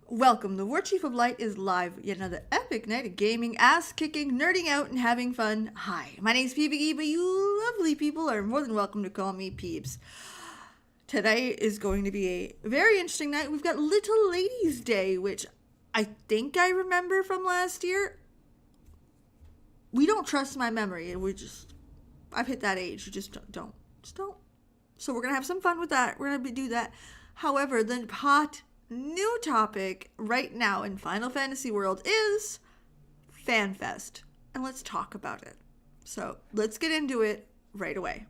Welcome, the Warchief of Light is live. Yet another epic night of gaming, ass-kicking, nerding out, and having fun. Hi, my name's Peebs, but you lovely people are more than welcome to call me Peebs. Today is going to be a very interesting night. We've got Little Ladies Day, which I think I remember from last year. We don't trust my memory, and I've hit that age. You just don't. So we're going to have some fun with that. We're going to do that. However, the hot new topic right now in Final Fantasy world is FanFest, and let's talk about it. So let's get into it right away.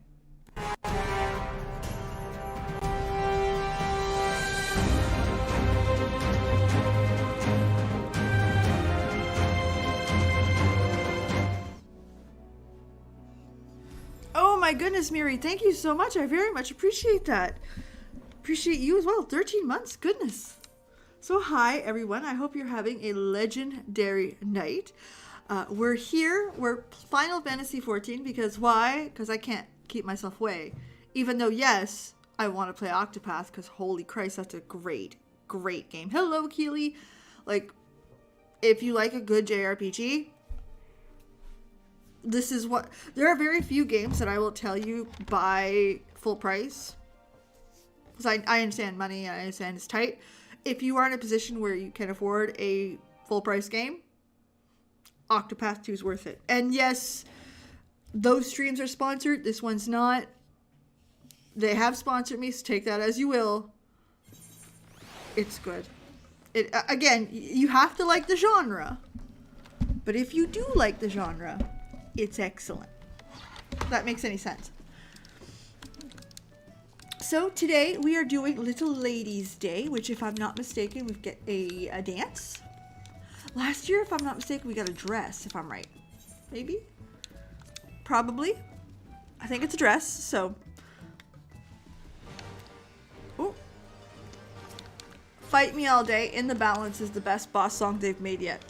Oh my goodness, Miri, thank you so much. I very much appreciate that. Appreciate you as well. 13 months, goodness. So hi everyone, I hope you're having a legendary night. We're Final Fantasy 14 because why? Because I can't keep myself away. Even though yes, I want to play Octopath because holy Christ, that's a great game. Hello Keely. Like, if you like a good JRPG, there are very few games that I will tell you buy full price. Because I understand money, I understand it's tight. If you are in a position where you can afford a full price game, Octopath 2 is worth it. And yes, those streams are sponsored. This one's not. They have sponsored me, so take that as you will. It's good. Again, you have to like the genre. But if you do like the genre, it's excellent. If that makes any sense. So today we are doing Little Ladies Day, which if I'm not mistaken, we get a dance. Last year, if I'm not mistaken, we got a dress, if I'm right. Maybe? Probably. I think it's a dress, so. Ooh. Fight Me All Day, In the Balance is the best boss song they've made yet.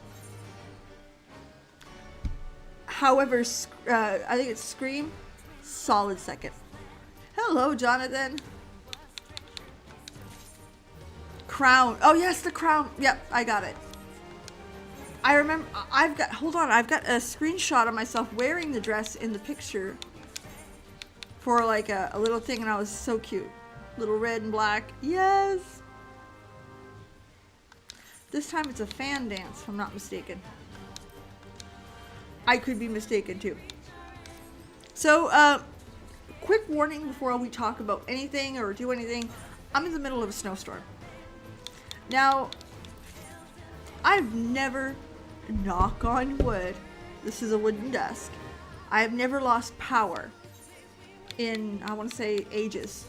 However, I think it's Scream, solid second. Hello, Jonathan. Crown. Oh, yes, the crown. Yep, I got it. I remember. I've got a screenshot of myself wearing the dress in the picture for like a little thing, and I was so cute. Little red and black. Yes. This time it's a fan dance, if I'm not mistaken. I could be mistaken, too. So, quick warning before we talk about anything or do anything. I'm in the middle of a snowstorm. Now, I've never, knock on wood, this is a wooden desk, I've never lost power in, I want to say, ages.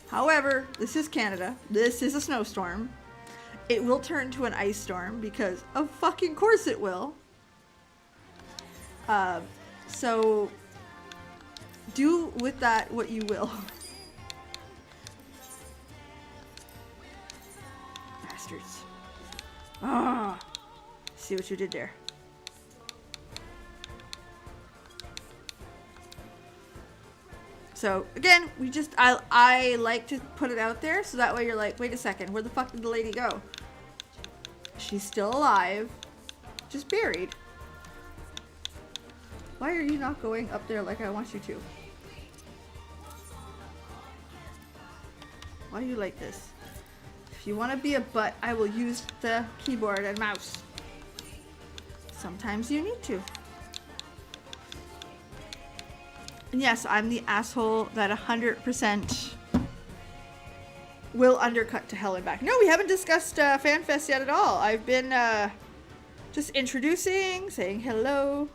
However, this is Canada. This is a snowstorm. It will turn to an ice storm because of fucking course it will. So do with that what you will. Bastards. Ah, see what you did there. So again, I like to put it out there so that way you're like, wait a second, where the fuck did the lady go? She's still alive, just buried. Why are you not going up there like I want you to? Why are you like this? If you want to be a butt, I will use the keyboard and mouse. Sometimes you need to. And yes, I'm the asshole that 100% will undercut to hell and back. No, we haven't discussed FanFest yet at all. I've been just introducing, saying hello.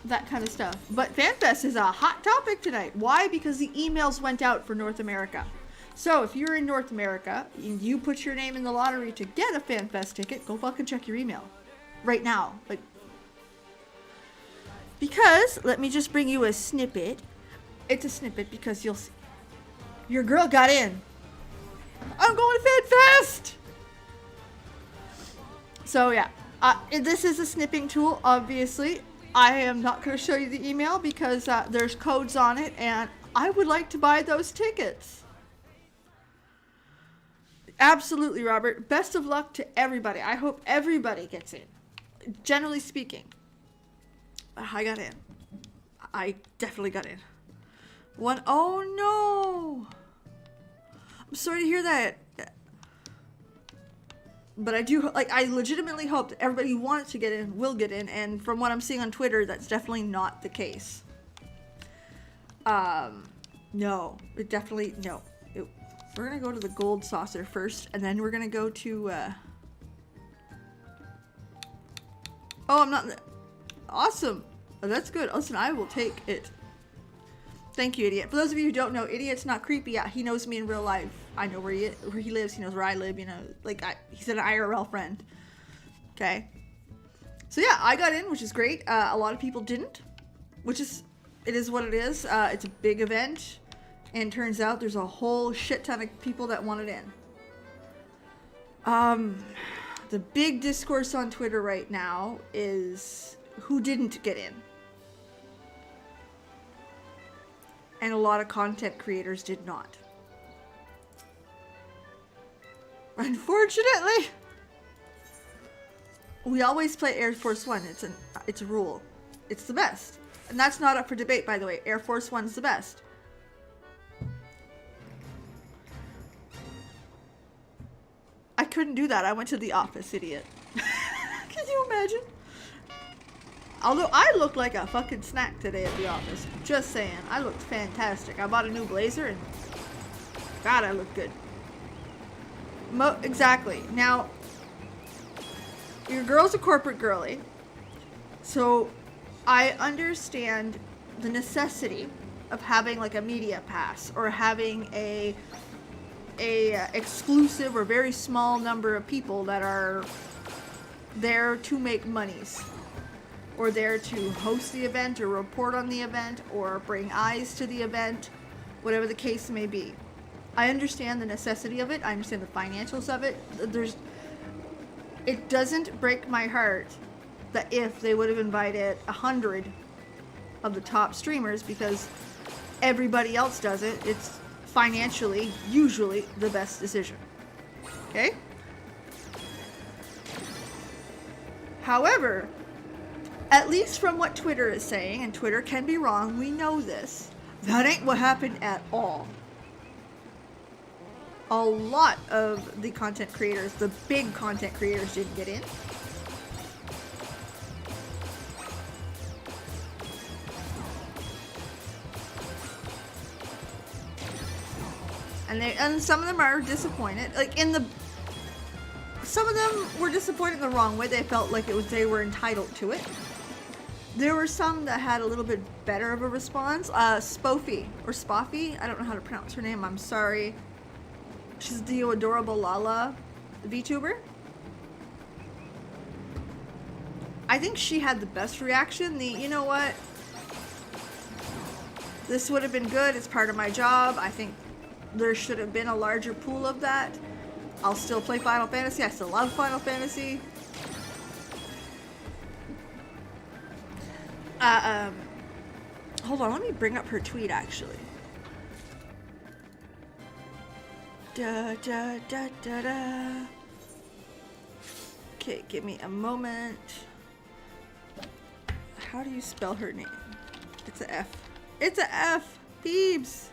That kind of stuff. But FanFest is a hot topic tonight. Why? Because the emails went out for North America. So if you're in North America and you put your name in the lottery to get a FanFest ticket, go fucking check your email. Right now. Like, because, let me just bring you a snippet. It's a snippet because you'll see. Your girl got in. I'm going to FanFest! So yeah. This is a snipping tool, obviously. I am not going to show you the email because there's codes on it and I would like to buy those tickets. Absolutely, Robert. Best of luck to everybody. I hope everybody gets in. Generally speaking. I got in. I definitely got in. Oh no! I'm sorry to hear that. But I do, like, I legitimately hope that everybody who wants to get in will get in, and from what I'm seeing on Twitter, that's definitely not the case. No. It definitely, no. We're gonna go to the gold saucer first, and then we're gonna go to, Oh, I'm not, awesome. Oh, that's good. Listen, I will take it. Thank you, Idiot. For those of you who don't know, Idiot's not creepy. Yeah, he knows me in real life. I know where he lives. He knows where I live. You know, like he's an IRL friend. Okay. So yeah, I got in, which is great. A lot of people didn't, it is what it is. It's a big event, and turns out there's a whole shit ton of people that wanted in. The big discourse on Twitter right now is who didn't get in. And a lot of content creators did not. Unfortunately, we always play Air Force One. It's a rule. It's the best. And that's not up for debate, by the way. Air Force One's the best. I couldn't do that. I went to the office, Idiot. Can you imagine? Although I looked like a fucking snack today at the office. Just saying. I looked fantastic. I bought a new blazer and God, I look good. Exactly. Now, your girl's a corporate girly. So I understand the necessity of having like a media pass or having a exclusive or very small number of people that are there to make monies. Or there to host the event or report on the event or bring eyes to the event, whatever the case may be. I understand the necessity of it. I understand the financials of it. It doesn't break my heart that if they would have invited 100 of the top streamers because everybody else does it, it's financially usually the best decision. Okay? However, at least from what Twitter is saying, and Twitter can be wrong, we know this, that ain't what happened at all. A lot of the content creators, the big content creators, didn't get in. And some of them are disappointed. Some of them were disappointed in the wrong way. They felt like they were entitled to it. There were some that had a little bit better of a response. Spoffy, or Spoffy, I don't know how to pronounce her name, I'm sorry. She's the adorable Lala VTuber. I think she had the best reaction. You know what? This would have been good, it's part of my job. I think there should have been a larger pool of that. I'll still play Final Fantasy, I still love Final Fantasy. Hold on, let me bring up her tweet actually. Da da da da da. Okay, give me a moment. How do you spell her name? It's a F. It's a F! Peebs!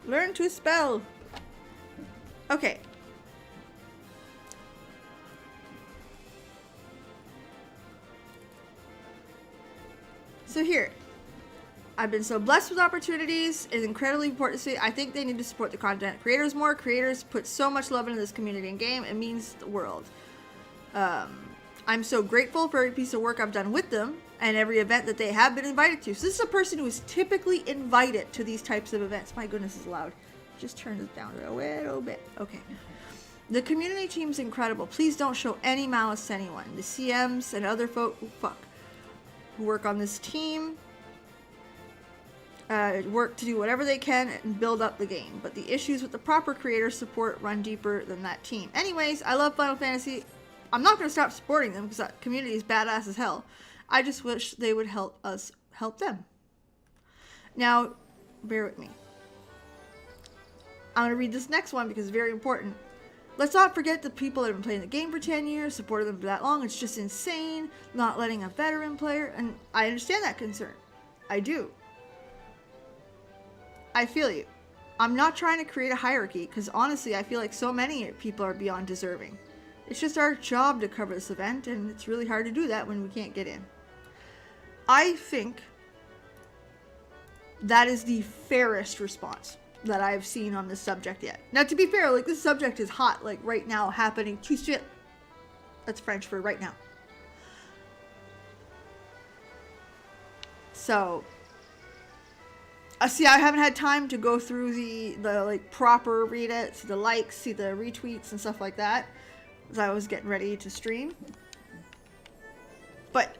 Learn to spell! Okay. So here. I've been so blessed with opportunities. It's incredibly important to see. I think they need to support the content creators more. Creators put so much love into this community and game. It means the world. I'm so grateful for every piece of work I've done with them and every event that they have been invited to. So this is a person who is typically invited to these types of events. My goodness, it's loud. Just turn this down a little bit. Okay. The community team's incredible. Please don't show any malice to anyone. The CMs and other folk who work on this team work to do whatever they can and build up the game. But the issues with the proper creator support run deeper than that team. Anyways, I love Final Fantasy. I'm not going to stop supporting them because that community is badass as hell. I just wish they would help us help them. Now, bear with me. I'm going to read this next one because it's very important. Let's not forget the people that have been playing the game for 10 years, supported them for that long. It's just insane not letting a veteran player, and I understand that concern. I do. I feel you. I'm not trying to create a hierarchy, because honestly, I feel like so many people are beyond deserving. It's just our job to cover this event, and it's really hard to do that when we can't get in. I think that is the fairest response that I've seen on this subject yet. Now, to be fair, like, this subject is hot, like, right now, happening. Tout de suite. That's French for right now. So, see, I haven't had time to go through the like, proper read it, see the likes, see the retweets and stuff like that, as I was getting ready to stream. But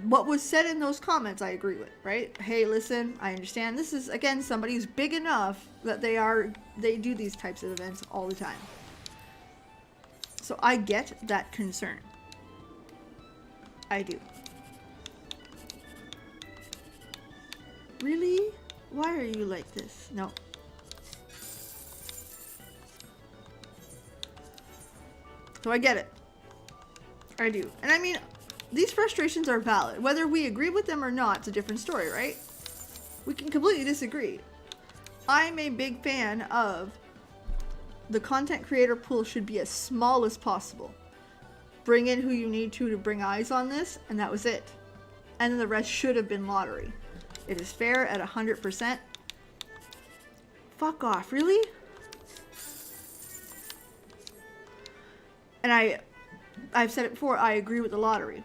what was said in those comments, I agree with, right? Hey, listen, I understand. This is, again, somebody who's big enough that they do these types of events all the time. So I get that concern. I do. Really? Why are you like this? No. So I get it. I do. And I mean, these frustrations are valid. Whether we agree with them or not, it's a different story, right? We can completely disagree. I'm a big fan of the content creator pool should be as small as possible. Bring in who you need to bring eyes on this, and that was it. And then the rest should have been lottery. It is fair at 100%. Fuck off, really? And I've said it before, I agree with the lottery.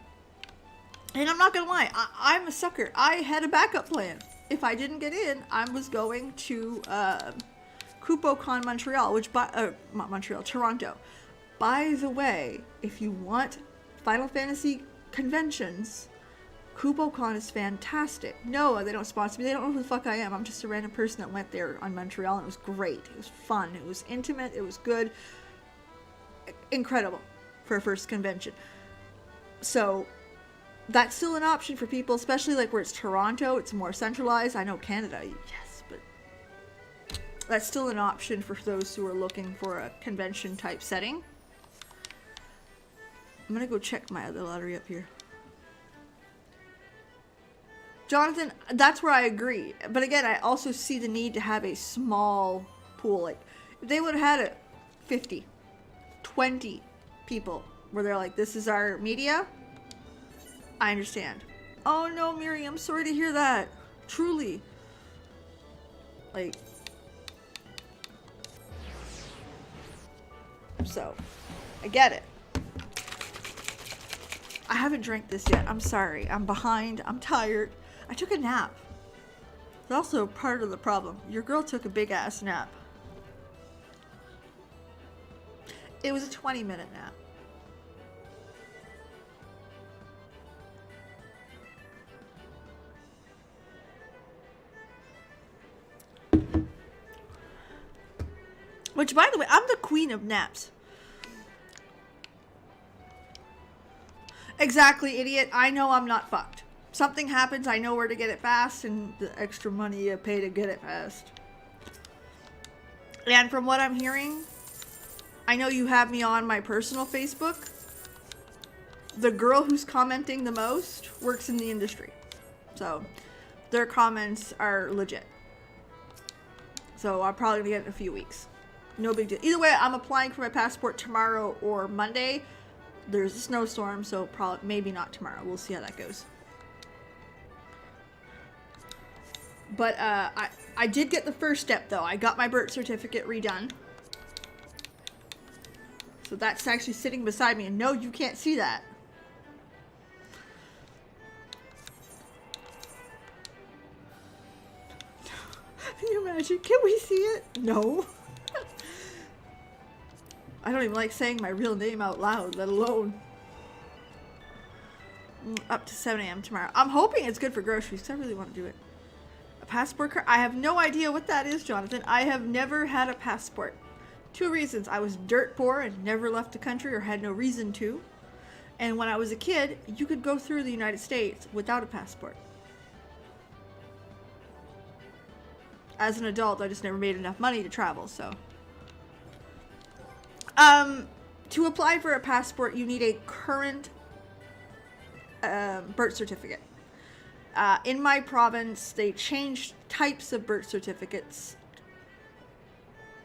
And I'm not gonna lie, I'm a sucker. I had a backup plan. If I didn't get in, I was going to CupoCon Montreal, which not Montreal, Toronto. By the way, if you want Final Fantasy conventions, CupoCon is fantastic. No, they don't sponsor me. They don't know who the fuck I am. I'm just a random person that went there on Montreal, and it was great. It was fun. It was intimate. It was good. Incredible for a first convention. So that's still an option for people, especially like where it's Toronto. It's more centralized. I know Canada, yes, but that's still an option for those who are looking for a convention type setting. I'm gonna go check my other lottery up here. Jonathan, that's where I agree. But again, I also see the need to have a small pool. Like, if they would have had 50, 20 people where they're like, this is our media, I understand. Oh no, Miriam, sorry to hear that. Truly. Like, so, I get it. I haven't drank this yet. I'm sorry. I'm behind. I'm tired. I took a nap. It's also part of the problem. Your girl took a big ass nap. It was a 20-minute nap. Which, by the way, I'm the queen of naps. Exactly, idiot. I know I'm not fucked. Something happens, I know where to get it fast, and the extra money you pay to get it fast. And from what I'm hearing, I know you have me on my personal Facebook. The girl who's commenting the most works in the industry. So, their comments are legit. So, I'm probably gonna get it in a few weeks. No big deal. Either way, I'm applying for my passport tomorrow or Monday. There's a snowstorm, so probably maybe not tomorrow. We'll see how that goes. But I did get the first step, though. I got my birth certificate redone. So that's actually sitting beside me. And no, you can't see that. Can you imagine? Can we see it? No. I don't even like saying my real name out loud, let alone up to 7 a.m. tomorrow. I'm hoping it's good for groceries because I really want to do it. A passport card? I have no idea what that is, Jonathan. I have never had a passport. 2 reasons. I was dirt poor and never left the country or had no reason to. And when I was a kid, you could go through the United States without a passport. As an adult, I just never made enough money to travel, so. To apply for a passport, you need a current birth certificate. In my province, they changed types of birth certificates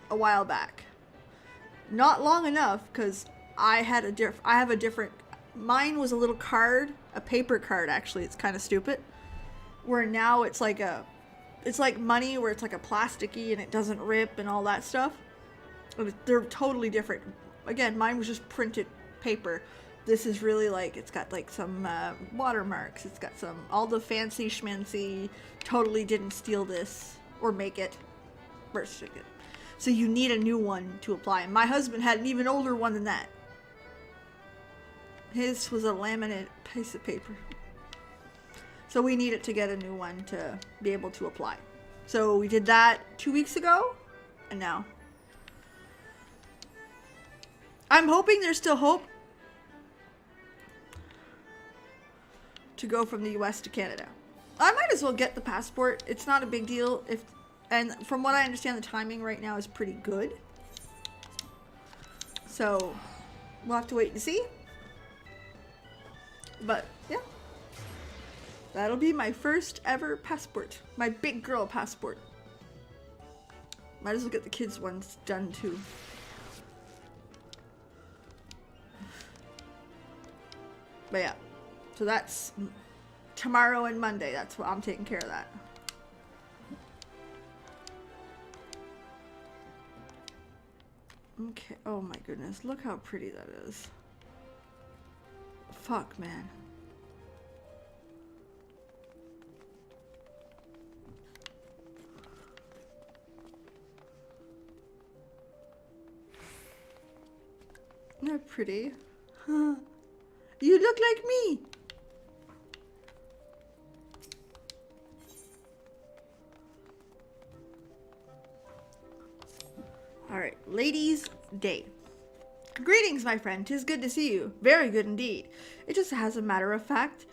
a while back. Not long enough, because I have a different. Mine was a little card, a paper card. Actually, it's kind of stupid. Where now it's like money, where it's like a plasticky and it doesn't rip and all that stuff. They're totally different. Again, mine was just printed paper. This is really like, it's got like some watermarks. It's got all the fancy schmancy, totally didn't steal this or make it birth certificate. So you need a new one to apply. My husband had an even older one than that. His was a laminate piece of paper. So we needed to get a new one to be able to apply. So we did that 2 weeks ago, and now. I'm hoping there's still hope to go from the US to Canada. I might as well get the passport. It's not a big deal. And from what I understand, the timing right now is pretty good. So we'll have to wait and see. But yeah, that'll be my first ever passport. My big girl passport. Might as well get the kids' ones done too. But yeah, so that's tomorrow and Monday. That's what I'm taking care of that. Okay, oh my goodness, look how pretty that is. Fuck, man. They're pretty. Huh. You look like me. All right, Ladies' Day. Greetings, my friend. 'Tis good to see you. Very good indeed. It just has a matter of fact.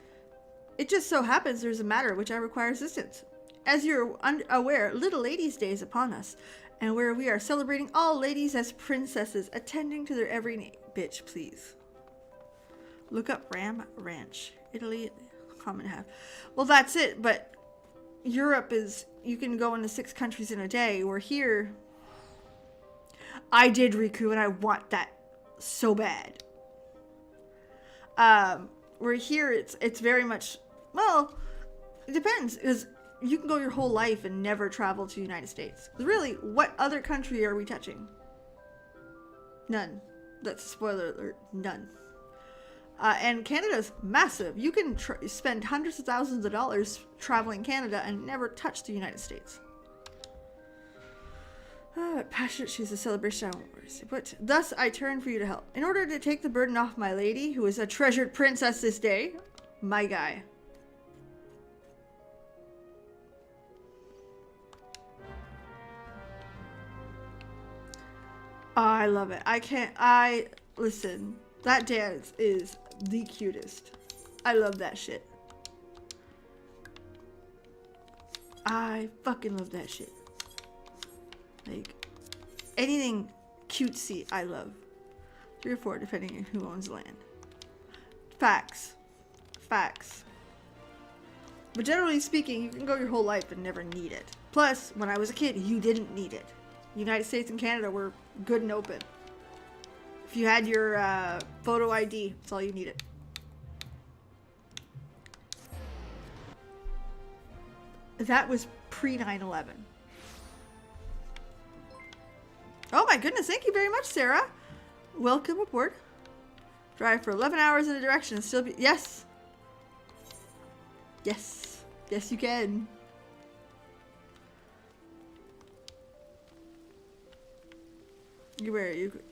It just so happens there's a matter which I require assistance. As you're aware, Little Ladies' Day is upon us, and where we are celebrating all ladies as princesses, attending to their every need. Bitch, please. Look up Ram Ranch. Italy, common half. Well, that's it, but Europe is, you can go into 6 countries in a day. We're here. I did Riku, and I want that so bad. We're here, it's very much, well, it depends, because you can go your whole life and never travel to the United States. Really, what other country are we touching? None. That's a spoiler alert. None. And Canada's massive. You can spend hundreds of thousands of dollars traveling Canada and never touch the United States. Passionate, she's a celebration. But thus I turn for you to help. In order to take the burden off my lady, who is a treasured princess this day, my guy. Oh, I love it. Listen, that dance is the cutest. I love that shit. I fucking love that shit. Like, anything cutesy, I love. 3 or 4, depending on who owns land. Facts. Facts. But generally speaking, you can go your whole life and never need it. Plus, when I was a kid, you didn't need it. United States and Canada were good and open. If you had your photo ID, that's all you needed. That was pre 9/11. Oh my goodness, thank you very much, Sarah. Welcome aboard. Drive for 11 hours in a direction and still be... Yes. Yes. Yes, you can.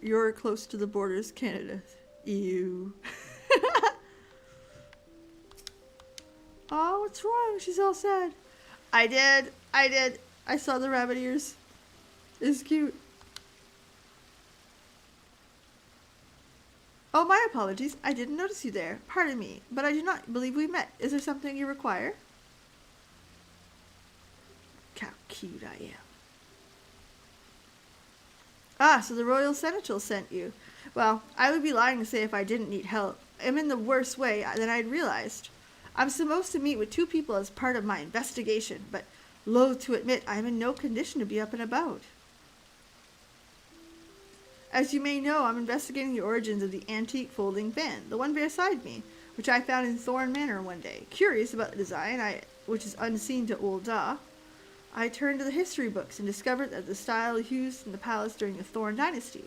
You're close to the borders, Canada. Ew. Oh, what's wrong? She's all sad. I did. I saw the rabbit ears. It's cute. Oh, my apologies. I didn't notice you there. Pardon me, but I do not believe we met. Is there something you require? How cute I am. Ah, so the Royal Seneschal sent you. Well, I would be lying to say if I didn't need help. I'm in the worst way than I'd realized. I'm supposed to meet with 2 people as part of my investigation, but loath to admit I am in no condition to be up and about. As you may know, I'm investigating the origins of the antique folding fan, the one beside me, which I found in Thorn Manor one day. Curious about the design, which is unseen to old Da, I turned to the history books and discovered that the style used in the palace during the Thorn dynasty.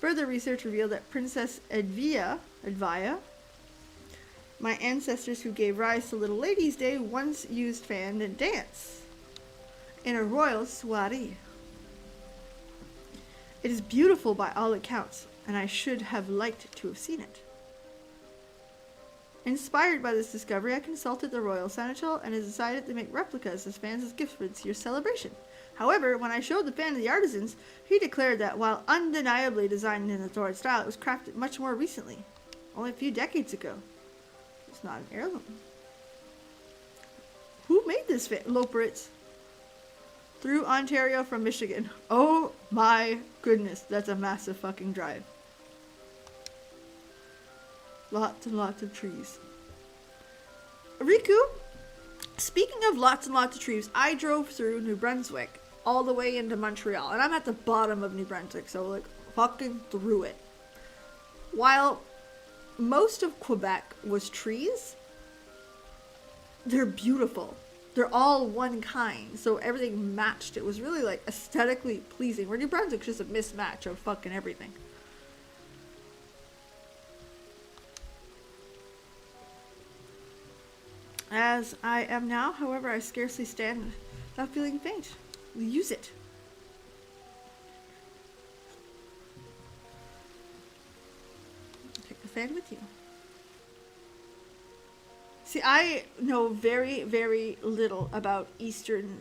Further research revealed that Princess Edvia, my ancestors who gave rise to Little Ladies' Day, once used fan and dance in a royal soiree. It is beautiful by all accounts, and I should have liked to have seen it. Inspired by this discovery, I consulted the Royal Seneschal and decided to make replicas as fans as gifts for this year's celebration. However, when I showed the fan to the artisans, he declared that while undeniably designed in the Thorn style, it was crafted much more recently, only a few decades ago. It's not an heirloom. Who made this fan? Loperitz. Through Ontario from Michigan. Oh my goodness, that's a massive fucking drive. Lots and lots of trees. Riku, speaking of lots and lots of trees, I drove through New Brunswick all the way into Montreal, and I'm at the bottom of New Brunswick, so like fucking through it. While most of Quebec was trees, they're beautiful. They're all one kind, so everything matched. It was really like aesthetically pleasing. Where New Brunswick's just a mismatch of fucking everything. As I am now, however, I scarcely stand without feeling faint. Use it. Take the fan with you. See, I know very, very little about Eastern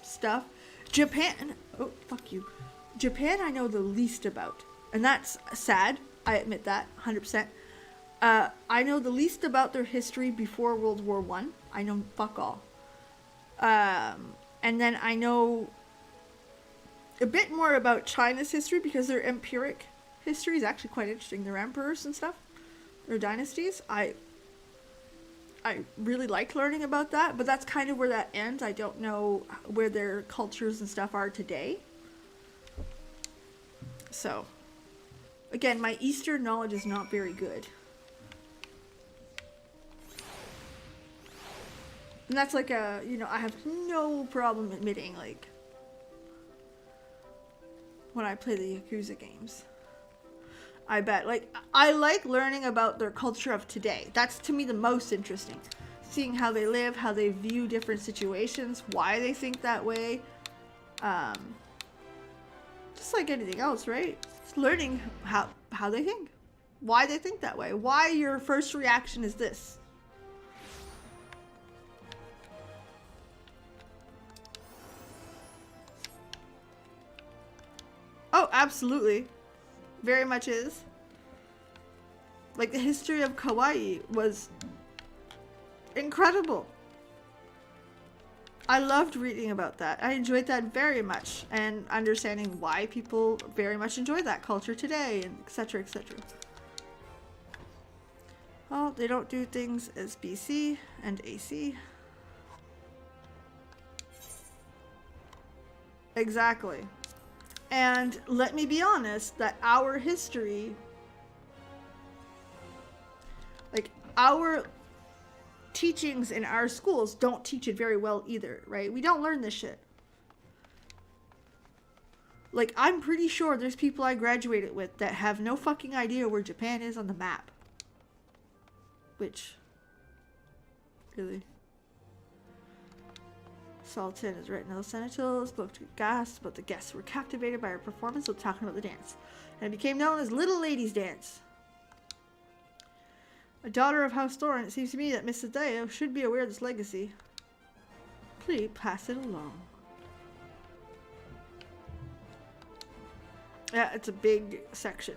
stuff. Japan, oh, fuck you. Japan I know the least about. And that's sad. I admit that, 100%. I know the least about their history before World War I. I know fuck all. And then I know a bit more about China's history because their empiric history is actually quite interesting. Their emperors and stuff, their dynasties. I really like learning about that, but that's kind of where that ends. I don't know where their cultures and stuff are today. So, again, my Eastern knowledge is not very good. And that's like a, I have no problem admitting, like, when I play the Yakuza games. I bet. Like, I like learning about their culture of today. That's, to me, the most interesting. Seeing how they live, how they view different situations, why they think that way. Just like anything else, right? Just learning how they think. Why they think that way. Why your first reaction is this. Oh, absolutely. Very much is. Like, the history of Kauai was incredible. I loved reading about that. I enjoyed that very much, and understanding why people very much enjoy that culture today, and etc., etc. Well, they don't do things as BC and AC. Exactly. And let me be honest, that our history, like our teachings in our schools don't teach it very well either, right? We don't learn this shit. Like, I'm pretty sure there's people I graduated with that have no fucking idea where Japan is on the map. Which, really? Sultan is right now. The Seneschal spoke to guests, but the guests were captivated by her performance while talking about the dance. And it became known as Little Ladies' Dance. A daughter of House Thorin, it seems to me that Miss Adeo should be aware of this legacy. Please pass it along. Yeah, it's a big section.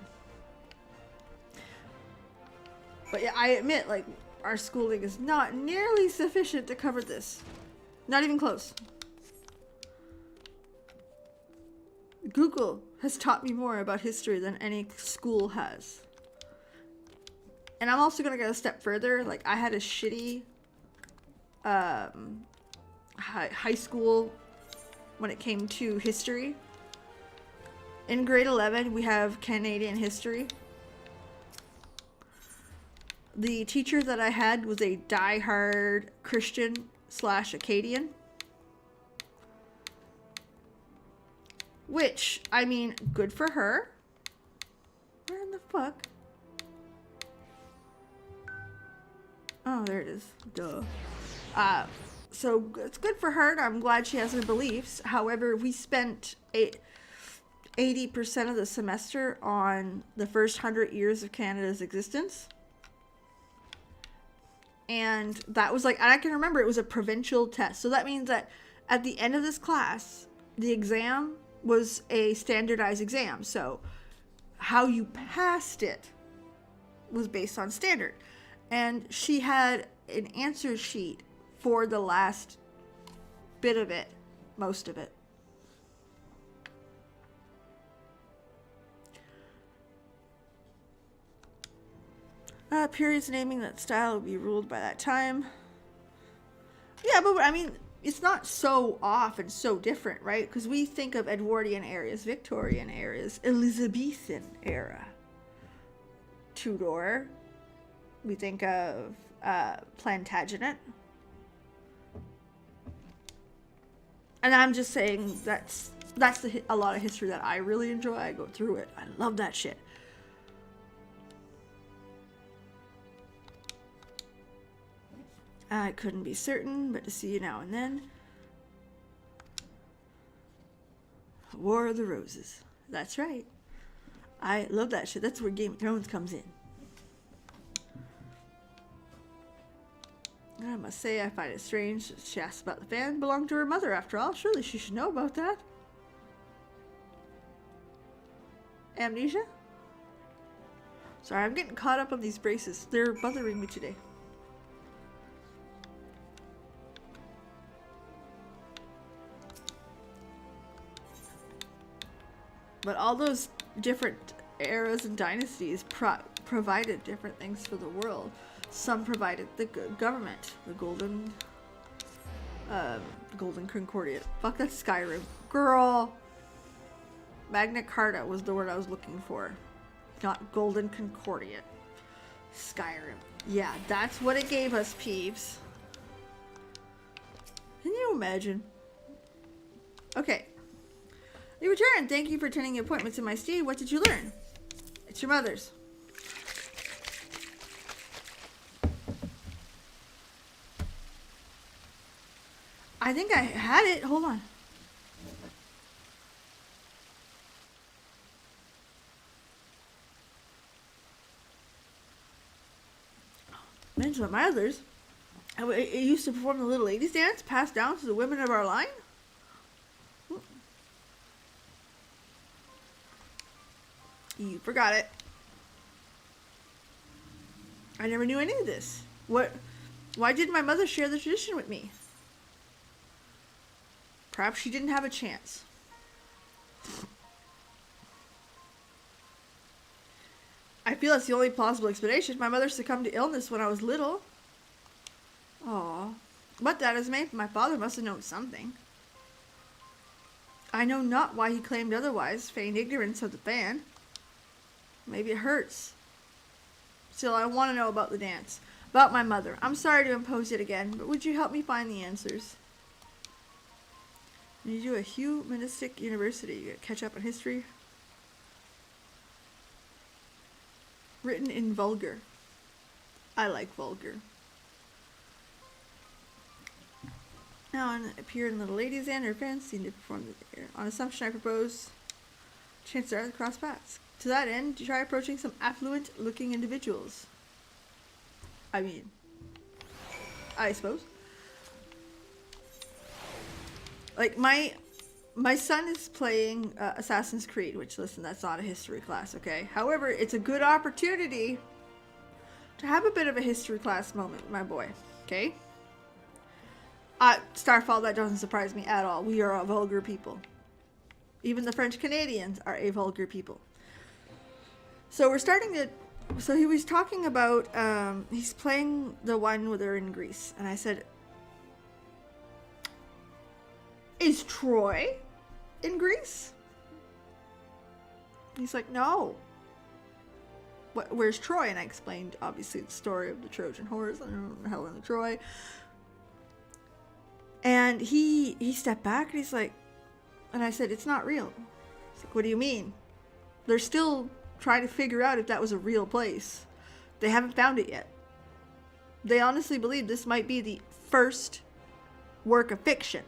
But yeah, I admit, like, our schooling is not nearly sufficient to cover this. Not even close. Google has taught me more about history than any school has. And I'm also going to go a step further. Like, I had a shitty high school when it came to history. In grade 11, we have Canadian history. The teacher that I had was a die-hard Christian / Acadian. Which, I mean, good for her. Where in the fuck? Oh, there it is. Duh. So it's good for her, and I'm glad she has her beliefs. However, we spent 80% of the semester on the first 100 years of Canada's existence. And that was like, and I can remember it was a provincial test. So that means that at the end of this class, the exam was a standardized exam. So how you passed it was based on standard. And she had an answer sheet for the last bit of it, most of it. Periods naming that style would be ruled by that time. Yeah, but I mean, it's not so off and so different, right? Because we think of Edwardian eras, Victorian eras, Elizabethan era, Tudor. We think of Plantagenet. And I'm just saying that's a lot of history that I really enjoy. I go through it. I love that shit. I couldn't be certain, but to see you now and then. War of the Roses. That's right. I love that shit. That's where Game of Thrones comes in. I must say, I find it strange that she asked about the fan. Belonged to her mother, after all. Surely she should know about that. Amnesia? Sorry, I'm getting caught up on these braces. They're bothering me today. But all those different eras and dynasties provided different things for the world. Some provided the government, the golden Concordia. Fuck, that's Skyrim. Girl! Magna Carta was the word I was looking for. Not Golden Concordia. Skyrim. Yeah, that's what it gave us, Peebs. Can you imagine? Okay. You returned. Thank you for attending the appointments in my steed. What did you learn? It's your mother's. I think I had it. Hold on. Mention my others. It used to perform the little ladies dance passed down to the women of our line. You forgot it. I never knew any of this. Why didn't my mother share the tradition with me? Perhaps she didn't have a chance. I feel that's the only plausible explanation. My mother succumbed to illness when I was little. Aw. But that is made. My father must have known something. I know not why he claimed otherwise, feigned ignorance of the ban. Maybe it hurts. Still, I want to know about the dance. About my mother. I'm sorry to impose it again, but would you help me find the answers? When you do a humanistic university, you catch up on history. Written in vulgar. I like vulgar. Now, appear in Little Ladies and her fans seem to perform the air. On assumption I propose, chances are to cross paths. To that end, try approaching some affluent-looking individuals. I mean, I suppose. Like, my son is playing Assassin's Creed, which, listen, that's not a history class, okay? However, it's a good opportunity to have a bit of a history class moment, my boy, okay? Starfall, that doesn't surprise me at all. We are a vulgar people. Even the French Canadians are a vulgar people. So we're starting to. So he was talking about. He's playing the one where they're in Greece, and I said, "Is Troy in Greece?" He's like, "No." Where's Troy? And I explained, obviously, the story of the Trojan horse and Helen of Troy. And he stepped back and he's like, and I said, "It's not real." He's like, "What do you mean?" They're still trying to figure out if that was a real place. They haven't found it yet. They honestly believe this might be the first work of fiction.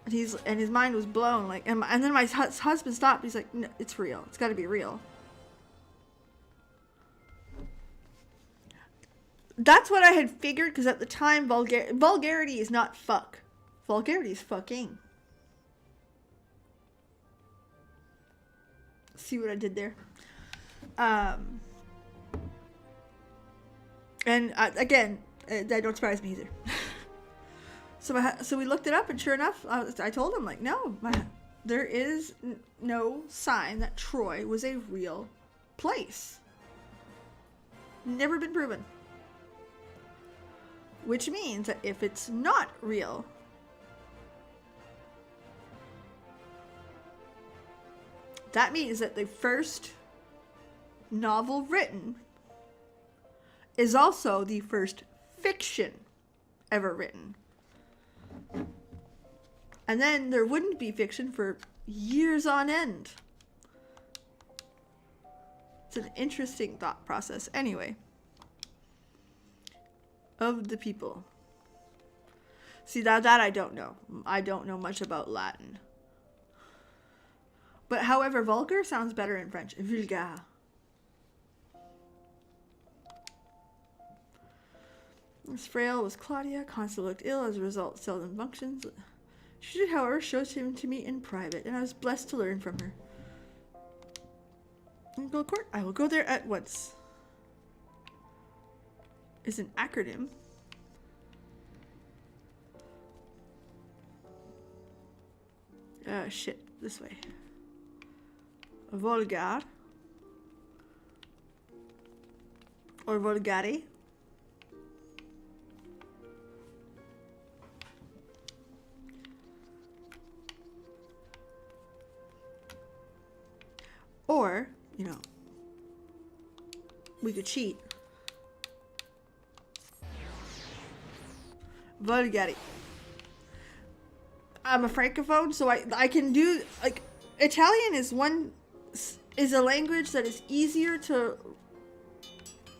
And his mind was blown. Like, and then my husband stopped. He's like, "No, it's real. It's got to be real." That's what I had figured, because at the time, vulgarity is not fuck. Vulgarity is fucking. See what I did there? And again, that don't surprise me either. So we looked it up, and sure enough, I told him, like, no, there is no sign that Troy was a real place. Never been proven. Which means that if it's not real, that means that the first novel written is also the first fiction ever written. And then there wouldn't be fiction for years on end. It's an interesting thought process. Anyway. Of the people. See, that I don't know. I don't know much about Latin. But however, vulgar sounds better in French. Vulgaire. As frail was Claudia, constantly looked ill, as a result, seldom functions. She did, however, show him to me in private, and I was blessed to learn from her. Gold Court, I will go there at once. Is an acronym. Shit, this way. Vulgar. Or vulgari. Or, we could cheat. Vulgari. I'm a francophone, so I can do, like, Italian is a language that is easier to,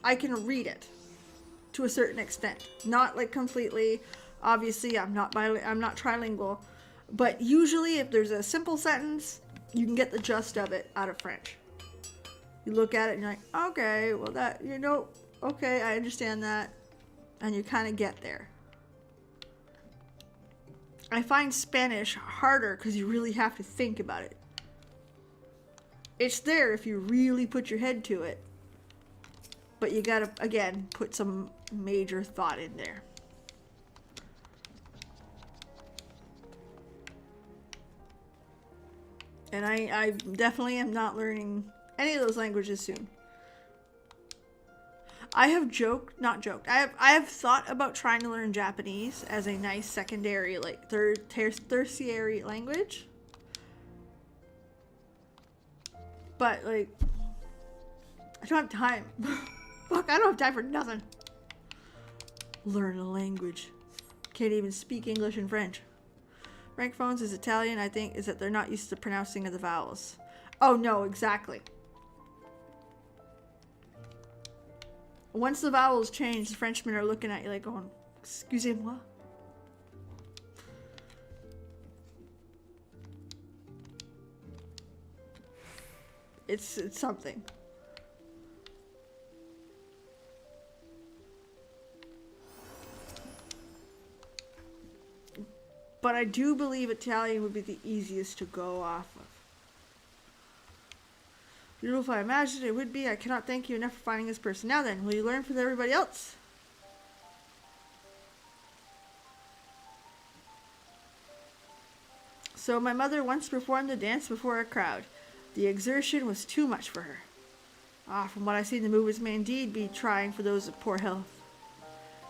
I can read it to a certain extent. Not like completely, obviously I'm not trilingual, but usually if there's a simple sentence, you can get the gist of it out of French. You look at it and you're like, okay, well that, okay, I understand that, and you kind of get there. I find Spanish harder because you really have to think about it. It's there if you really put your head to it. But you gotta, again, put some major thought in there. And I definitely am not learning any of those languages soon. I have I have thought about trying to learn Japanese as a nice secondary, like tertiary language. But like, I don't have time. Fuck, I don't have time for nothing. Learn a language. Can't even speak English and French. Francophones is Italian, I think, is that they're not used to pronouncing of the vowels. Oh no, exactly. Once the vowels change, the Frenchmen are looking at you like going, excusez-moi. It's something. But I do believe Italian would be the easiest to go off of. Beautiful, I imagine it would be. I cannot thank you enough for finding this person. Now then, will you learn from everybody else? So my mother once performed the dance before a crowd. The exertion was too much for her. From what I see in the movies, may indeed be trying for those of poor health.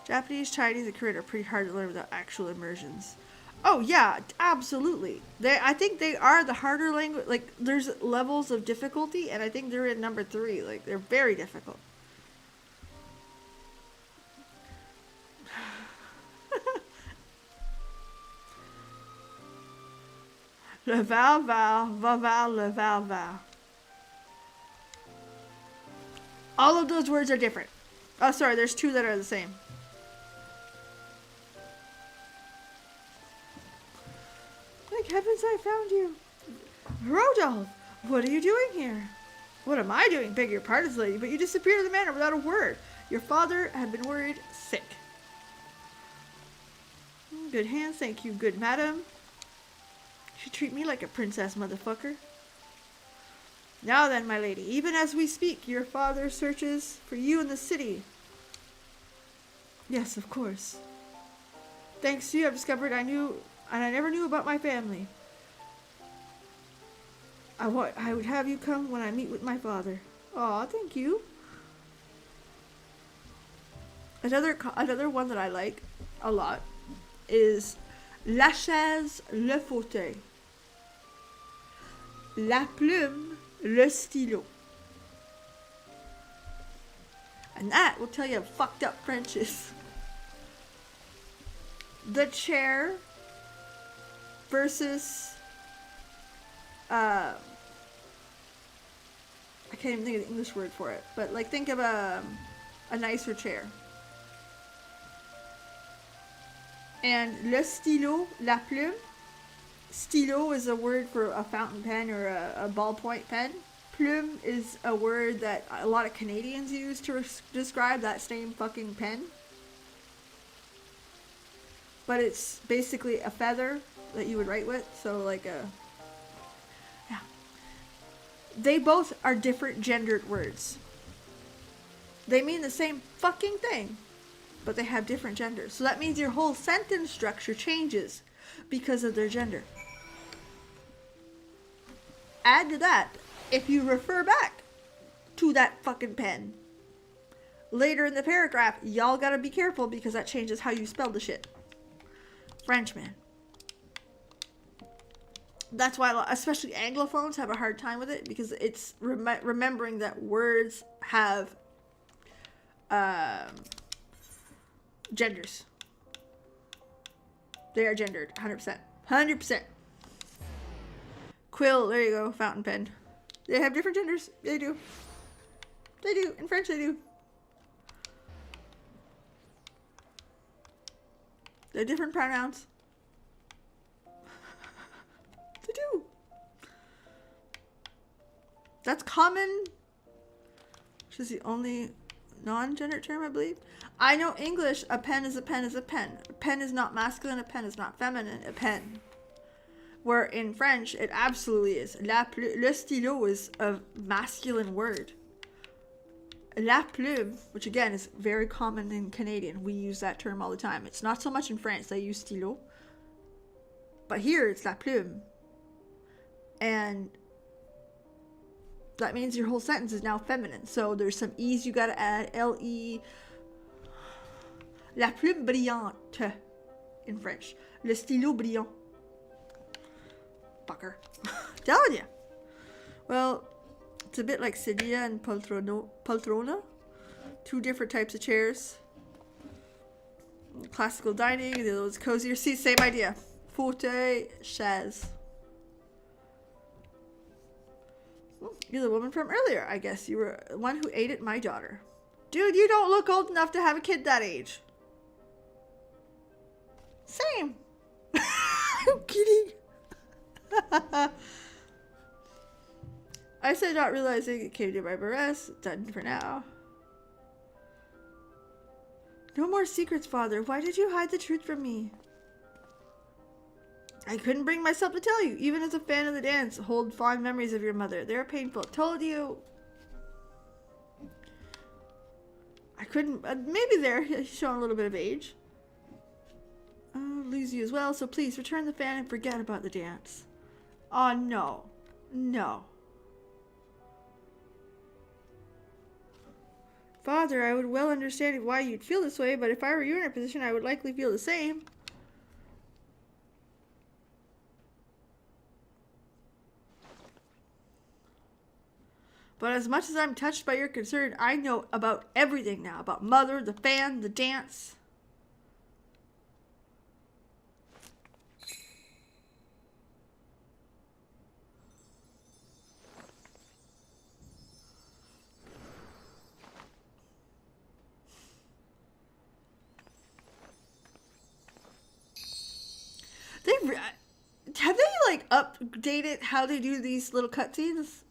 Japanese, Chinese, and Korean are pretty hard to learn without actual immersions. Oh yeah, absolutely. I think they are the harder language. Like, there's levels of difficulty, and I think they're in number 3. Like, they're very difficult. Le val val, va val, le val val. All of those words are different. Oh, sorry, there's 2 that are the same. Thank heavens I found you. Rodolph, what are you doing here? What am I doing? Beg your pardon, lady, but you disappeared in the manor without a word. Your father had been worried sick. Good hands, thank you, good madam. You should treat me like a princess, motherfucker. Now then, my lady, even as we speak, your father searches for you in the city. Yes, of course. Thanks to you, I've discovered I never knew about my family. I would have you come when I meet with my father. Aw, thank you. Another one that I like a lot is la chaise, le fauteuil. La plume, le stylo. And that will tell you how fucked up French is. The chair versus I can't even think of the English word for it, but like think of a nicer chair. And le stylo, la plume. Stylo is a word for a fountain pen or a ballpoint pen. Plume is a word that a lot of Canadians use to describe that same fucking pen. But it's basically a feather that you would write with. So like yeah. They both are different gendered words. They mean the same fucking thing, but they have different genders. So that means your whole sentence structure changes because of their gender. Add to that, if you refer back to that fucking pen later in the paragraph, y'all gotta be careful because that changes how you spell the shit. French, man. That's why especially Anglophones have a hard time with it, because it's remembering that words have genders. They are gendered, 100%. 100%. Quill, there you go, fountain pen. They have different genders. They do. They do. In French, they do. They're different pronouns. They do. That's common. Which is the only non-gendered term, I believe. I know English, a pen is a pen is a pen. A pen is not masculine, a pen is not feminine, a pen. Where in French, it absolutely is. Le stylo is a masculine word. La plume, which again is very common in Canadian. We use that term all the time. It's not so much in France, they use stylo. But here, it's la plume. And that means your whole sentence is now feminine. So there's some E's you gotta add. L-E. La plume brillante in French. Le stylo brillant. Fucker. Telling you. Well, it's a bit like sedia and poltrona. 2 different types of chairs. Classical dining, those cozier seats, same idea. Fauteuil, chaise. You're the woman from earlier, I guess. You were the one who aided my daughter. Dude, you don't look old enough to have a kid that age. Same. I'm kidding. I said not realizing it came to my arrest. Done for now. No more secrets, father. Why did you hide the truth from me? I couldn't bring myself to tell you. Even as a fan of the dance, hold fond memories of your mother. They're painful. Told you. I couldn't. Maybe there. He's showing a little bit of age. Lose you as well, so please return the fan and forget about the dance. Oh, no. No. Father, I would well understand why you'd feel this way, but if I were you in her position, I would likely feel the same. But as much as I'm touched by your concern, I know about everything now. About Mother, the fan, the dance. Have they like updated how they do these little cutscenes?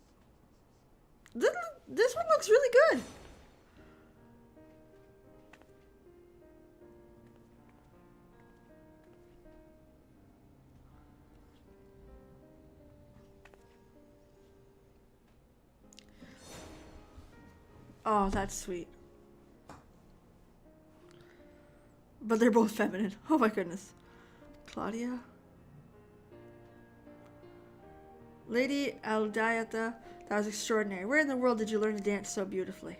This one looks really good. Oh, that's sweet. But they're both feminine. Oh my goodness. Claudia. Lady Aldiata, that was extraordinary. Where in the world did you learn to dance so beautifully?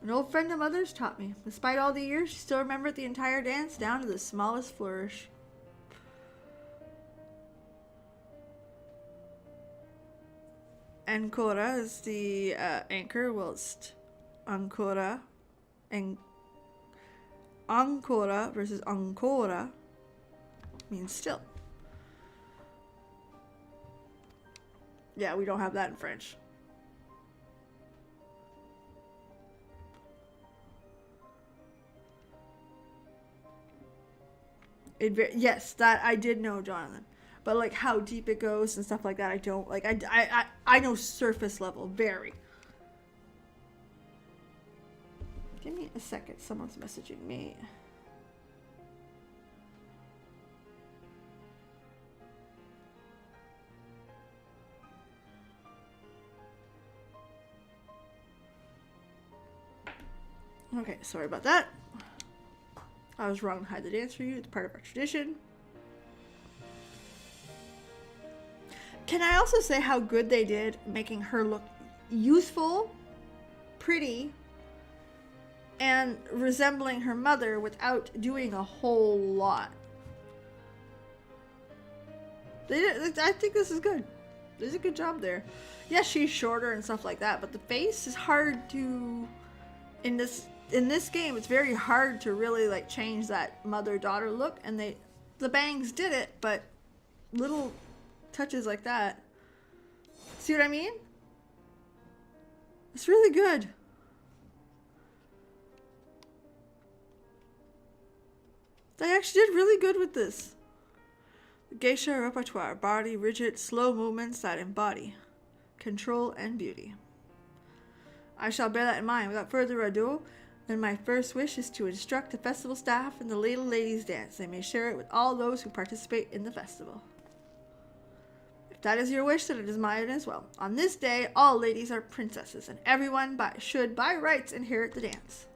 An old friend of Mother's taught me. Despite all the years, she still remembered the entire dance down to the smallest flourish. Ancora is the anchor, whilst ancora and ancora versus ancora means still. Yeah, we don't have that in French. Yes, that I did know, Jonathan. But like how deep it goes and stuff like that, I don't like. I know surface level, very. Give me a second. Someone's messaging me. Okay, sorry about that. I was wrong to hide the dance for you. It's part of our tradition. Can I also say how good they did making her look youthful, pretty, and resembling her mother without doing a whole lot? They did, I think this is good. There's a good job there. Yes, she's shorter and stuff like that, but the face is hard to... In this game, it's very hard to really like change that mother-daughter look, and the bangs did it, but little touches like that. See what I mean? It's really good. They actually did really good with this. The geisha repertoire, body, rigid, slow movements that embody control and beauty. I shall bear that in mind. Without further ado, then my first wish is to instruct the festival staff in the little ladies' dance. They may share it with all those who participate in the festival. If that is your wish, then it is mine as well. On this day, all ladies are princesses, and everyone should by rights inherit the dance.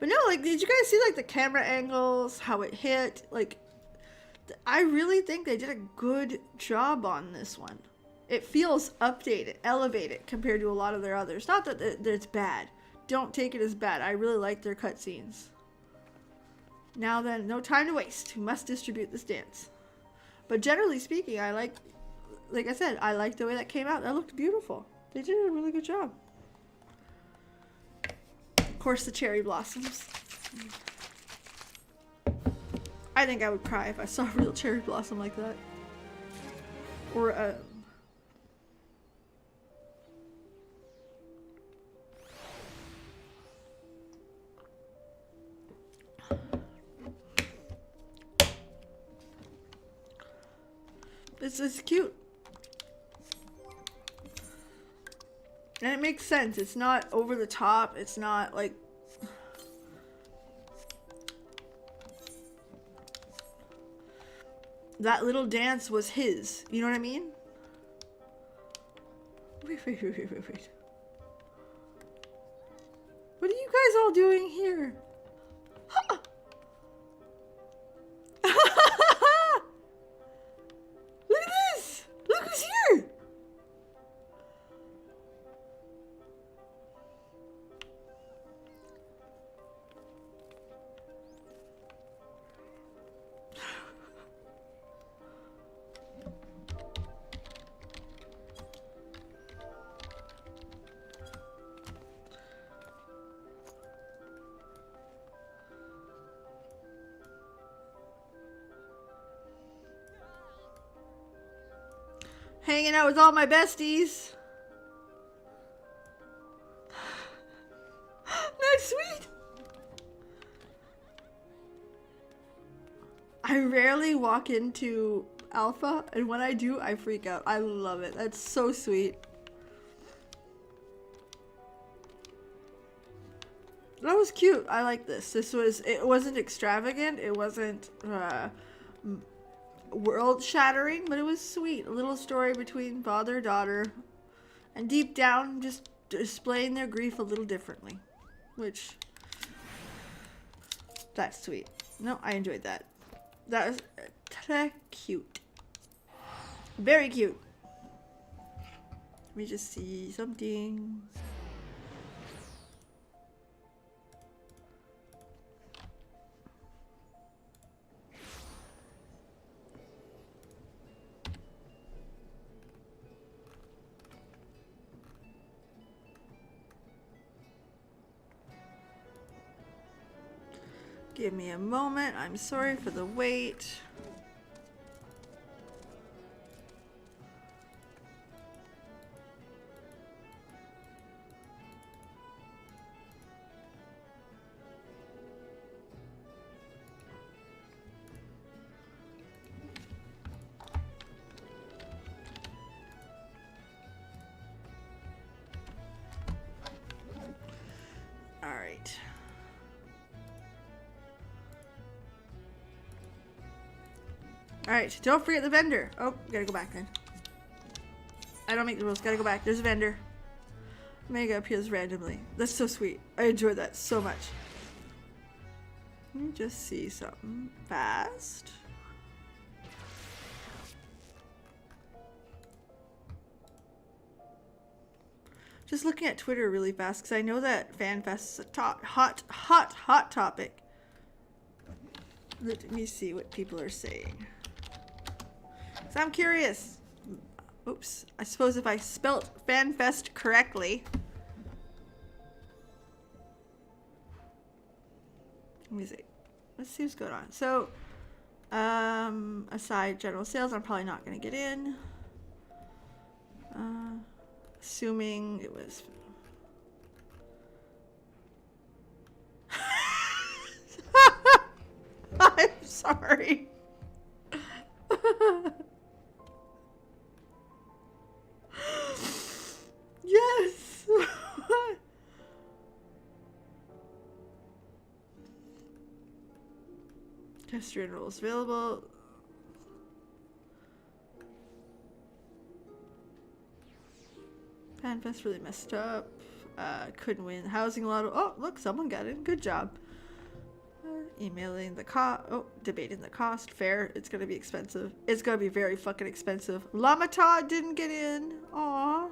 But no, like, did you guys see like the camera angles, how it hit? Like, I really think they did a good job on this one. It feels updated, elevated compared to a lot of their others. Not that it's bad. Don't take it as bad. I really like their cutscenes. Now then, no time to waste. We must distribute this dance. But generally speaking, like I said, I like the way that came out. That looked beautiful. They did a really good job. Of course, the cherry blossoms. I think I would cry if I saw a real cherry blossom like that. Or a... It's cute. And it makes sense. It's not over the top. It's not like... That little dance was his. You know what I mean? Wait. What are you guys all doing here? Hanging out with all my besties. That's sweet. I rarely walk into alpha, and when I do, I freak out. I love it. That's so sweet. That was cute. I like this. It wasn't extravagant. It wasn't world shattering, but it was sweet. A little story between father and daughter, and deep down just displaying their grief a little differently, which that's sweet. No, I enjoyed that. That was cute. Very cute. Let me just see something. Give me a moment. I'm sorry for the wait. All right. Alright, don't forget the vendor. Oh, gotta go back then. I don't make the rules, gotta go back. There's a vendor. Mega appears randomly. That's so sweet. I enjoyed that so much. Let me just see something fast. Just looking at Twitter really fast, because I know that FanFest is a hot topic. Let me see what people are saying. So I'm curious. Oops. I suppose if I spelt FanFest correctly. Let me see. Let's see what's going on. So, aside general sales, I'm probably not going to get in. Assuming it was... I'm sorry. Yes. Tester enrolls available. FanFest really messed up. Couldn't win housing lotto. Oh, look, someone got in. Good job. Emailing the cost. Oh, debating the cost. Fair. It's gonna be expensive. It's gonna be very fucking expensive. Lamata didn't get in. Aww.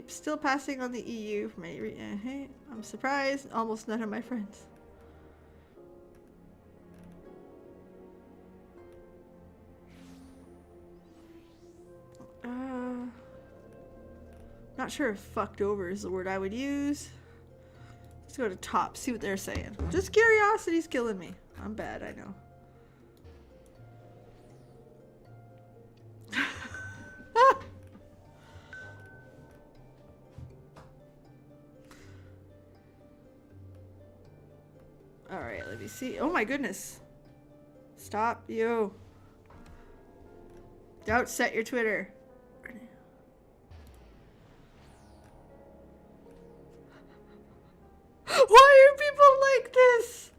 Still passing on the EU from any reason. Hey, I'm surprised. Almost none of my friends. Not sure if fucked over is the word I would use. Let's go to top, see what they're saying. Just curiosity's killing me. I'm bad, I know. Alright, let me see. Oh my goodness. Stop, you. Don't set your Twitter. Why are people like this?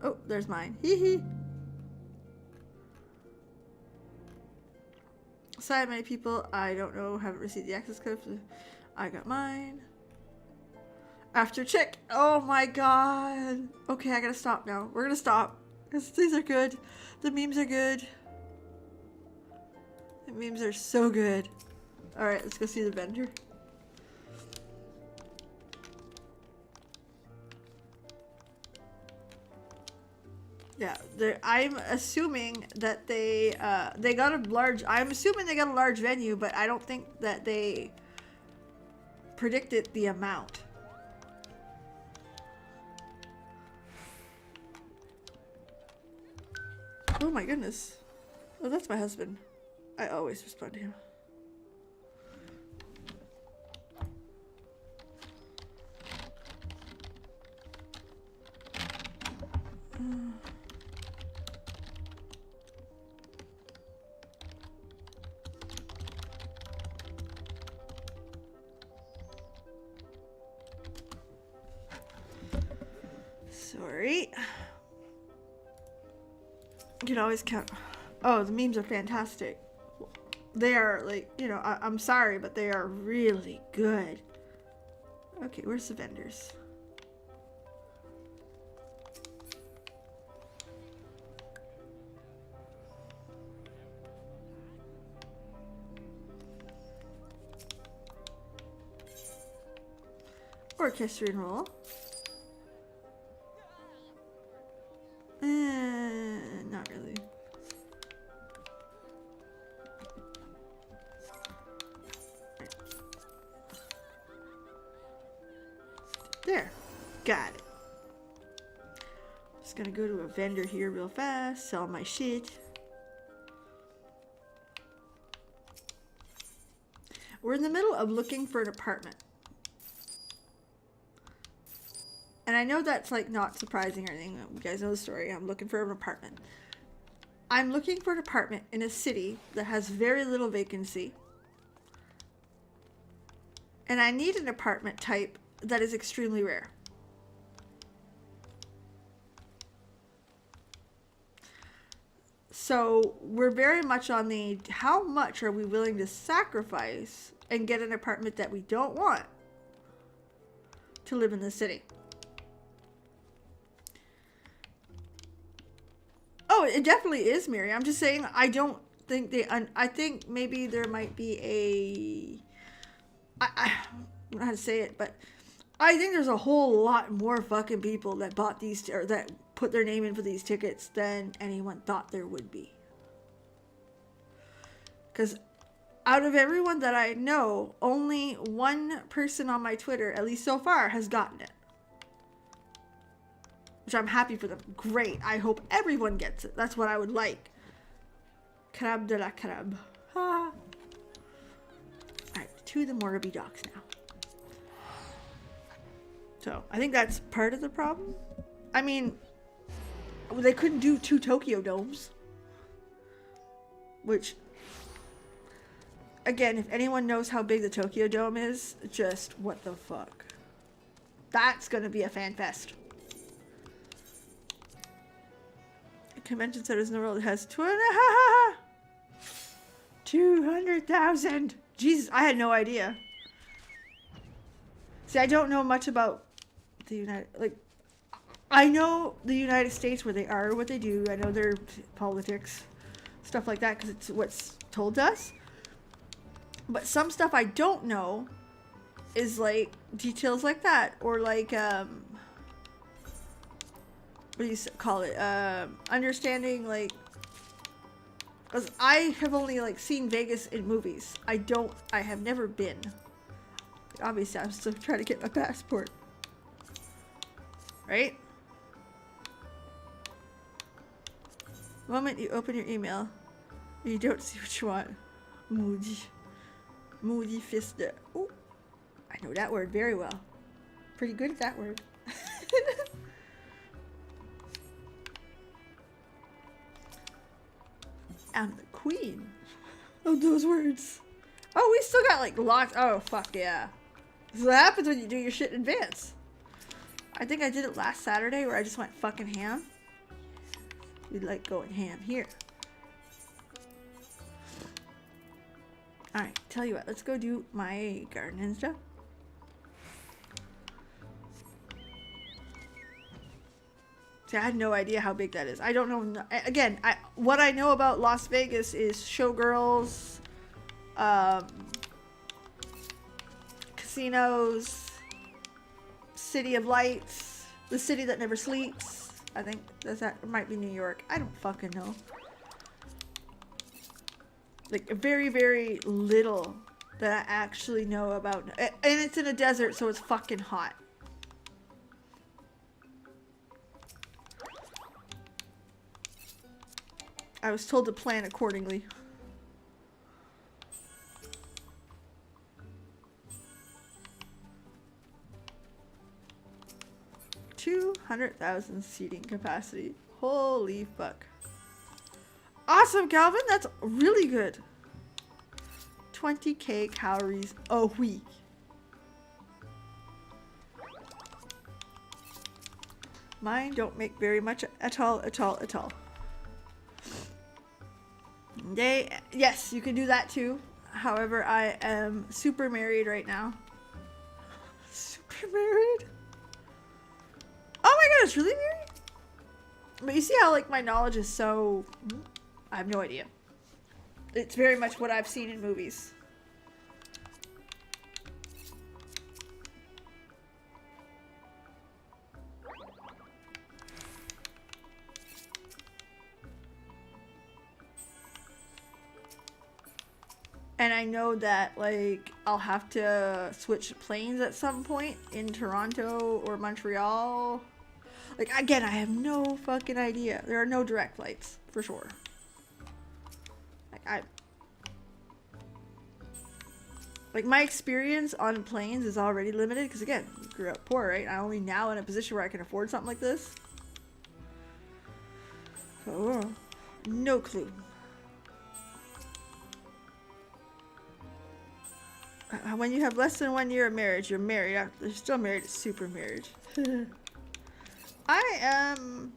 Oh, there's mine. Hee hee. Sorry, many people I don't know haven't received the access code. I got mine. After check. Oh my god. Okay, I gotta stop now. We're gonna stop. Because these are good. The memes are good. The memes are so good. Alright, let's go see the vendor. Yeah, I'm assuming that they got a large. I'm assuming they got a large venue, but I don't think that they predicted the amount. Oh my goodness. Oh, that's my husband. I always respond to him. Sorry. You can always count. Oh, the memes are fantastic. They are like, you know, I'm sorry, but they are really good. Okay, where's the vendors? Orchestrion roll. Not really. There. Got it. Just gonna go to a vendor here real fast, sell my shit. We're in the middle of looking for an apartment. And I know that's like not surprising or anything. You guys know the story. I'm looking for an apartment. I'm looking for an apartment in a city that has very little vacancy. And I need an apartment type that is extremely rare. So we're very much on the how much are we willing to sacrifice and get an apartment that we don't want to live in the city. Oh, it definitely is, Mary. I'm just saying I don't think they... I think maybe there might be a... I don't know how to say it, but I think there's a whole lot more fucking people that bought these... or that put their name in for these tickets than anyone thought there would be. Because out of everyone that I know, only one person on my Twitter, at least so far, has gotten it. Which I'm happy for them. Great. I hope everyone gets it. That's what I would like. Crab de la crab. Ha. Alright, to the Morrowby docks now. So, I think that's part of the problem. I mean, they couldn't do 2 Tokyo domes. Which, again, if anyone knows how big the Tokyo Dome is, just what the fuck. That's gonna be a fan fest. Convention centers in the world has 200,000. Jesus, I had no idea. See, I don't know much about the United... Like, I know the United States, where they are, what they do. I know their politics, stuff like that, because it's what's told to us. But some stuff I don't know is, like, details like that. Or, like, what do you call it? Understanding, like, because I have only, like, seen Vegas in movies. I have never been. Obviously, I'm still trying to get my passport. Right? The moment you open your email, you don't see what you want. Moody. Moody fist. Oh, I know that word very well. Pretty good at that word. I'm the queen of those words. Oh, we still got like lots. Oh, fuck yeah. This is what happens when you do your shit in advance. I think I did it last Saturday where I just went fucking ham. We like going ham here. Alright, tell you what. Let's go do my garden and stuff. See, I had no idea how big that is. I don't know. Again, what I know about Las Vegas is showgirls, casinos, City of Lights, the city that never sleeps. I think that might be New York. I don't fucking know. Like very, very little that I actually know about. And it's in a desert, so it's fucking hot. I was told to plan accordingly. $200,000 seating capacity. Holy fuck. Awesome, Calvin. That's really good. 20k calories a week. Mine don't make very much at all. Yes, you can do that too. However, I am super married right now. Super married? Oh my god, it's really married? But you see how like my knowledge is so... I have no idea. It's very much what I've seen in movies. And I know that, like, I'll have to switch planes at some point in Toronto or Montreal. Like, again, I have no fucking idea. There are no direct flights, for sure. Like, my experience on planes is already limited, because, again, I grew up poor, right? I'm only now in a position where I can afford something like this. So, no clue. When you have less than 1 year of marriage, you're married. You're still married. It's super marriage. I am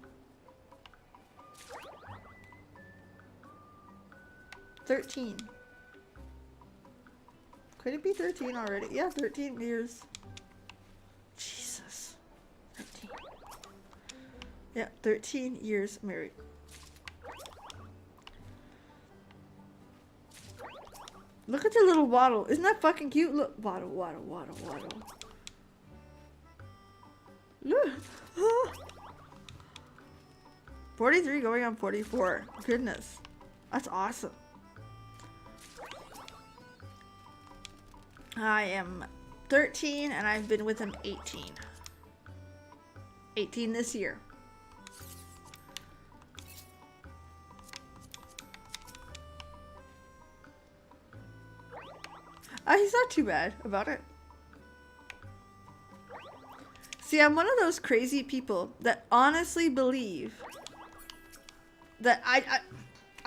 13. Could it be 13 already? Yeah, 13 years. Jesus. 13. Yeah, 13 years married. Look at the little waddle. Isn't that fucking cute? Look. Waddle, waddle, waddle, waddle. Look. 43 going on 44. Goodness. That's awesome. I am 13 and I've been with him 18. 18 this year. He's not too bad about it. See, I'm one of those crazy people that honestly believe that I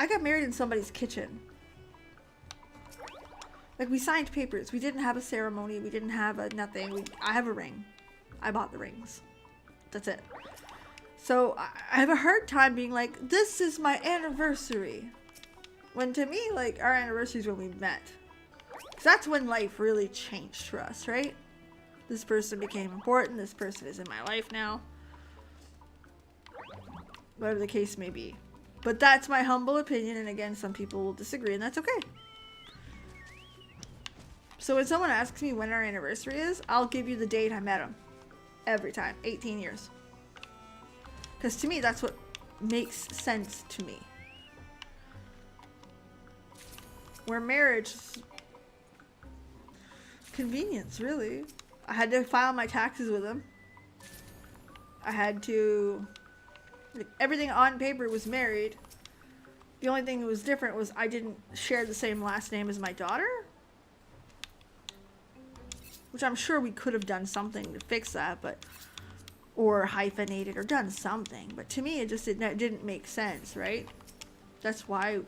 got married in somebody's kitchen. Like, we signed papers. We didn't have a ceremony. We didn't have a nothing. I have a ring. I bought the rings. That's it. So I have a hard time being like, this is my anniversary. When to me, like, our anniversary is when we met. Because that's when life really changed for us, right? This person became important. This person is in my life now. Whatever the case may be. But that's my humble opinion. And again, some people will disagree, and that's okay. So when someone asks me when our anniversary is, I'll give you the date I met him. Every time. 18 years. Because to me, that's what makes sense to me. Where marriage is convenience, really. I had to file my taxes with him. I had to... Like, everything on paper was married. The only thing that was different was I didn't share the same last name as my daughter. Which I'm sure we could have done something to fix that, but... Or hyphenated or done something. But to me, it just didn't make sense, right? That's why...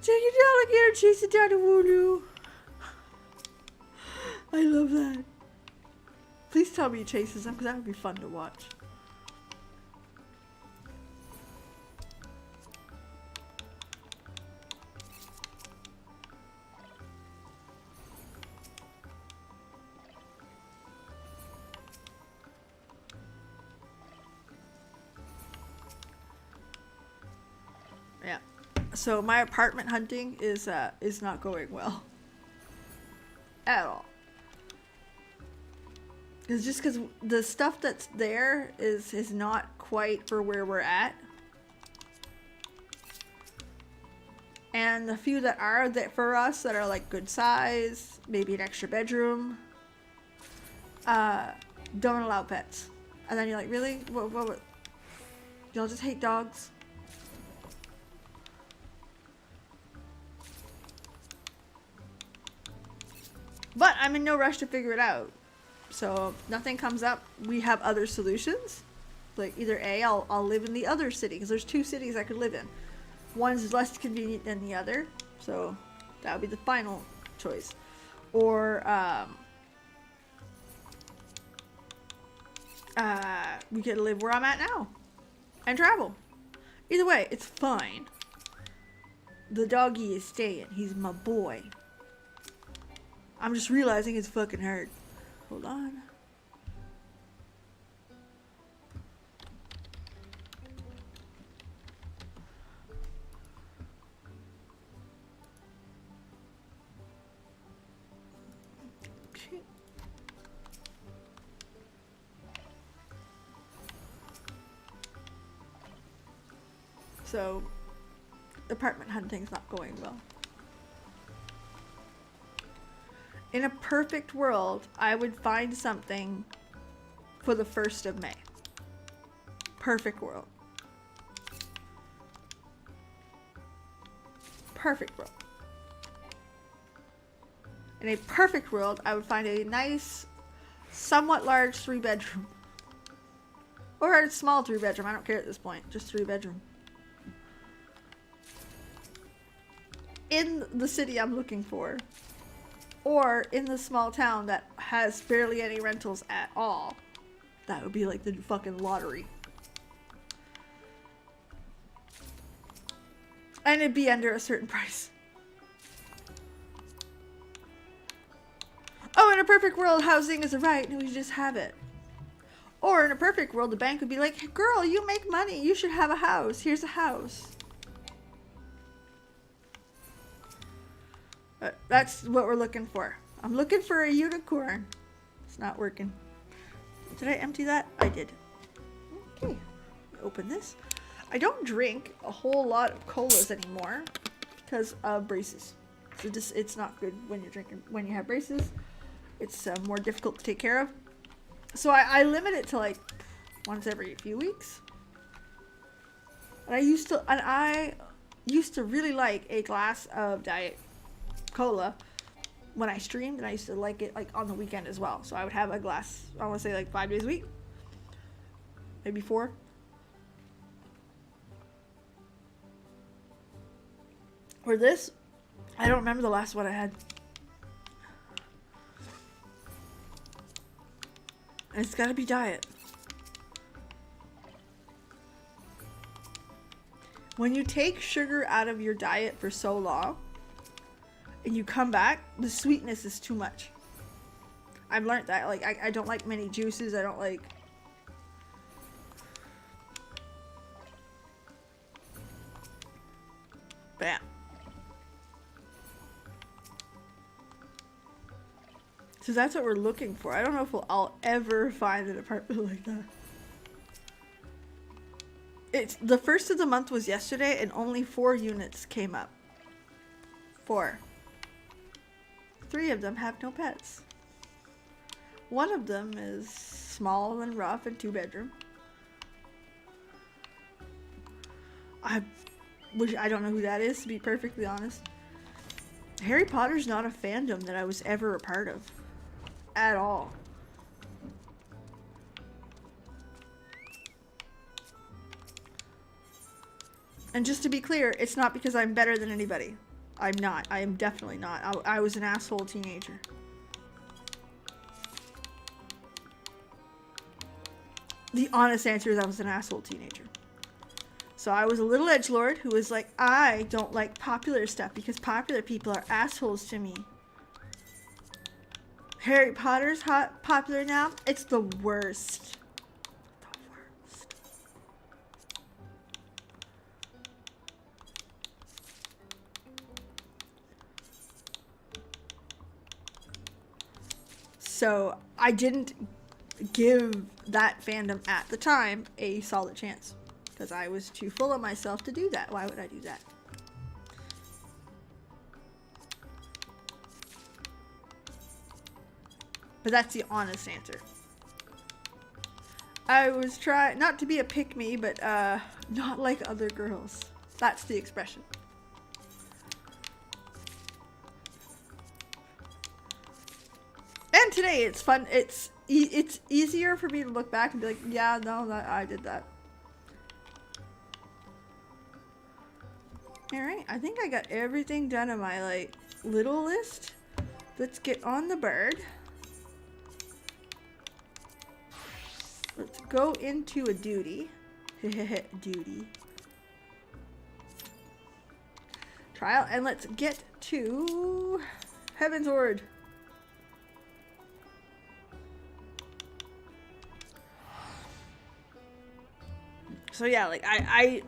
Take your alligator, chase it down to Woodoo. I love that. Please tell me he chases them, because that would be fun to watch. Yeah. So my apartment hunting is not going well. At all. It's just because the stuff that's there is not quite for where we're at. And the few that are that for us that are like good size, maybe an extra bedroom, don't allow pets. And then you're like, really? What? Y'all just hate dogs? But I'm in no rush to figure it out. So if nothing comes up, we have other solutions. Like either A, I'll live in the other city, because there's 2 cities I could live in. One's less convenient than the other, so that would be the final choice. Or we could live where I'm at now and travel. Either way, it's fine. The doggy is staying. He's my boy. I'm just realizing it's fucking hard. Hold on. Okay. So, apartment hunting's not going well. In a perfect world, I would find something for the 1st of May. Perfect world. Perfect world. In a perfect world, I would find a nice, somewhat large 3-bedroom. Or a small 3-bedroom, I don't care at this point, just 3-bedroom. In the city I'm looking for. Or in the small town that has barely any rentals at all. That would be like the fucking lottery. And it'd be under a certain price. Oh, in a perfect world, housing is a right and we should just have it. Or in a perfect world, the bank would be like, hey, girl, you make money. You should have a house. Here's a house. That's what we're looking for. I'm looking for a unicorn. It's not working. Did I empty that? I did. Okay. Open this. I don't drink a whole lot of colas anymore because of braces. So it's not good when you're drinking. When you have braces, it's more difficult to take care of. So I limit it to like once every few weeks. And I used to really like a glass of Diet Cola when I streamed, and I used to like it like on the weekend as well. So I would have a glass, I want to say like 5 days a week, maybe 4. Or this, I don't remember the last one I had. And it's gotta be diet. When you take sugar out of your diet for so long, and you come back, the sweetness is too much. I've learned that. Like, I don't like many juices. I don't like... Bam. So that's what we're looking for. I don't know if I'll ever find an apartment like that. It's the 1st of the month was yesterday, and only 4 units came up. 4. 3 of them have no pets. One of them is small and rough and 2-bedroom. I don't know who that is, to be perfectly honest. Harry Potter's not a fandom that I was ever a part of. At all. And just to be clear, it's not because I'm better than anybody. I'm not. I am definitely not. I was an asshole teenager. The honest answer is I was an asshole teenager. So I was a little edgelord who was like, I don't like popular stuff because popular people are assholes to me. Harry Potter's popular now. It's the worst. The worst. So I didn't give that fandom at the time a solid chance because I was too full of myself to do that. Why would I do that? But that's the honest answer. I was trying not to be a pick-me, but not like other girls. That's the expression. And today it's fun. It's easier for me to look back and be like, yeah, no, I did that. Alright, I think I got everything done on my, like, little list. Let's get on the bird. Let's go into a duty. Duty. Trial, and let's get to Heaven's Word. So yeah, like, I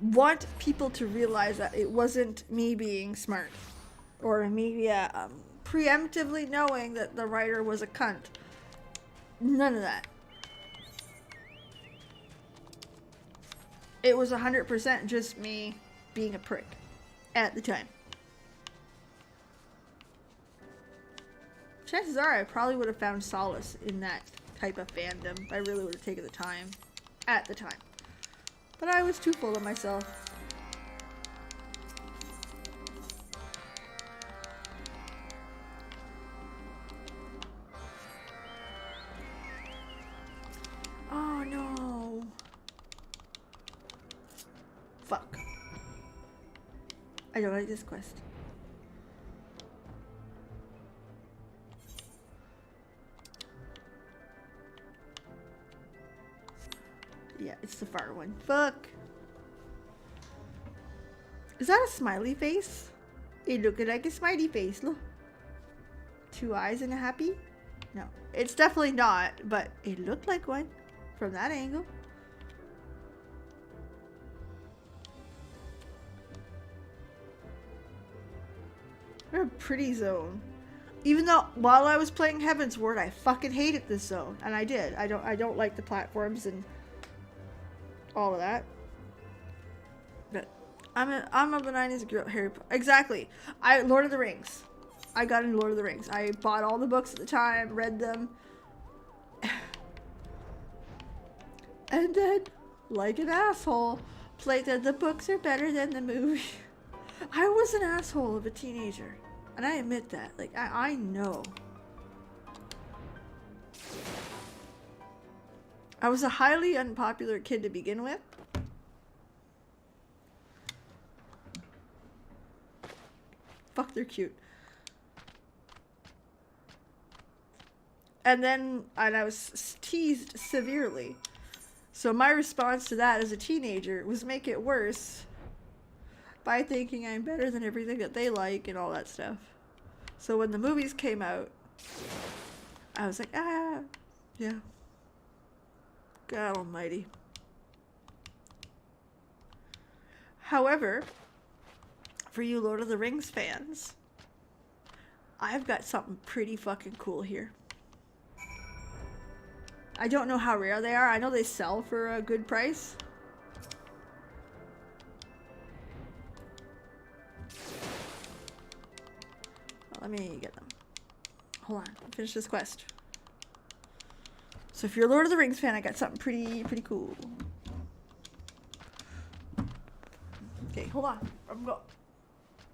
want people to realize that it wasn't me being smart. Or me preemptively knowing that the writer was a cunt. None of that. It was 100% just me being a prick at the time. Chances are I probably would have found solace in that type of fandom if I really would have taken the time at the time. But I was too full of myself. Oh no. Fuck. I don't like this quest. Yeah, it's the far one. Fuck. Is that a smiley face? It looked like a smiley face, look. 2 eyes and a happy? No, it's definitely not, but it looked like one from that angle. What a pretty zone. Even though while I was playing Heaven's Word, I fucking hated this zone, and I did. I don't like the platforms and all of that. But I'm of the 90s girl. Harry Potter. Exactly. Lord of the Rings. I got into Lord of the Rings. I bought all the books at the time, read them. And then, like an asshole, played that the books are better than the movie. I was an asshole of a teenager. And I admit that. Like, I know. I was a highly unpopular kid to begin with. Fuck, they're cute. And I was teased severely. So my response to that as a teenager was make it worse by thinking I'm better than everything that they like and all that stuff. So when the movies came out, I was like, yeah. God almighty. However, for you Lord of the Rings fans, I've got something pretty fucking cool here. I don't know how rare they are. I know they sell for a good price. Let me get them. Hold on. Finish this quest. So if you're a Lord of the Rings fan, I got something pretty cool. Okay, hold on. I'm going.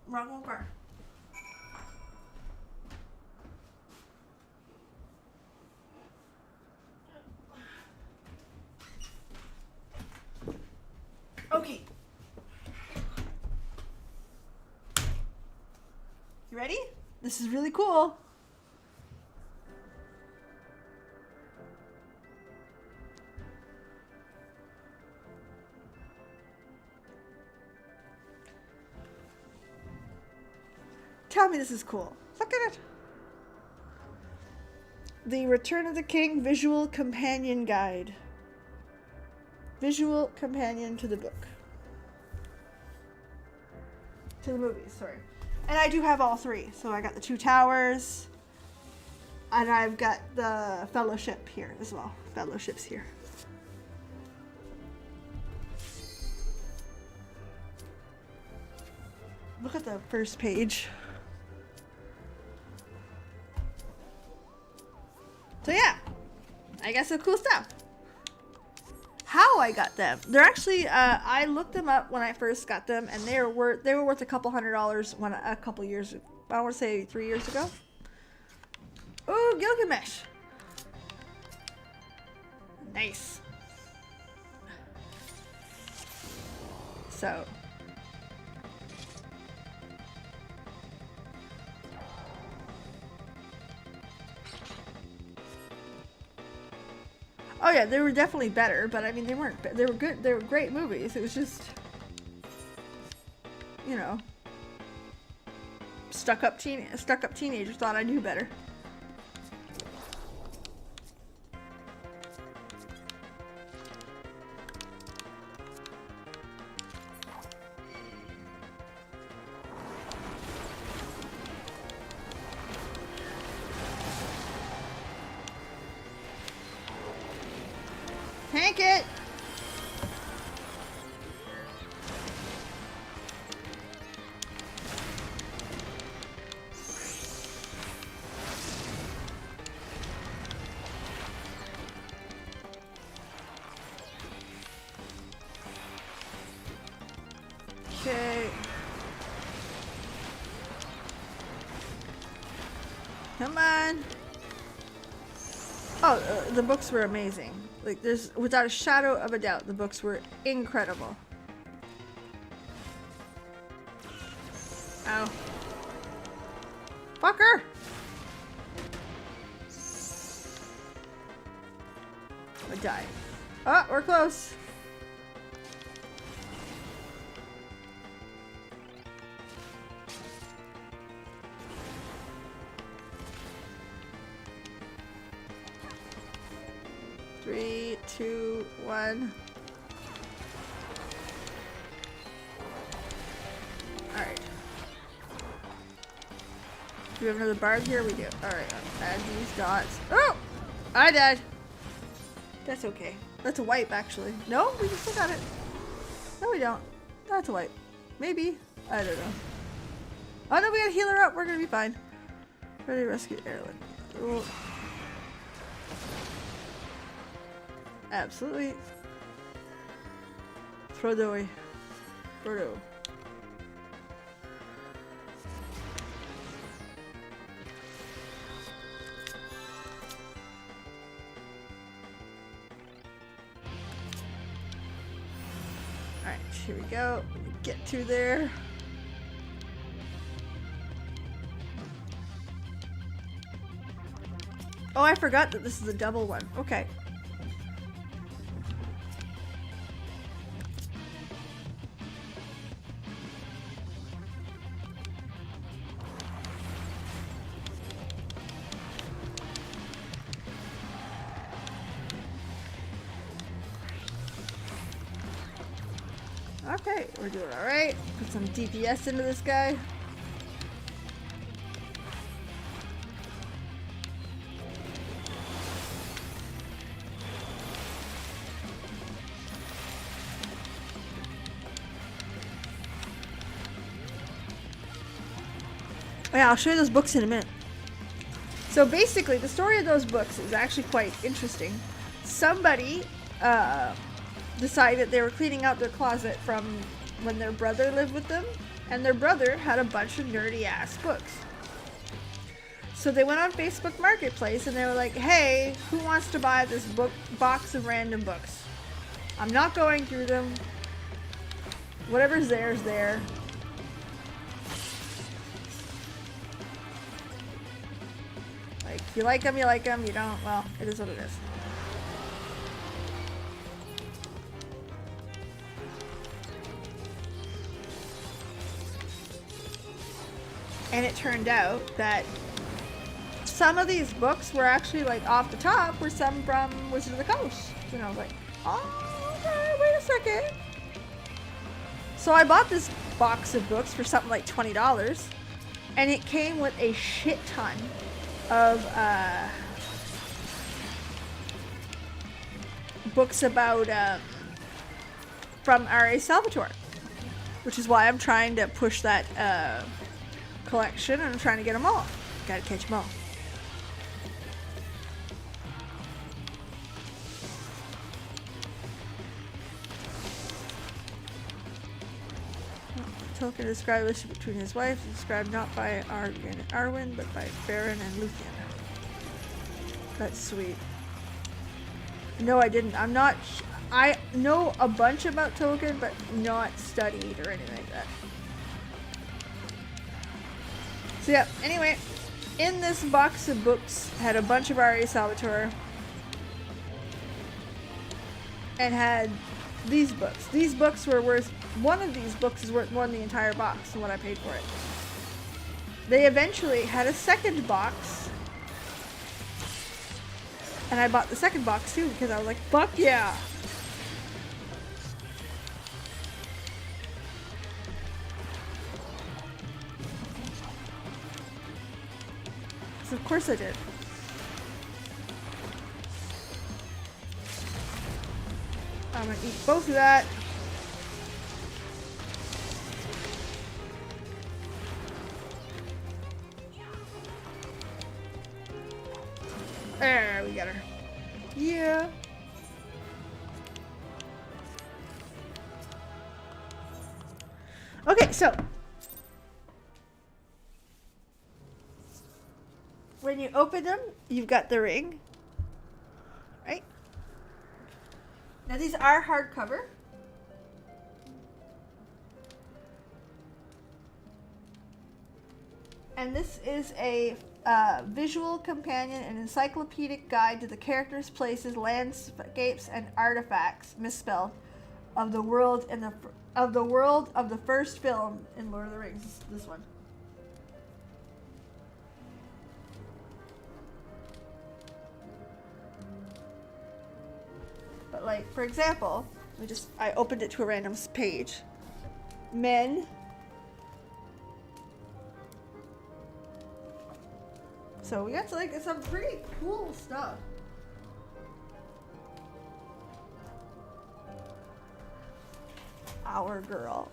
Wrong car. Okay. You ready? This is really cool. Tell me this is cool. Look at it. The Return of the King Visual Companion Guide. Visual companion to the book. To the movies, sorry. And I do have all three. So I got the Two Towers. And I've got the Fellowship here as well. Fellowship's here. Look at the first page. I got some cool stuff. How I got them? They're actually I looked them up when I first got them, and they were worth a couple $100 when a couple years. I want to say 3 years ago. Ooh, Gilgamesh. Nice. So. Oh yeah, they were definitely better, but I mean they weren't. They were good. They were great movies. It was just, you know, stuck up teenagers thought I knew better. Tank it! Okay. Come on. Oh, the books were amazing. Like, there's, without a shadow of a doubt, the books were incredible. Ow. Fucker! I died. Oh, we're close. Three, two, one. Alright. Do we have another bard here? We do. Alright, add these dots. Oh! I died. That's okay. That's a wipe, actually. No, we still got it. No, we don't. That's a wipe. Maybe. I don't know. Oh no, we gotta heal her up. We're gonna be fine. Ready to rescue Erlen. Ooh. Absolutely. Frodo. Frodo. Alright, here we go. Get to there. Oh, I forgot that this is a double one. Okay. Okay, we're doing alright. Put some DPS into this guy. Yeah, I'll show you those books in a minute. So basically, the story of those books is actually quite interesting. Somebody decided they were cleaning out their closet from when their brother lived with them, and their brother had a bunch of nerdy ass books. So they went on Facebook Marketplace and they were like, hey, who wants to buy this box of random books? I'm not going through them. Whatever's there is there. Like, if you like them, you like them. You don't, well, it is what it is. And it turned out that some of these books were actually, like, off the top were some from Wizard of the Coast. And I was like, oh, okay, wait a second. So I bought this box of books for something like $20. And it came with a shit ton of books about from R.A. Salvatore. Which is why I'm trying to push that collection, and I'm trying to get them all. Gotta catch them all. Tolkien described the relationship between his wife, described not by Arwen, but by Beren and Luthien. That's sweet. No, I didn't. I'm not. I know a bunch about Tolkien, but not studied or anything like that. So yeah. Anyway, in this box of books had a bunch of R.A. Salvatore, and had these books. These books were worth. One of these books is worth more than the entire box than what I paid for it. They eventually had a second box. And I bought the second box too because I was like, fuck yeah! So of course I did. I'm gonna eat both of that. There, we got her. Yeah. Okay, so when you open them, you've got the ring, right? Now these are hardcover. And this is a visual companion, an encyclopedic guide to the characters, places, landscapes, and artifacts, misspelled, of the world of the first film in Lord of the Rings. This one. But like, for example, I opened it to a random page. Men. So we got to like some pretty cool stuff. Our girl.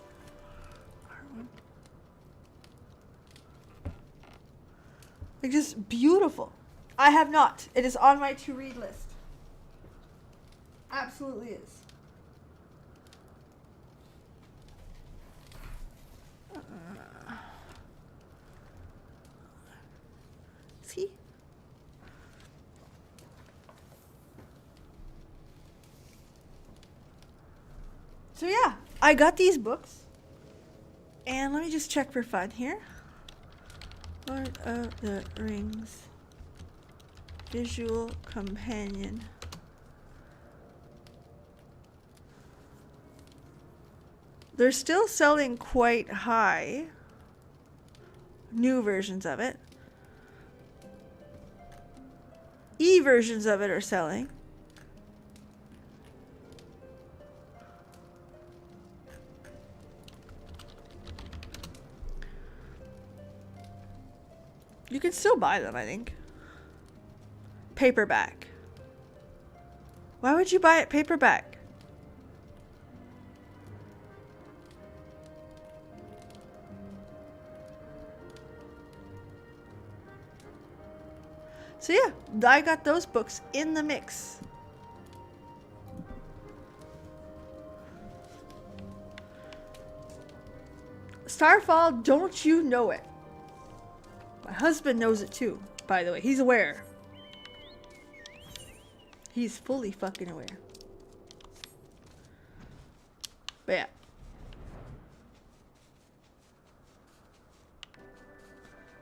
Like just beautiful. I have not. It is on my to-read list. Absolutely is. See? So yeah, I got these books. And let me just check for fun here. Lord of the Rings. Visual Companion. They're still selling quite high. New versions of it. E-versions of it are selling. You can still buy them, I think. Paperback. Why would you buy it paperback? So yeah, I got those books in the mix. Starfall, don't you know it? My husband knows it too, by the way. He's aware. He's fully fucking aware. But yeah.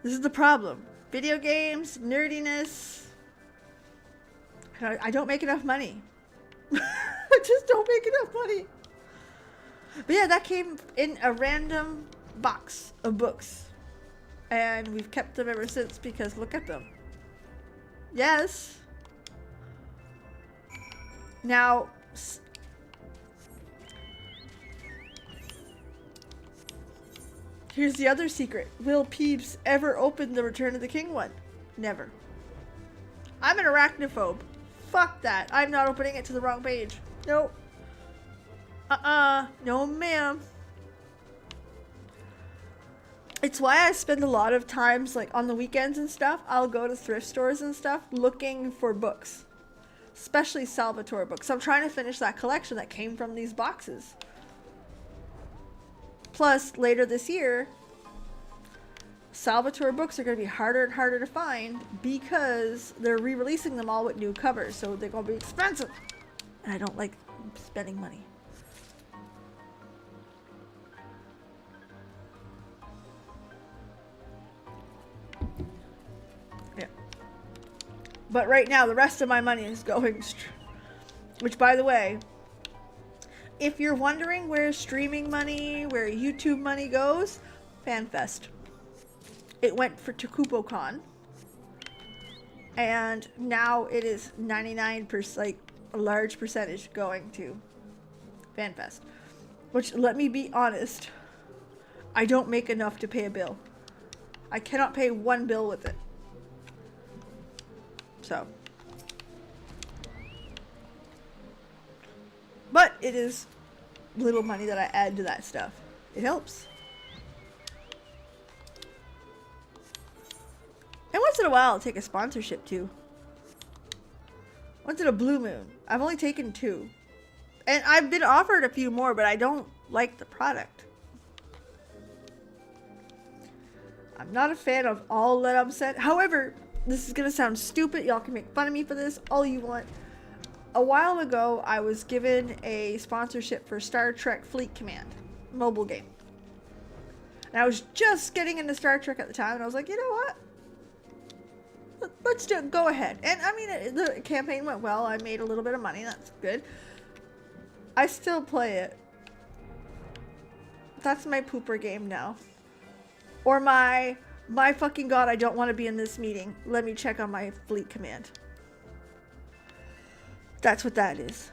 This is the problem. Video games, nerdiness. I don't make enough money. I just don't make enough money. But yeah, that came in a random box of books. And we've kept them ever since because look at them. Yes. Now, here's the other secret. Will Peebs ever open the Return of the King one? Never. I'm an arachnophobe. Fuck that. I'm not opening it to the wrong page. Nope. No ma'am. It's why I spend a lot of times, like on the weekends and stuff, I'll go to thrift stores and stuff looking for books. Especially Salvatore books. I'm trying to finish that collection that came from these boxes. Plus, later this year, Salvatore books are going to be harder and harder to find because they're re-releasing them all with new covers, so they're going to be expensive. And I don't like spending money. Yeah. But right now, the rest of my money is going... Which, by the way, if you're wondering where streaming money, where YouTube money goes, FanFest. It went to KupoCon. And now it is 99%, like a large percentage going to FanFest. Which, let me be honest, I don't make enough to pay a bill. I cannot pay one bill with it. So. But it is little money that I add to that stuff. It helps. And once in a while, I'll take a sponsorship too. Once in a blue moon. I've only taken 2. And I've been offered a few more, but I don't like the product. I'm not a fan of all that I'm saying. However, this is going to sound stupid. Y'all can make fun of me for this all you want. A while ago, I was given a sponsorship for Star Trek Fleet Command mobile game. And I was just getting into Star Trek at the time, and I was like, you know what? Let's go ahead. And I mean, the campaign went well. I made a little bit of money. That's good. I still play it. That's my pooper game now. Or my fucking god, I don't want to be in this meeting. Let me check on my Fleet Command. That's what that is.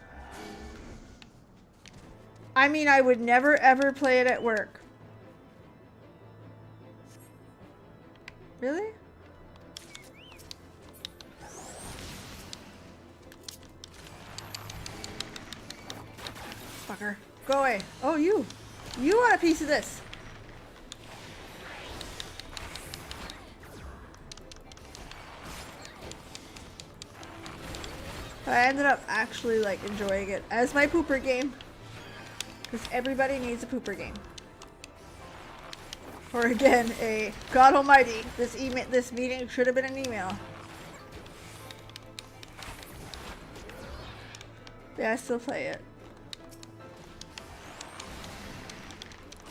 I mean, I would never ever play it at work. Really? Fucker. Go away. Oh, you. You want a piece of this. I ended up actually like enjoying it as my pooper game. Because everybody needs a pooper game. Or again, a God Almighty, this meeting should have been an email. Yeah, I still play it.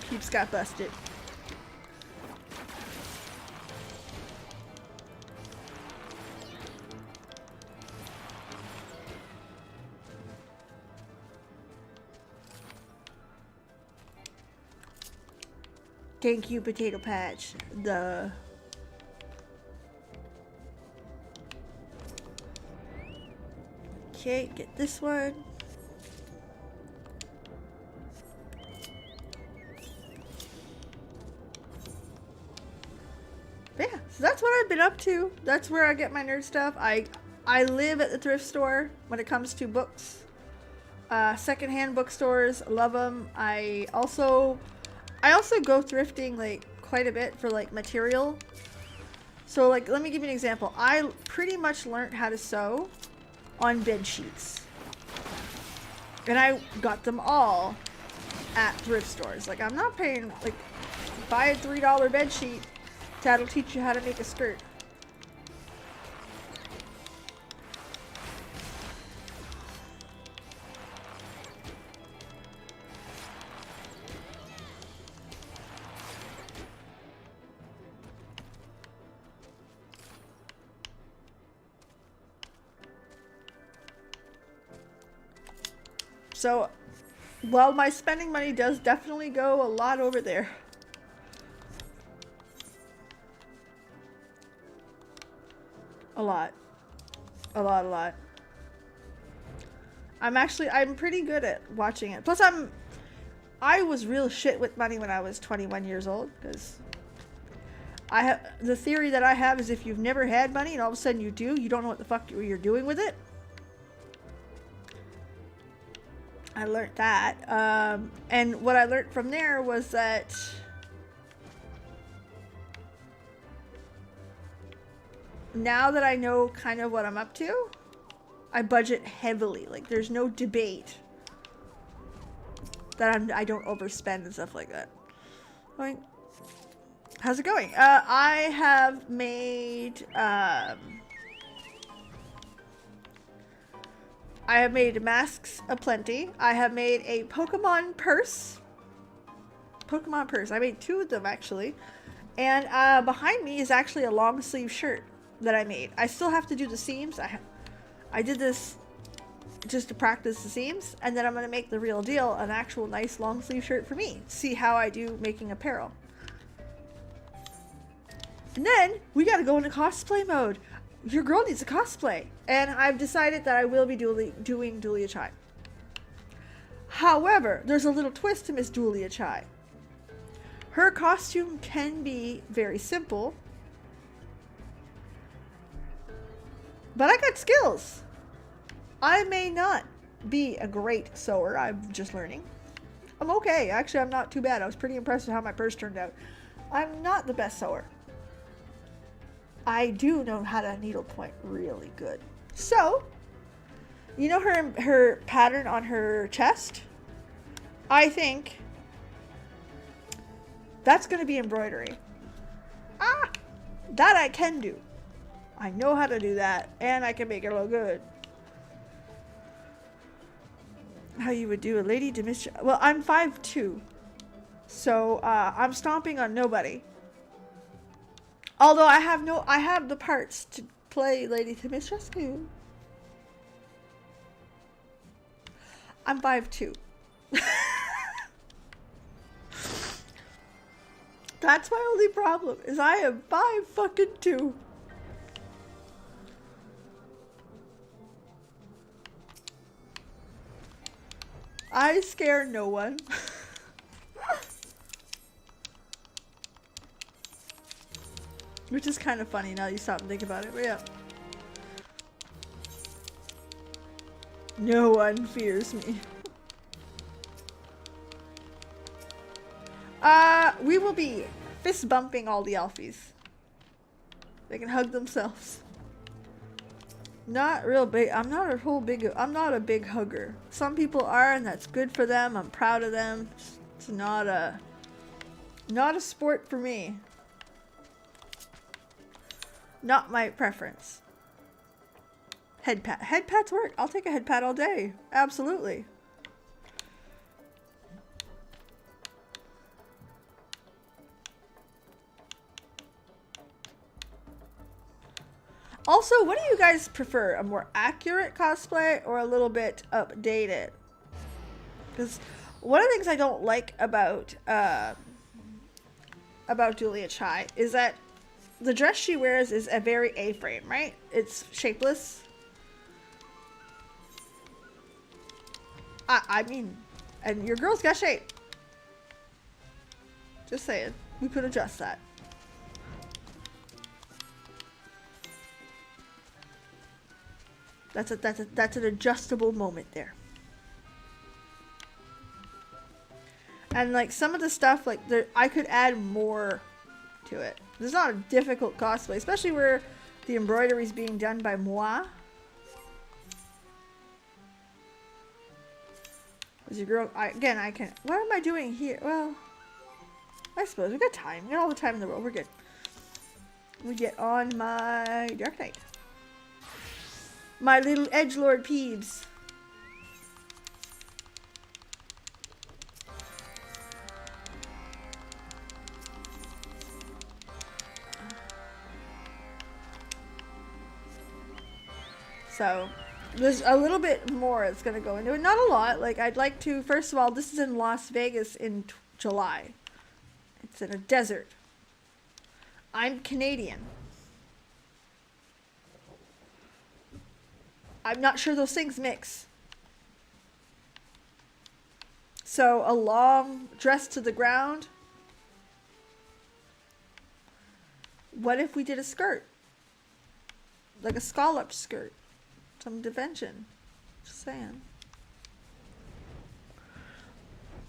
Peebs got busted. Thank you, Potato Patch. Okay, get this one. Yeah, so that's what I've been up to. That's where I get my nerd stuff. I live at the thrift store when it comes to books. Secondhand bookstores, love them. I also go thrifting like quite a bit for like material. So like, let me give you an example. I pretty much learned how to sew on bed sheets. And I got them all at thrift stores. Like, I'm not paying, like, buy a $3 bed sheet. That'll teach you how to make a skirt. So, while my spending money does definitely go a lot over there. A lot. A lot. I'm pretty good at watching it. Plus, I was real shit with money when I was 21 years old, because the theory that I have is if you've never had money and all of a sudden you do, you don't know what the fuck you're doing with it. I learned that. And what I learned from there was that now that I know kind of what I'm up to, I budget heavily. Like, there's no debate that I don't overspend and stuff like that. Going. How's it going? I have made masks aplenty. I have made a Pokemon purse. I made 2 of them actually. And behind me is actually a long sleeve shirt that I made. I still have to do the seams. I did this just to practice the seams, and then I'm going to make the real deal an actual nice long sleeve shirt for me. See how I do making apparel. And then we got to go into cosplay mode. Your girl needs a cosplay, and I've decided that I will be doing Dulia Chai. However, there's a little twist to Miss Dulia Chai. Her costume can be very simple, but I got skills. I may not be a great sewer. I'm just learning. I'm okay. Actually, I'm not too bad. I was pretty impressed with how my purse turned out. I'm not the best sewer. I do know how to needlepoint really good. So, you know her pattern on her chest? I think that's going to be embroidery. That I can do. I know how to do that, and I can make it look good. How you would do a Lady Demisha. Well, I'm 5'2", so I'm stomping on nobody. Although I have the parts to play Lady Dimitrescu. I'm 5'2". That's my only problem, is I am 5'2". I scare no one. Which is kind of funny now you stop and think about it, but yeah. No one fears me. We will be fist bumping all the Alfies. They can hug themselves. Not real big. I'm not a big hugger. Some people are, and that's good for them. I'm proud of them. It's not a sport for me. Not my preference. Head pat. Head pats work. I'll take a head pat all day. Absolutely. Also, what do you guys prefer? A more accurate cosplay or a little bit updated? Because one of the things I don't like about Dulia Chai is that the dress she wears is a very A-frame, right? It's shapeless. I mean, and your girl's got shape. Just saying. We could adjust that. That's an adjustable moment there. And like some of the stuff, like I could add more to it. This is not a difficult cosplay, especially where the embroidery is being done by moi. Was your girl? I can. What am I doing here? Well, I suppose we got time. We got all the time in the world. We're good. We get on my Dark Knight. My little edgelord Peebs. So, there's a little bit more that's going to go into it. Not a lot. Like, I'd like to, first of all, this is in Las Vegas in July. It's in a desert. I'm Canadian. I'm not sure those things mix. So a long dress to the ground. What if we did a skirt? Like a scalloped skirt. Some dimension. Just saying.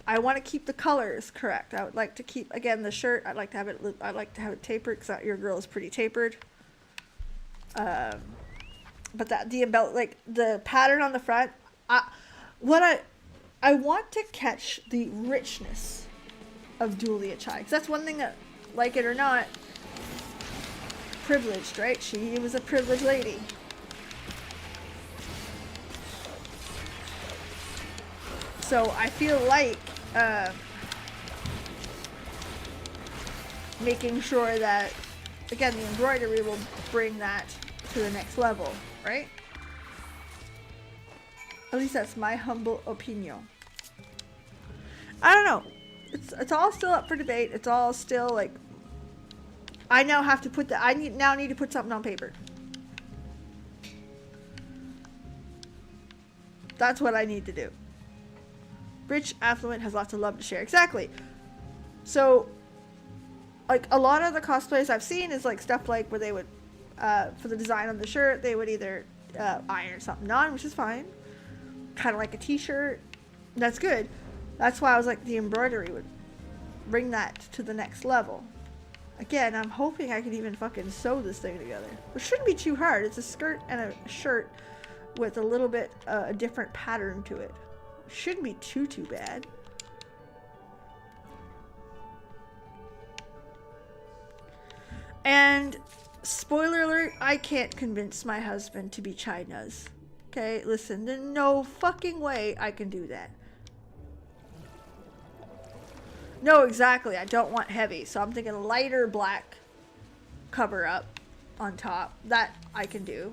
I want to keep the colors correct. I would like to keep, again, the shirt. I'd like to have it tapered because your girl is pretty tapered. But the pattern on the front, I want to catch the richness of Julia Chai. Because that's one thing that, like it or not, privileged, right? She was a privileged lady. So I feel like making sure that, again, the embroidery will bring that to the next level, right? At least that's my humble opinion. I don't know. It's all still up for debate. It's all still like, I now have to put the, now need to put something on paper. That's what I need to do. Rich, affluent, has lots of love to share. Exactly. So, like, a lot of the cosplays I've seen is like stuff like where they would, for the design on the shirt, they would either iron something on, which is fine. Kind of like a t-shirt. That's good. That's why I was like, the embroidery would bring that to the next level. Again, I'm hoping I can even fucking sew this thing together. Which shouldn't be too hard. It's a skirt and a shirt with a little bit, a different pattern to it. Shouldn't be too bad. And spoiler alert, I can't convince my husband to be China's. Okay, listen, there's no fucking way I can do that. No, exactly, I don't want heavy, so I'm thinking lighter black cover up on top. That I can do.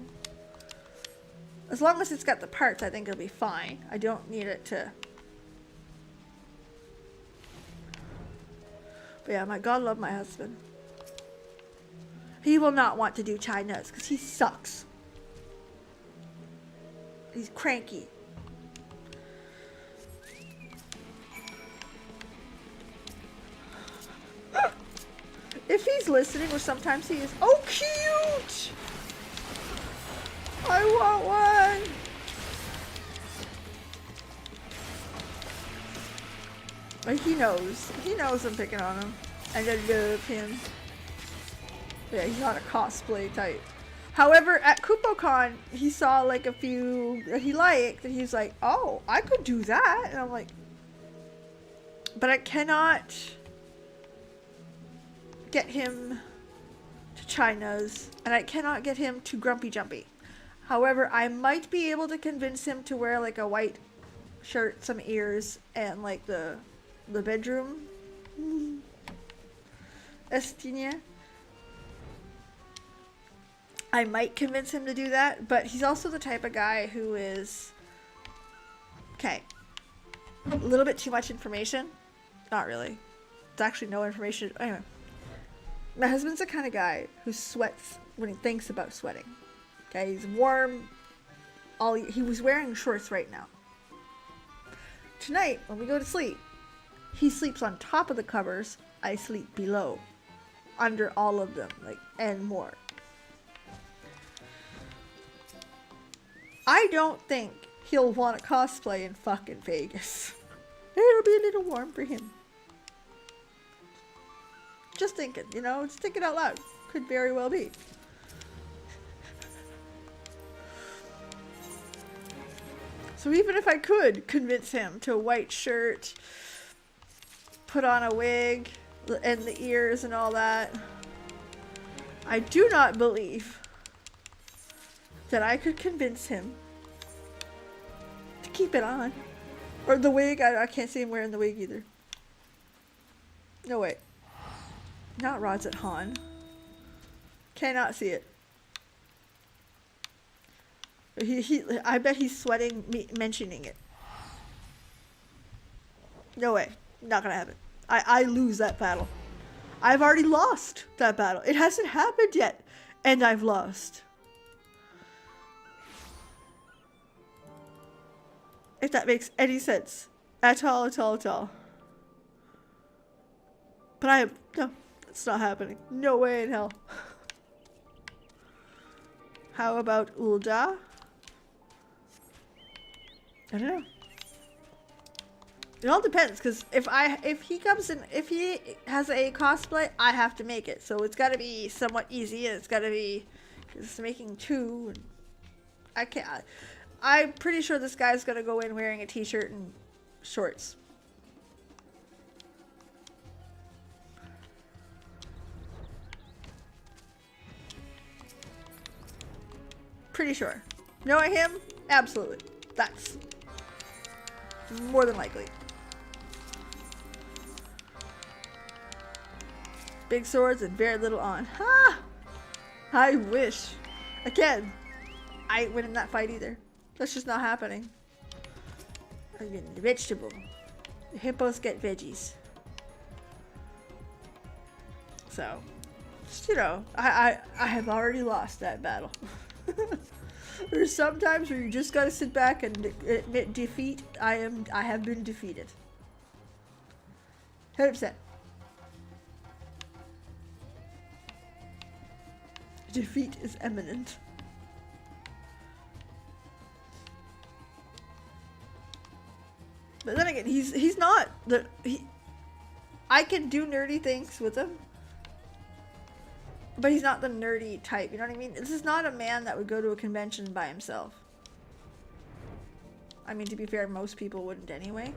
As long as it's got the parts, I think it'll be fine. I don't need it to... But yeah, my God love my husband. He will not want to do China's because he sucks. He's cranky. If he's listening, or sometimes he is... Oh, cute! I want one! But he knows. He knows I'm picking on him. And I love him. Yeah, he's not a cosplay type. However, at KupoCon, he saw like a few that he liked, and he was like, oh, I could do that. And I'm like, but I cannot get him to China's, and I cannot get him to Grumpy Jumpy. However, I might be able to convince him to wear like a white shirt, some ears, and like the bedroom Estinia. I might convince him to do that, but he's also the type of guy who is, okay, a little bit too much information. Not really. It's actually no information. Anyway, my husband's the kind of guy who sweats when he thinks about sweating. Okay, he's warm. He was wearing shorts right now. Tonight, when we go to sleep, he sleeps on top of the covers. I sleep below, under all of them, like, and more. I don't think he'll want to cosplay in fucking Vegas. It'll be a little warm for him. Just thinking, you know, just thinking out loud. Could very well be. So even if I could convince him to a white shirt, put on a wig, and the ears and all that, I do not believe that I could convince him to keep it on. Or the wig, I can't see him wearing the wig either. No, wait. Not Rods at Han. Cannot see it. I bet he's sweating me mentioning it. No way. Not gonna happen. I lose that battle. I've already lost that battle. It hasn't happened yet. And I've lost. If that makes any sense. At all, at all, at all. But no, it's not happening. No way in hell. How about Ulda? I don't know. It all depends, because if he comes in, if he has a cosplay, I have to make it. So it's got to be somewhat easy, and it's got to be, it's making two, and I can't. I'm pretty sure this guy's gonna go in wearing a t-shirt and shorts. Pretty sure. Knowing him, absolutely. That's more than likely. Big swords and very little on. Ha! I wish. Again, I ain't winning that fight either. That's just not happening. I'm getting the vegetable. The hippos get veggies. So, just, you know, I have already lost that battle. There's some times where you just gotta sit back and admit defeat. I have been defeated. 100%. Defeat is imminent. But then again, he's not I can do nerdy things with him, but he's not the nerdy type. You know what I mean? This is not a man that would go to a convention by himself. I mean, to be fair, most people wouldn't anyway.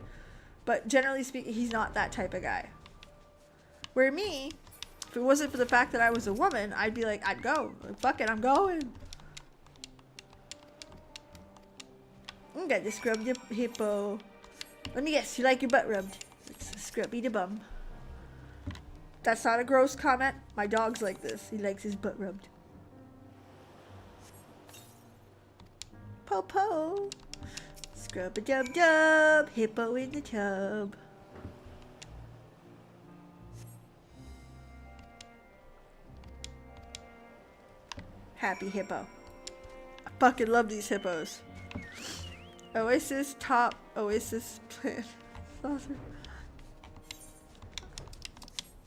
But generally speaking, he's not that type of guy. Where me, if it wasn't for the fact that I was a woman, I'd be like, I'd go. Like, fuck it, I'm going. I'm gonna scrub your hippo. Let me guess, you like your butt rubbed. It's a scrubby the bum. That's not a gross comment. My dog's like this. He likes his butt rubbed. Po-po. Scrub-a-dub-dub. Hippo in the tub. Happy hippo. I fucking love these hippos. Oasis top. Oasis plan. Awesome.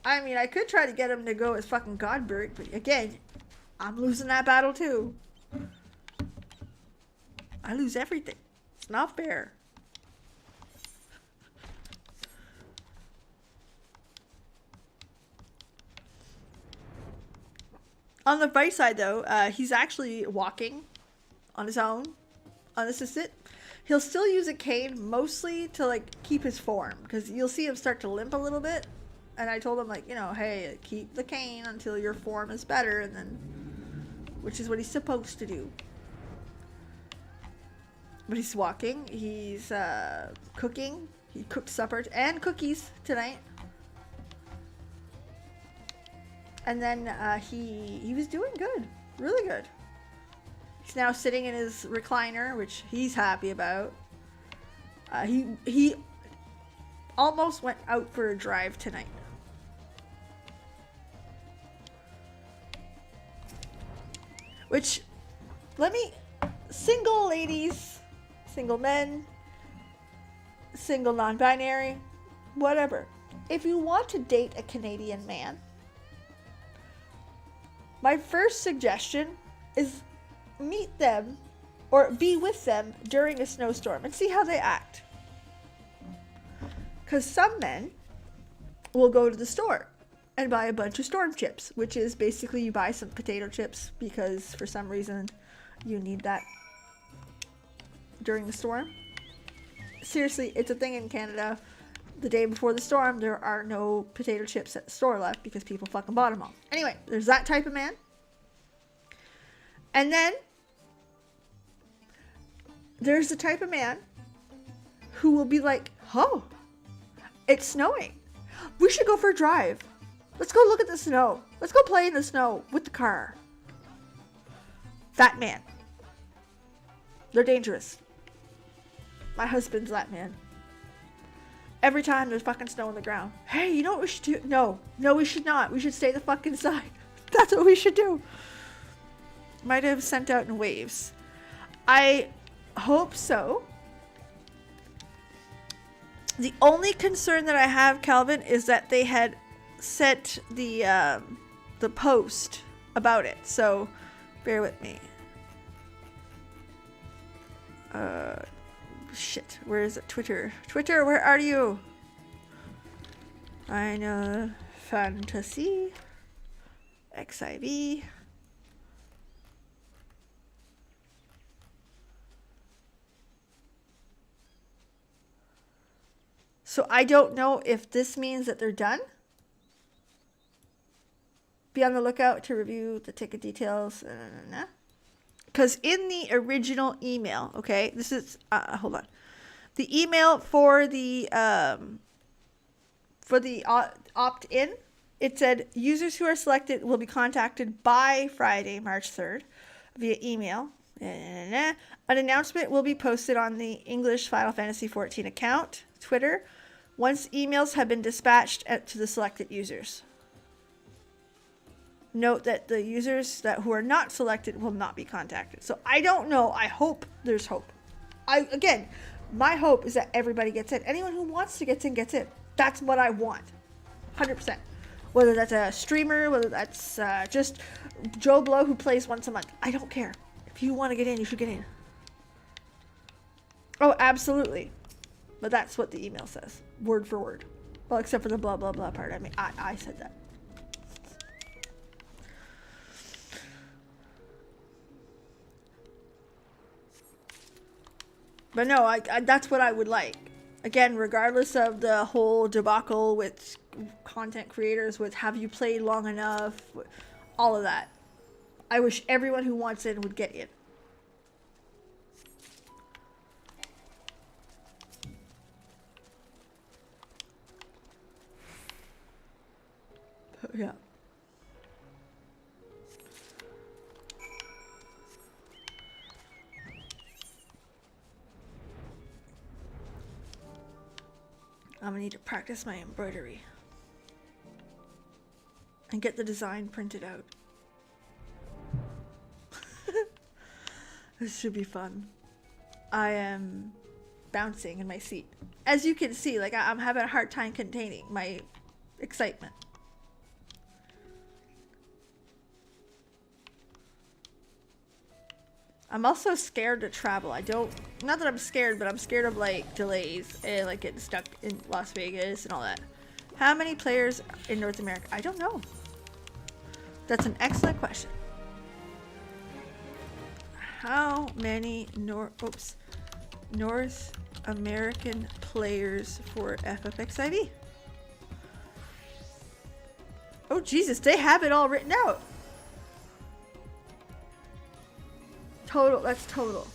I mean, I could try to get him to go as fucking Godberg, but again, I'm losing that battle too. I lose everything. It's not fair. On the bright side, though, he's actually walking on his own, unassisted. He'll still use a cane mostly to, like, keep his form, because you'll see him start to limp a little bit. And I told him, like, you know, hey, keep the cane until your form is better, and then, which is what he's supposed to do. But he's walking, he's cooking. He cooked supper and cookies tonight. And then he was doing good, really good. He's now sitting in his recliner, which he's happy about. He almost went out for a drive tonight. Which, single ladies, single men, single non-binary, whatever. If you want to date a Canadian man, my first suggestion is meet them or be with them during a snowstorm and see how they act. Because some men will go to the store and buy a bunch of storm chips, which is basically you buy some potato chips because for some reason you need that during the storm. Seriously, it's a thing in Canada. The day before the storm, there are no potato chips at the store left because people fucking bought them all. Anyway, there's that type of man. And then there's the type of man who will be like, oh, it's snowing. We should go for a drive. Let's go look at the snow. Let's go play in the snow with the car. That man. They're dangerous. My husband's that man. Every time there's fucking snow on the ground. Hey, you know what we should do? No, we should not. We should stay the fuck inside. That's what we should do. Might have sent out in waves. I hope so. The only concern that I have, Calvin, is that they had sent the post about it. So, bear with me. Shit, where is it? Twitter, where are you? Eine Fantasie ffxiv. So I don't know if this means that they're done. Be on the lookout to review the ticket details. because in the original email, okay, this is hold on, the email for the opt-in, it said users who are selected will be contacted by Friday, March 3rd via email. An announcement will be posted on the English Final Fantasy XIV account, Twitter, once emails have been dispatched to the selected users. Note that the users who are not selected will not be contacted. So I don't know. I hope there's hope. Again, my hope is that everybody gets in. Anyone who wants to get in, gets in. That's what I want. 100%. Whether that's a streamer, whether that's just Joe Blow who plays once a month. I don't care. If you want to get in, you should get in. Oh, absolutely. But that's what the email says. Word for word. Well, except for the blah, blah, blah part. I mean, I said that. But no, that's what I would like. Again, regardless of the whole debacle with content creators, with have you played long enough, all of that. I wish everyone who wants in would get in. Yeah. I'm gonna need to practice my embroidery and get the design printed out. This should be fun. I am bouncing in my seat. As you can see, like I'm having a hard time containing my excitement. I'm also scared to travel. Not that I'm scared, but I'm scared of like delays and like getting stuck in Las Vegas and all that. How many players in North America? I don't know. That's an excellent question. How many North American players for ffxiv? Oh Jesus, they have it all written out. Total, that's total.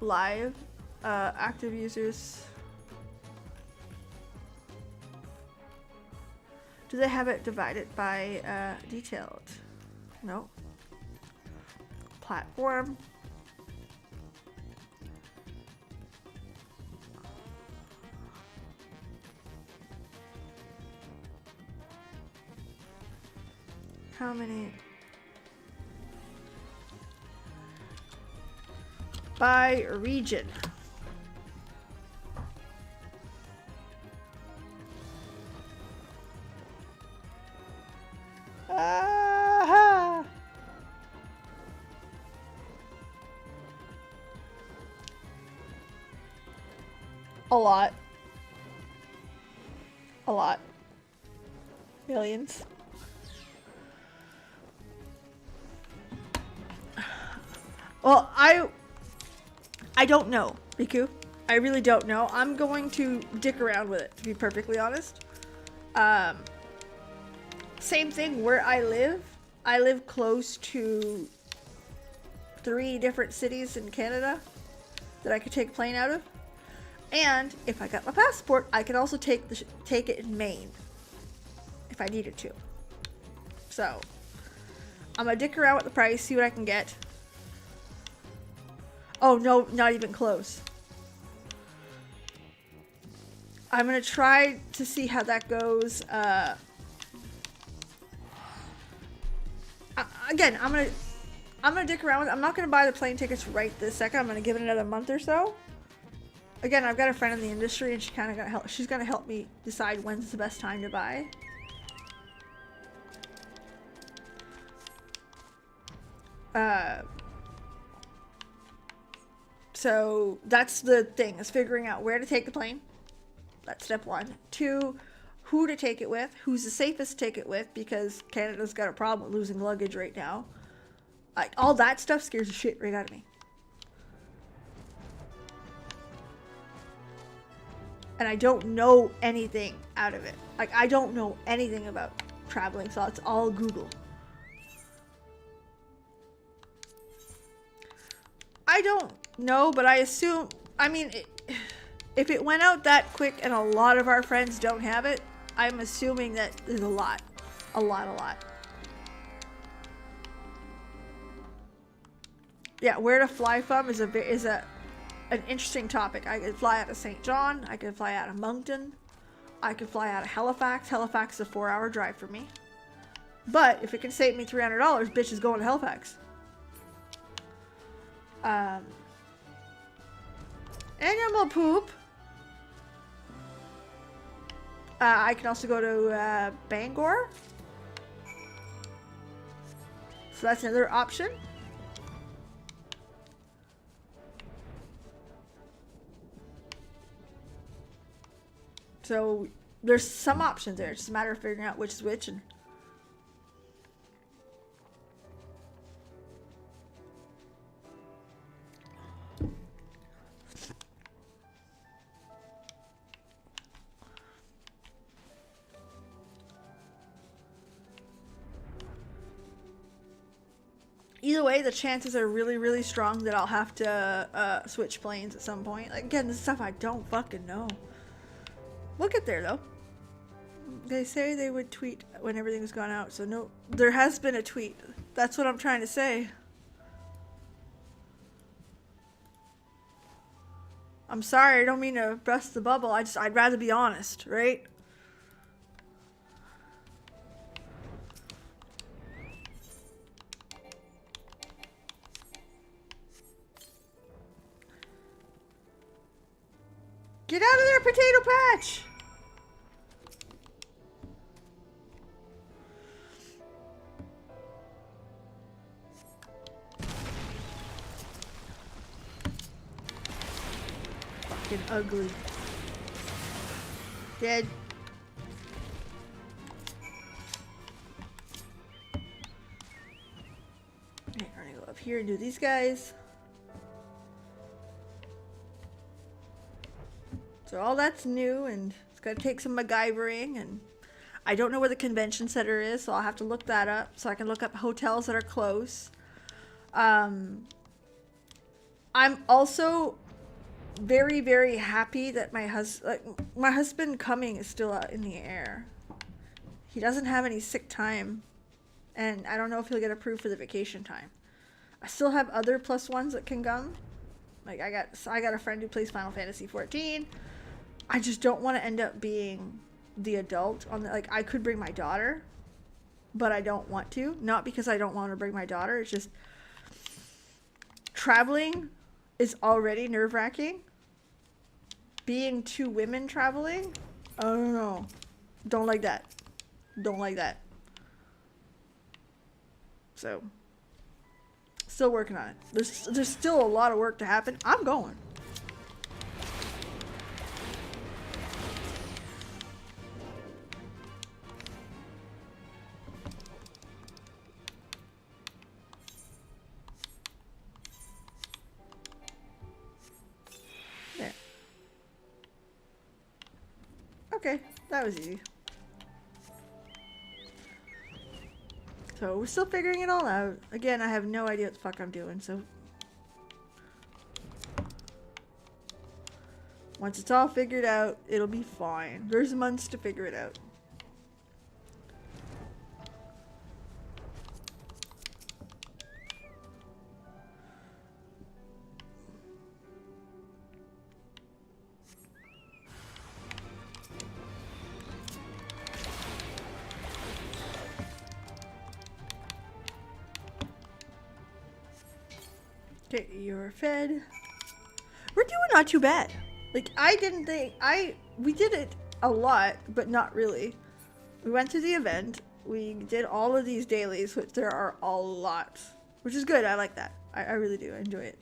Live, active users. Do they have it divided by detailed? No. Platform. How many? By region. A lot. A lot. Millions. Well, I don't know, Riku. I really don't know. I'm going to dick around with it, to be perfectly honest. Same thing where I live. I live close to 3 different cities in Canada that I could take a plane out of. And if I got my passport, I could also take it in Maine if I needed to. So I'm gonna dick around with the price, see what I can get. Oh no, not even close. I'm gonna try to see how that goes. Again, I'm gonna dick around with it. I'm not gonna buy the plane tickets right this second. I'm gonna give it another month or so. Again, I've got a friend in the industry, and she's gonna help me decide when's the best time to buy. So that's the thing, is figuring out where to take the plane. That's step 1. 2, who to take it with, who's the safest to take it with, because Canada's got a problem with losing luggage right now. All that stuff scares the shit right out of me. And I don't know anything out of it. I don't know anything about traveling, so it's all Google. I don't know, but I assume, I mean, if it went out that quick and a lot of our friends don't have it, I'm assuming that there's a lot. A lot. Yeah, where to fly from is an interesting topic. I could fly out of St. John. I could fly out of Moncton. I could fly out of Halifax. Halifax is a 4-hour drive for me. But if it can save me $300, bitch is going to Halifax. Animal poop. I can also go to Bangor. So that's another option. So there's some options there. It's just a matter of figuring out which is which. And either way, the chances are really, really strong that I'll have to switch planes at some point. Like, again, this is stuff I don't fucking know. We'll get there, though. They say they would tweet when everything's gone out, so no, there has been a tweet. That's what I'm trying to say. I'm sorry, I don't mean to burst the bubble. I'd rather be honest, right? Get out of there, potato patch! Fucking ugly. Dead. Okay, we're gonna go up here and do these guys. So all that's new, and it's gonna take some MacGyvering, and I don't know where the convention center is, so I'll have to look that up so I can look up hotels that are close. I'm also very, very happy that my husband coming is still out in the air. He doesn't have any sick time, and I don't know if he'll get approved for the vacation time. I still have other +1s that can come. Like I got a friend who plays Final Fantasy 14. I just don't want to end up being the adult on the, like, I could bring my daughter, but I don't want to. Not because I don't want to bring my daughter. It's just traveling is already nerve-wracking. Being 2 women traveling, I don't know. Don't like that. Don't like that. So, still working on it. There's still a lot of work to happen. I'm going. There. Okay, that was easy. So we're still figuring it all out. Again, I have no idea what the fuck I'm doing, so once it's all figured out, it'll be fine. There's months to figure it out. Okay, you're fed. We're doing not too bad. Like, I didn't think, we did it a lot, but not really. We went to the event, we did all of these dailies, which there are a lot, which is good. I like that. I really do. I enjoy it.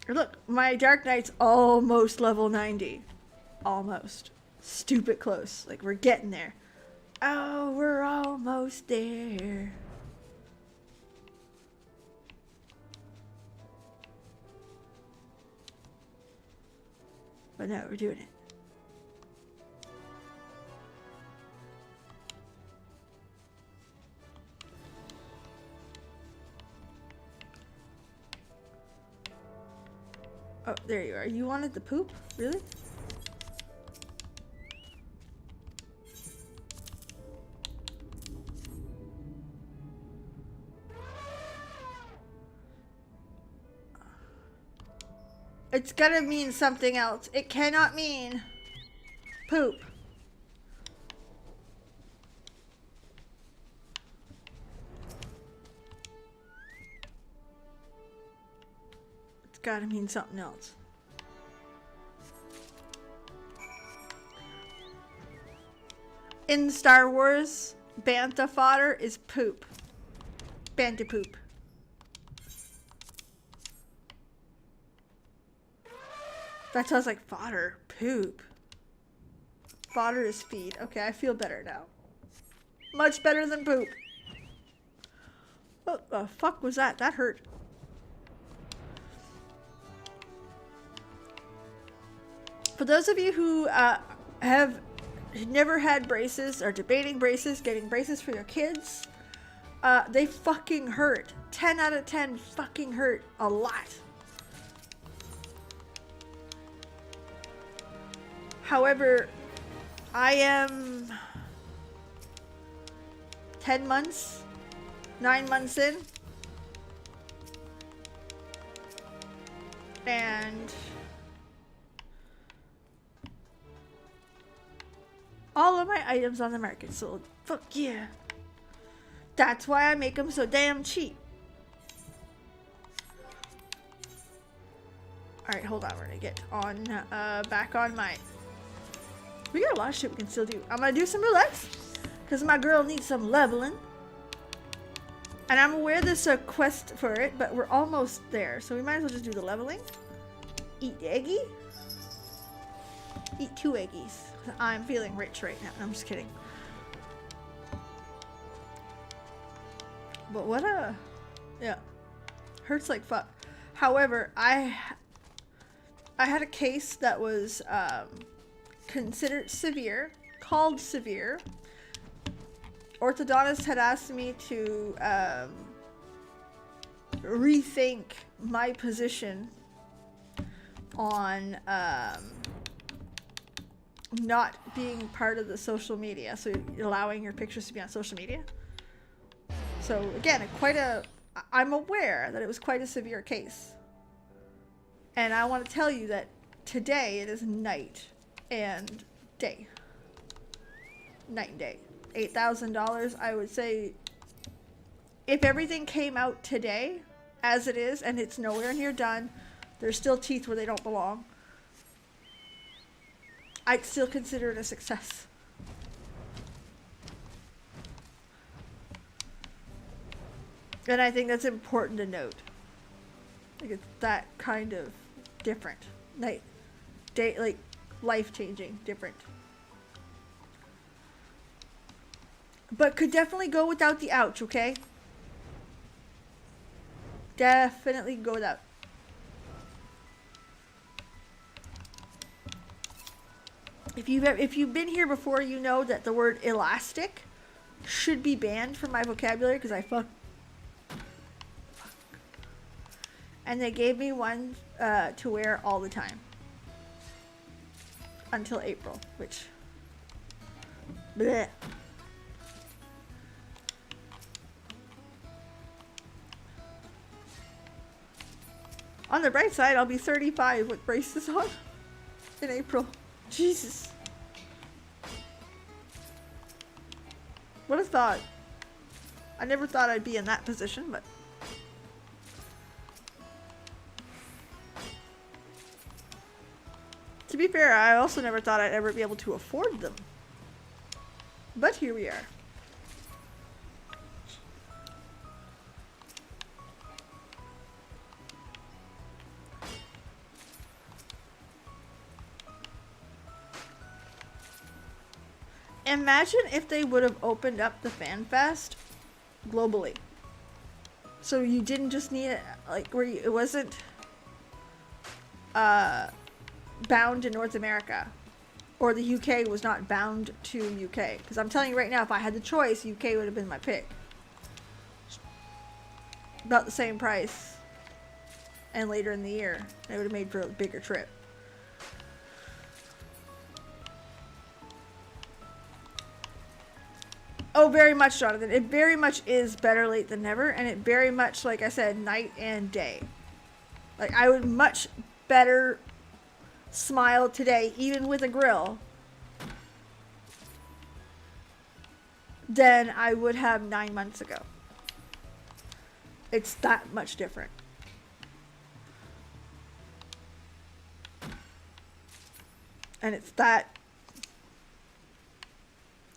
Look, my Dark Knight's almost level 90. Almost. Stupid close. Like, we're getting there. Oh, we're almost there. But no, we're doing it. There you are. You wanted the poop? Really? It's gonna mean something else. It cannot mean poop. It's gotta mean something else. In Star Wars, bantha fodder is poop. Bantha poop. That sounds like fodder. Poop. Fodder is feed. Okay, I feel better now. Much better than poop. What the fuck was that? That hurt. For those of you who have never had braces, or debating braces, getting braces for your kids, they fucking hurt. 10 out of 10 fucking hurt a lot. However, I am 10 months, 9 months in, and all of my items on the market sold. Fuck yeah. That's why I make them so damn cheap. Alright, hold on. We're gonna get on, back on my... We got a lot of shit we can still do. I'm gonna do some roulettes, because my girl needs some leveling. And I'm aware there's a quest for it, but we're almost there. So we might as well just do the leveling. Eat eggy. Eat 2 eggies. I'm feeling rich right now. I'm just kidding. But what a... Yeah. Hurts like fuck. However, I had a case that was considered severe, called severe. Orthodontist had asked me to rethink my position on not being part of the social media, so allowing your pictures to be on social media. So again, I'm aware that it was quite a severe case. And I want to tell you that today it is night and day. Night and day. $8,000, I would say, if everything came out today as it is, and it's nowhere near done, there's still teeth where they don't belong, I'd still consider it a success. And I think that's important to note. Like, it's that kind of different. Like, life-changing, different. But could definitely go without the ouch, okay? Definitely go without. If you've been here before, you know that the word elastic should be banned from my vocabulary because I fuck. And they gave me one to wear all the time until April, which bleh. On the bright side, I'll be 35 with braces on in April. Jesus. What a thought. I never thought I'd be in that position, but... To be fair, I also never thought I'd ever be able to afford them. But here we are. Imagine if they would have opened up the FanFest globally. So you didn't just need it, like, where it wasn't bound to North America. Or the UK was not bound to UK. Because I'm telling you right now, if I had the choice, UK would have been my pick. About the same price. and later in the year. It would have made for a bigger trip. Oh, very much, Jonathan. It very much is better late than never, and it very much, like I said, night and day. Like, I would much better smile today, even with a grill, than I would have 9 months ago. It's that much different. And it's that...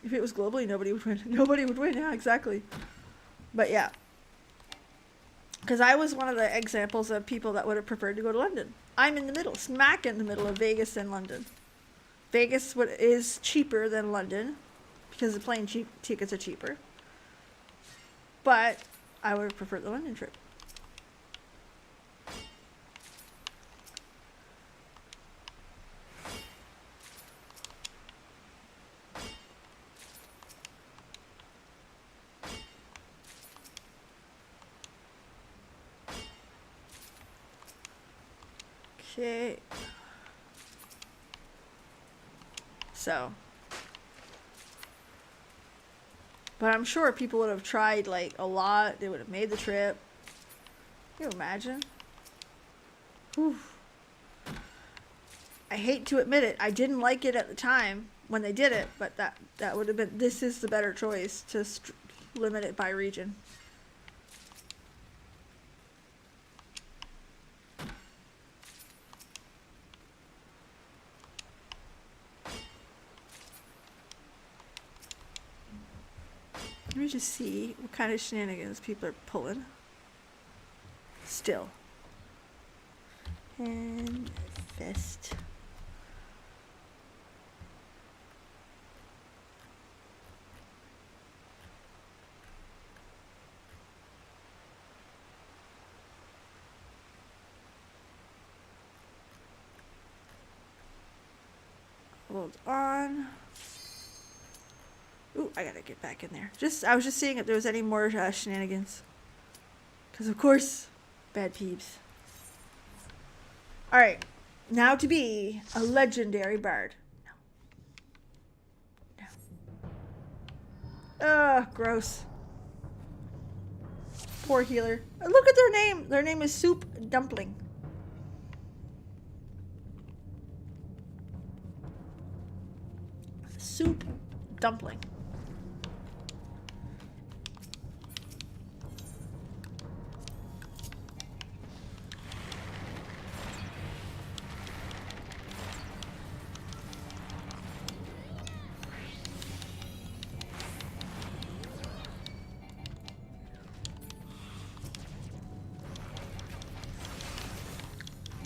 If it was globally, nobody would win. Nobody would win, yeah, exactly. But yeah. Because I was one of the examples of people that would have preferred to go to London. I'm in the middle, smack in the middle of Vegas and London. Vegas is cheaper than London, because the plane tickets are cheaper. But I would have preferred the London trip. Okay. So. But I'm sure people would have tried like a lot. They would have made the trip. Can you imagine? Whew. I hate to admit it. I didn't like it at the time when they did it, but that would have been, this is the better choice to limit it by region. Let me just see what kind of shenanigans people are pulling. Still. And fist. Hold on. Ooh, I gotta get back in there. I was just seeing if there was any more shenanigans. Because, of course, bad Peebs. Alright. Now to be a legendary bard. No. Ugh, gross. Poor healer. Look at their name. Their name is Soup Dumpling. Soup Dumpling.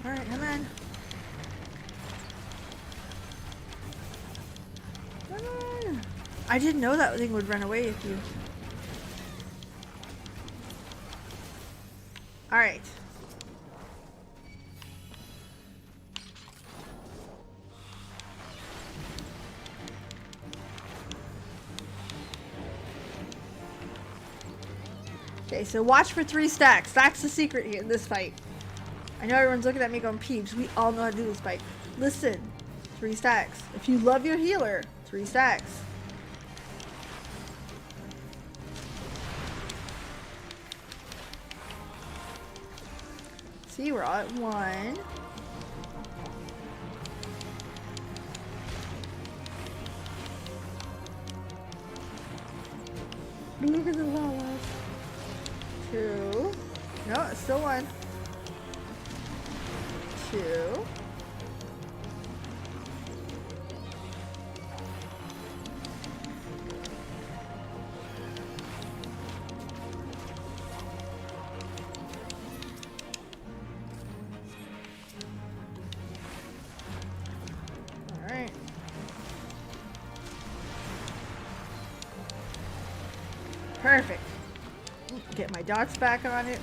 Alright, come on. Come on. I didn't know that thing would run away with you. Alright. Okay, so watch for 3 stacks. That's the secret here in this fight. I know everyone's looking at me going, Peebs, we all know how to do this fight. Listen, 3 stacks. If you love your healer, 3 stacks. See, we're all at 1. Look at the llamas. 2. No, it's still 1. 2. All right. Perfect. Get my dots back on it.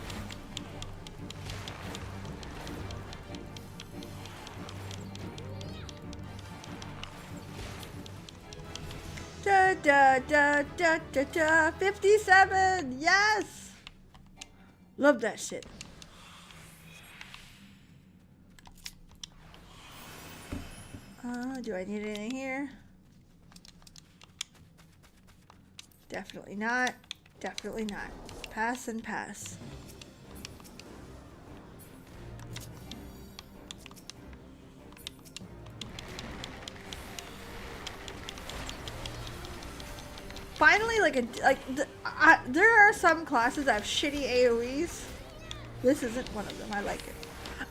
Da, da, da, da, da. 57! Yes! Love that shit. Do I need anything here? Definitely not. Definitely not. Pass and pass. Finally, there are some classes that have shitty AoEs. This isn't one of them. I like it.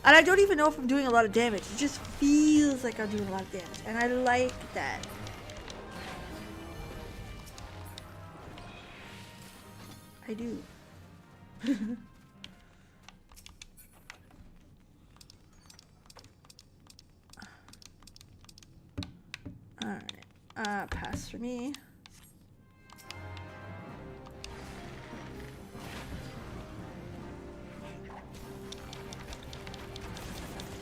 And I don't even know if I'm doing a lot of damage. It just feels like I'm doing a lot of damage. And I like that. I do. Alright. Pass for me.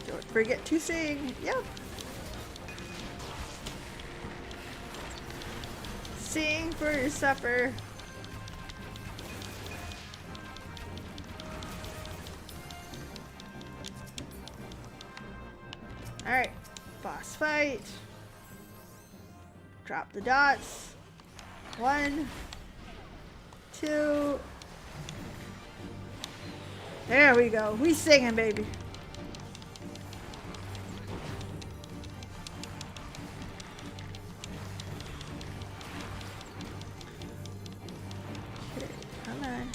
Don't forget to sing. Yep. Sing for your supper. Alright. Boss fight. Drop the dots. 1, 2. There we go. We singing, baby. Okay, come on.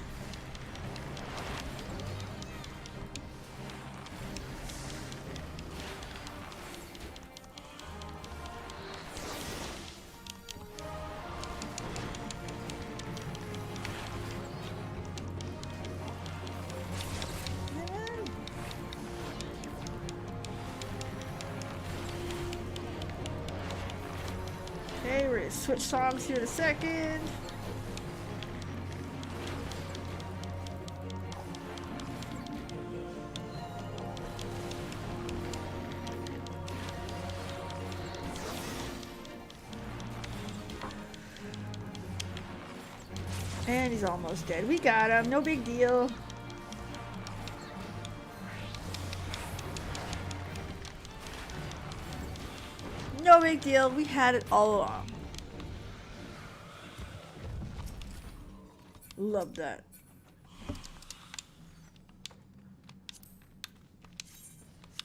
Okay, we're gonna switch songs here in a second. And he's almost dead. We got him. No big deal. No big deal. We had it all along. Love that.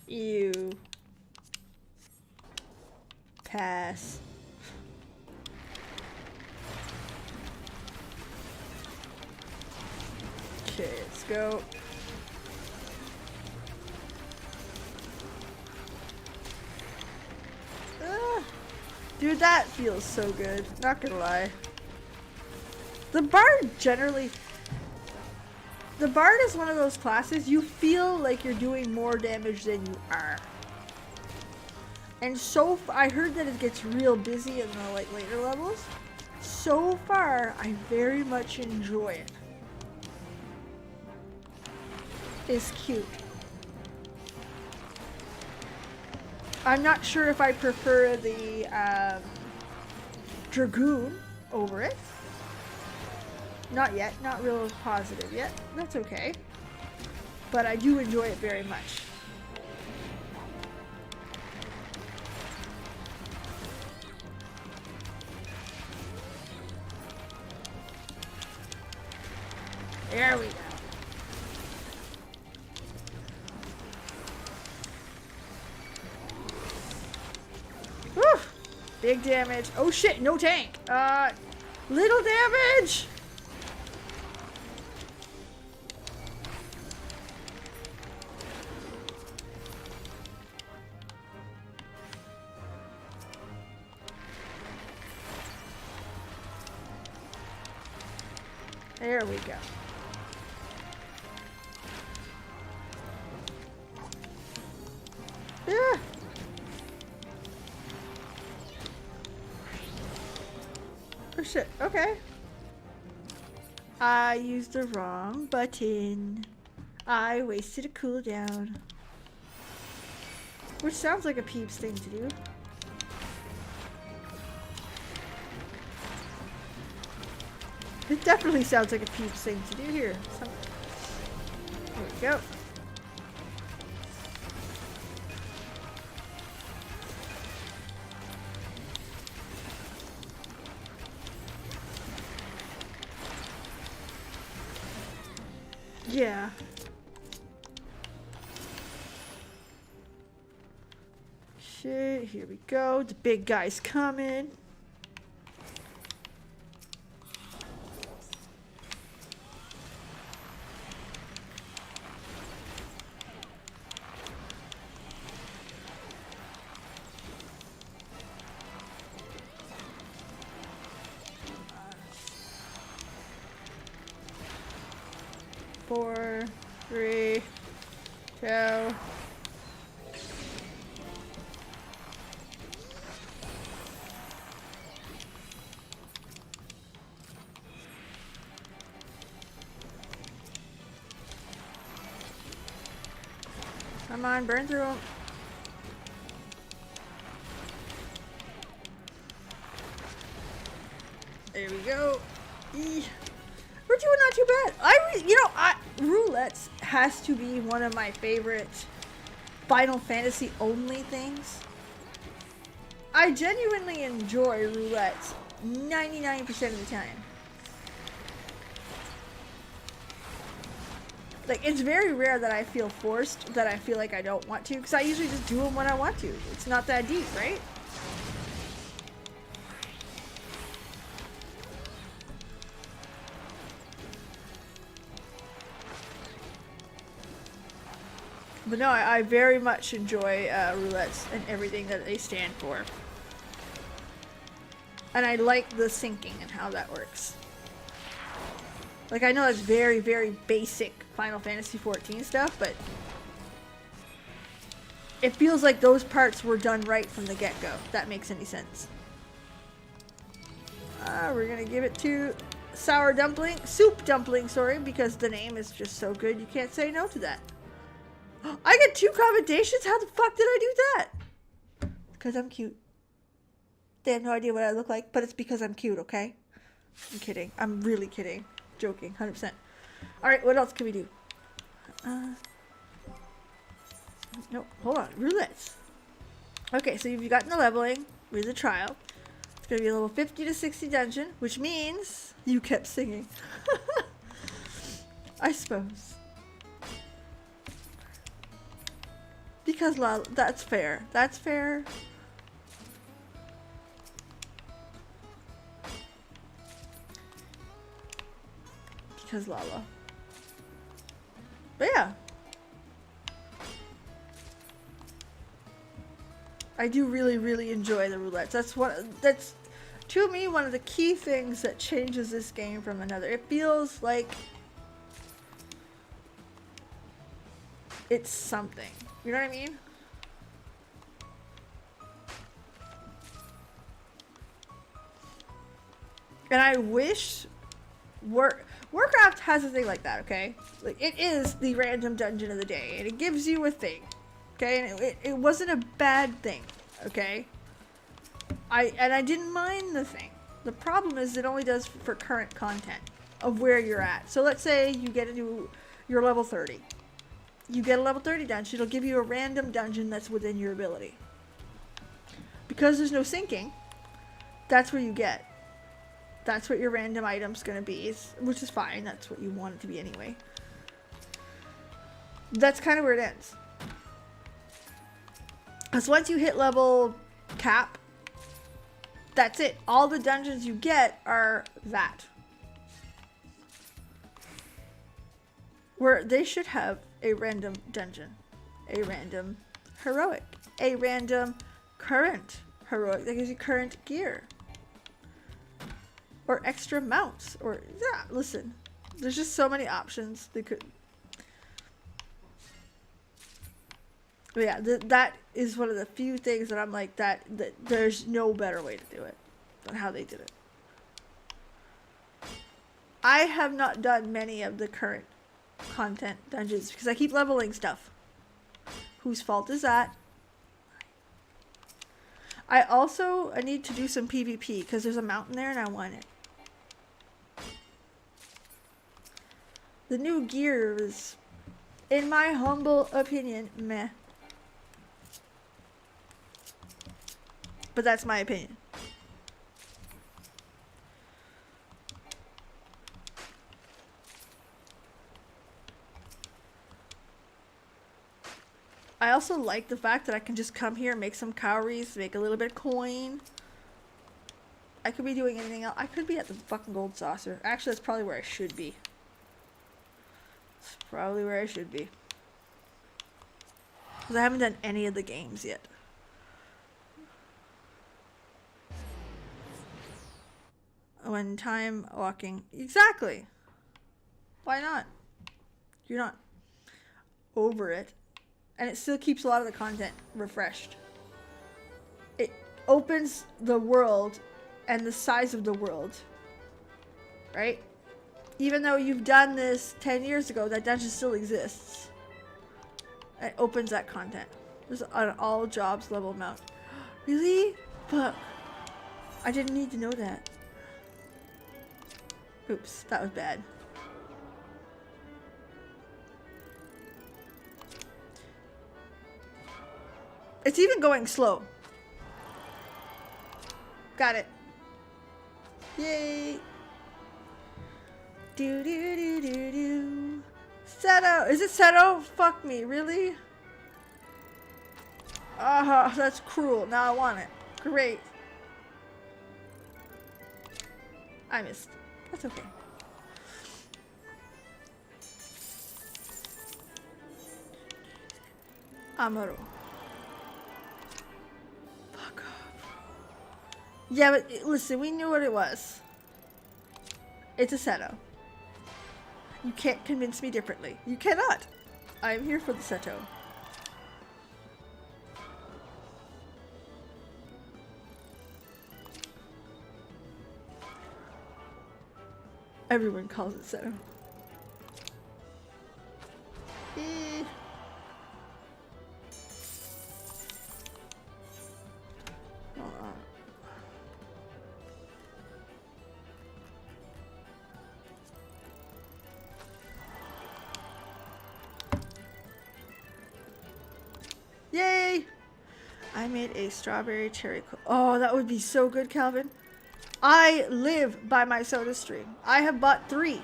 Ew. Pass. Okay, let's go. Dude, that feels so good. Not gonna lie. The Bard generally... The Bard is one of those classes you feel like you're doing more damage than you are. And I heard that it gets real busy in the later levels. So far, I very much enjoy it. It's cute. I'm not sure if I prefer the Dragoon over it. Not yet. Not real positive yet. That's okay. But I do enjoy it very much. There we go. Whew. Big damage. Oh shit, no tank. Little damage. There we go. Yeah. Oh shit, okay. I used the wrong button. I wasted a cooldown. Which sounds like a Peebs thing to do. It definitely sounds like a Peebs thing to do here. There we go. Yeah. Shit, here we go. The big guy's coming. Four, three, two. Come on, burn through them. There we go. We're doing not too bad. Roulettes has to be one of my favorite Final Fantasy only things. I genuinely enjoy roulettes 99% of the time. Like, it's very rare that I feel forced, that I feel like I don't want to, because I usually just do them when I want to. It's not that deep, right? But no, I very much enjoy roulettes and everything that they stand for. And I like the syncing and how that works. Like, I know that's very, very basic Final Fantasy XIV stuff, but it feels like those parts were done right from the get-go, if that makes any sense. We're gonna give it to Soup Dumpling, sorry, because the name is just so good, you can't say no to that. I get 2 commendations? How the fuck did I do that? Because I'm cute. They have no idea what I look like, but it's because I'm cute, okay? I'm kidding. I'm really kidding. Joking, 100%. Alright, what else can we do? No, hold on. Roulettes. Okay, so you've gotten the leveling with the trial. It's going to be a level 50 to 60 dungeon, which means you kept singing. I suppose. Because that's fair. That's fair. Because Lala. But yeah. I do really, really enjoy the roulettes. That's to me one of the key things that changes this game from another. It feels like it's something. You know what I mean? And I wish Warcraft has a thing like that, okay? Like, it is the random dungeon of the day, and it gives you a thing, okay? And it wasn't a bad thing, okay? I didn't mind the thing. The problem is it only does for current content of where you're at. So let's say you get into your level 30. You get a level 30 dungeon, it'll give you a random dungeon that's within your ability. Because there's no syncing, that's where you get. That's what your random item's gonna be, which is fine. That's what you want it to be anyway. That's kind of where it ends. Because once you hit level cap, that's it. All the dungeons you get are that. Where they should have a random dungeon, a random heroic, a random current heroic that gives you current gear. Or extra mounts, or yeah, listen, there's just so many options they could. But yeah, that is one of the few things that I'm like that there's no better way to do it than how they did it. I have not done many of the current content dungeons because I keep leveling stuff. Whose fault is that? I need to do some PvP because there's a mountain there and I want it. The new gear is, in my humble opinion, meh. But that's my opinion. also like the fact that I can just come here, make some cowries, make a little bit of coin. I could be doing anything else. I could be at the fucking gold saucer. Actually, that's probably where I should be. It's probably where I should be. Because I haven't done any of the games yet. When time walking. Exactly. Why not? You're not over it. And it still keeps a lot of the content refreshed. It opens the world and the size of the world. Right? Even though you've done this 10 years ago, that dungeon still exists. It opens that content. There's an all jobs level amount. Really? Fuck. I didn't need to know that. Oops, that was bad. It's even going slow. Got it. Yay. Do do do do do. Seto. Is it Seto? Fuck me. Really? That's cruel. Now I want it. Great. I missed. That's okay. Amaro. Fuck off. Yeah, but listen, we knew what it was. It's a Seto. You can't convince me differently. You cannot. I'm here for the Seto. Everyone calls it Seto. Yay! I made a strawberry cherry oh, that would be so good, Calvin. I live by my soda stream. I have bought 3.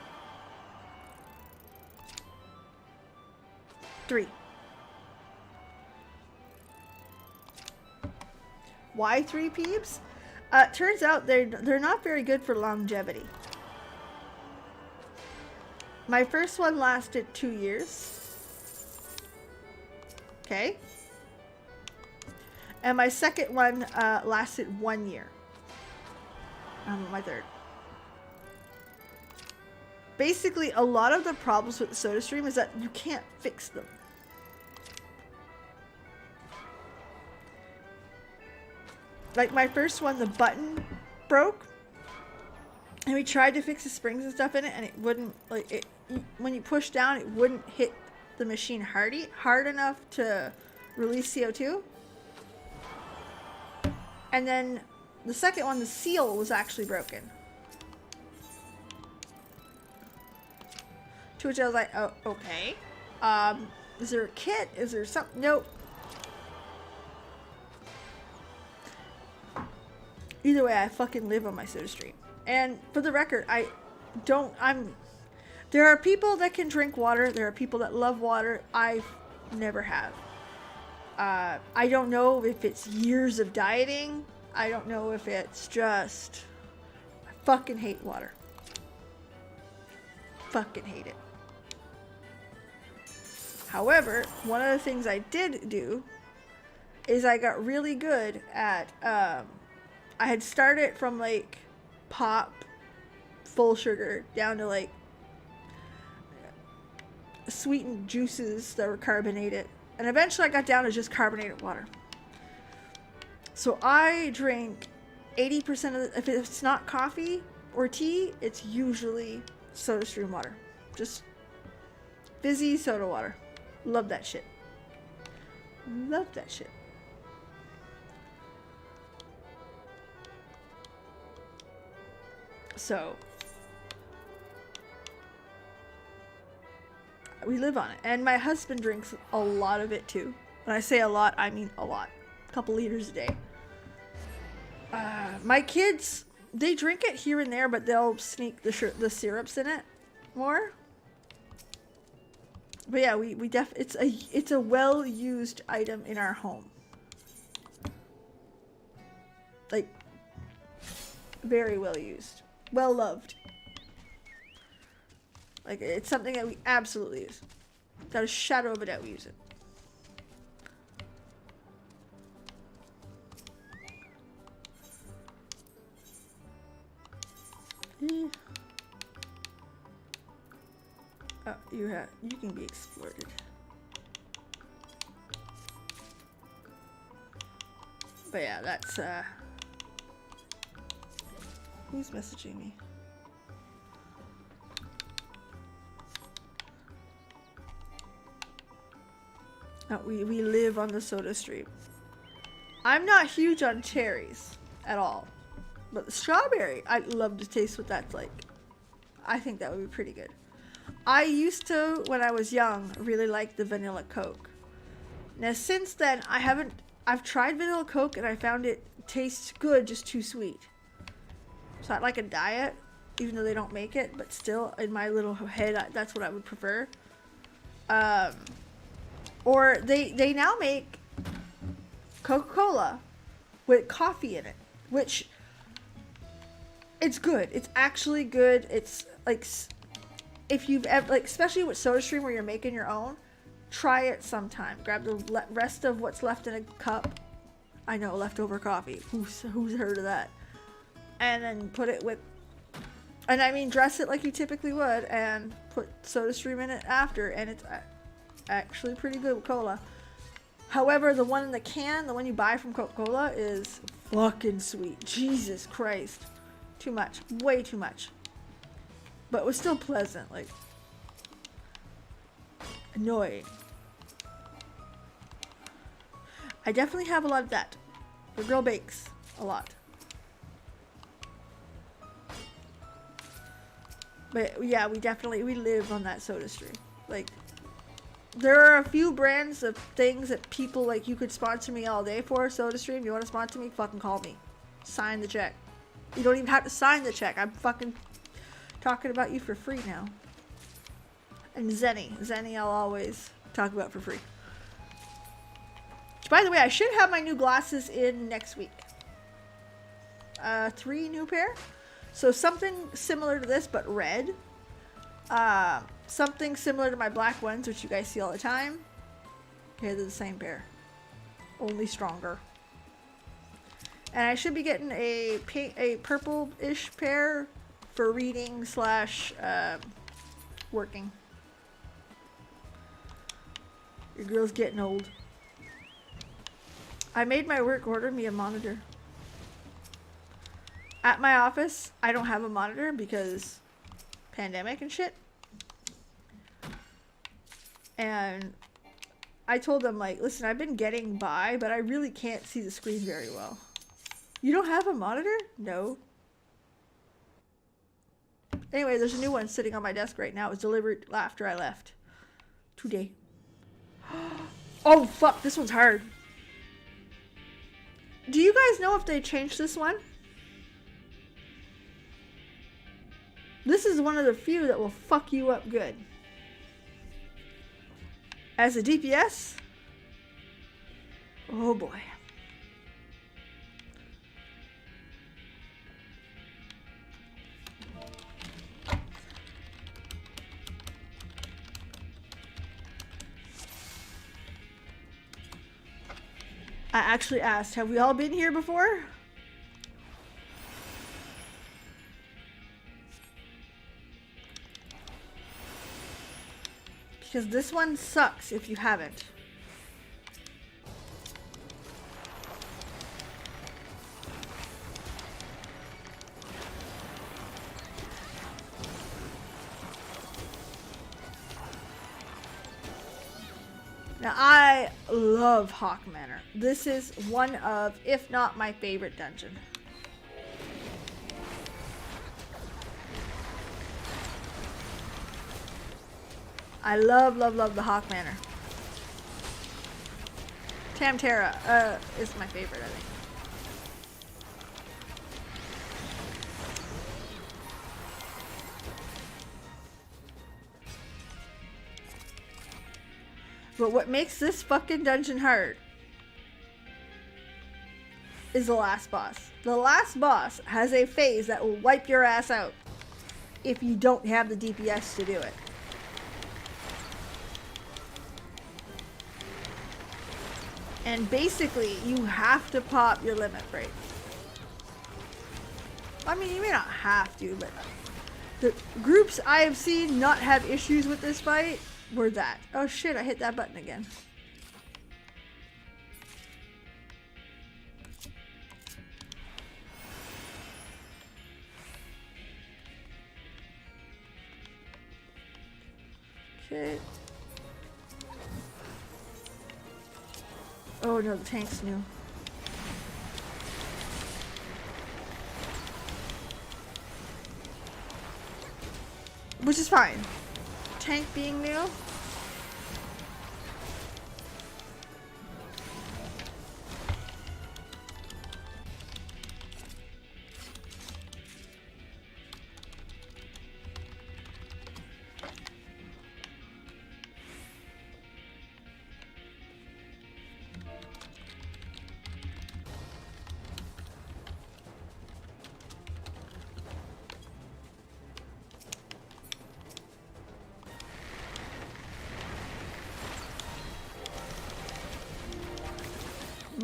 3. Why 3 Peebs? Turns out they're not very good for longevity. My first one lasted 2 years. Okay. And my second one lasted 1 year. My third. Basically, a lot of the problems with the soda stream is that you can't fix them. Like my first one, the button broke. And we tried to fix the springs and stuff in it, and it wouldn't, like, when you push down, it wouldn't hit the machine hard enough to release CO2. And then the second one, the seal was actually broken. To which I was like, oh, okay. Is there a kit? Is there something? Nope. Either way, I fucking live on my soda stream. And for the record, there are people that can drink water. There are people that love water. I never have. I don't know if it's years of dieting. I don't know if it's just... I fucking hate water. Fucking hate it. However, one of the things I did do is I got really good at... I had started from like pop, full sugar, down to like sweetened juices that were carbonated. And eventually I got down to just carbonated water. So I drink 80% of if it's not coffee or tea, it's usually soda stream water. Just fizzy soda water. Love that shit. Love that shit. So we live on it. And my husband drinks a lot of it too. When I say a lot, I mean a lot. A couple liters a day. My kids, they drink it here and there, but they'll sneak the syrups in it more. But yeah, it's a well used item in our home. Like, very well used, well loved. Like, it's something that we absolutely use. Without a shadow of a doubt, we use it. Oh, you can be exploited. But yeah, that's who's messaging me? Oh, we live on the soda stream. I'm not huge on cherries at all. But the strawberry, I'd love to taste what that's like. I think that would be pretty good. I used to, when I was young, really like the vanilla Coke. Now since then, I've tried vanilla Coke and I found it tastes good, just too sweet. So I like a diet, even though they don't make it, but still in my little head, that's what I would prefer. Or they now make Coca-Cola with coffee in it, which it's good. It's actually good. It's like, if you've ever, like, especially with SodaStream where you're making your own, try it sometime. Grab the rest of what's left in a cup. I know, leftover coffee. Who's heard of that? And then put it with, and I mean, dress it like you typically would, and put SodaStream in it after, and it's actually pretty good with cola. However, the one in the can, the one you buy from Coca-Cola, is fucking sweet. Jesus Christ. Too much. Way too much. But it was still pleasant. Like, annoying. I definitely have a lot of that. The girl bakes a lot. But yeah, we live on that soda stream. Like, there are a few brands of things that people, like, you could sponsor me all day for. SodaStream, you want to sponsor me? Fucking call me. Sign the check. You don't even have to sign the check. I'm fucking talking about you for free now. And Zenny I'll always talk about for free. Which, by the way, I should have my new glasses in next week. 3 new pair. So something similar to this, but red. Something similar to my black ones, which you guys see all the time. Okay, they're the same pair. Only stronger. And I should be getting a purple-ish pair for reading / working. Your girl's getting old. I made my work order me a monitor. At my office, I don't have a monitor because pandemic and shit. And I told them, like, listen, I've been getting by, but I really can't see the screen very well. You don't have a monitor? No. Anyway, there's a new one sitting on my desk right now. It was delivered after I left. Today. Oh, fuck. This one's hard. Do you guys know if they changed this one? This is one of the few that will fuck you up good. As a DPS? Oh boy. I actually asked, have we all been here before? Because this one sucks if you haven't. Now, I love Hawk Manor. This is one of, if not my favorite dungeon. I love the Hawk Manor. Tamtara is my favorite, I think. But what makes this fucking dungeon hard is the last boss. The last boss has a phase that will wipe your ass out if you don't have the DPS to do it. And basically, you have to pop your limit break. I mean, you may not have to, but the groups I have seen not have issues with this fight were that. Oh shit, I hit that button again. Okay. Oh no, the tank's new. Which is fine. Tank being new.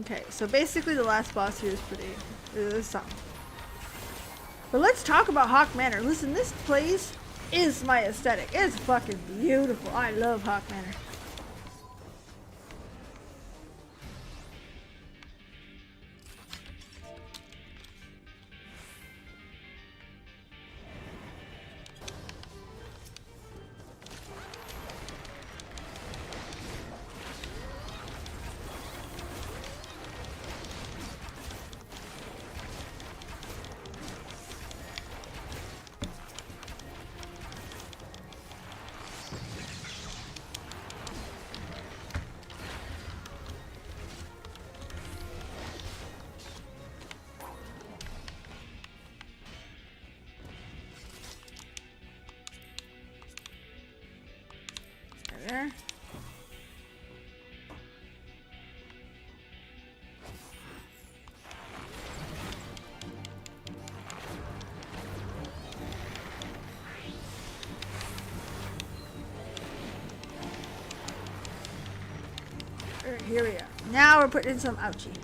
Okay, so basically the last boss here is something. But let's talk about Hawk Manor. Listen, this place is my aesthetic. It's fucking beautiful. I love Hawk Manor. There. Here we are. Now we're putting in some ouchie.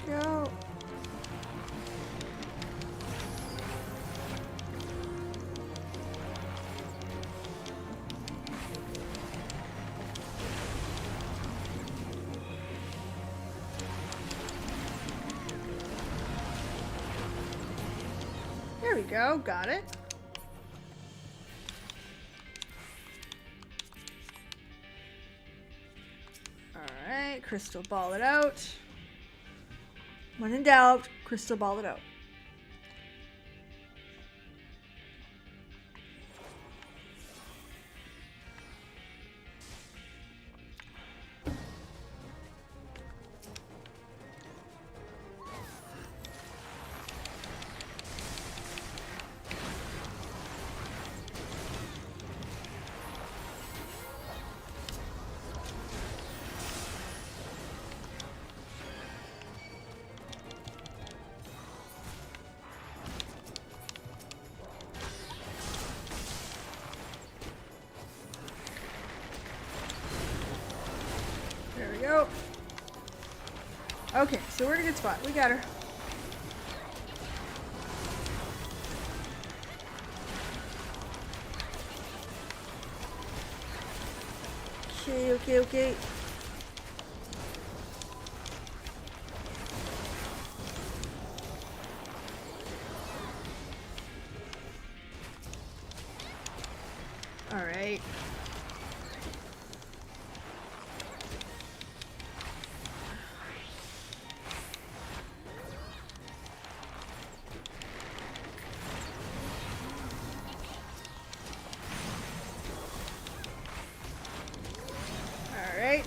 Go. There we go, got it. Alright, crystal ball it out. When in doubt, crystal ball it out. There we go. Okay, so we're in a good spot. We got her. Okay. Alright.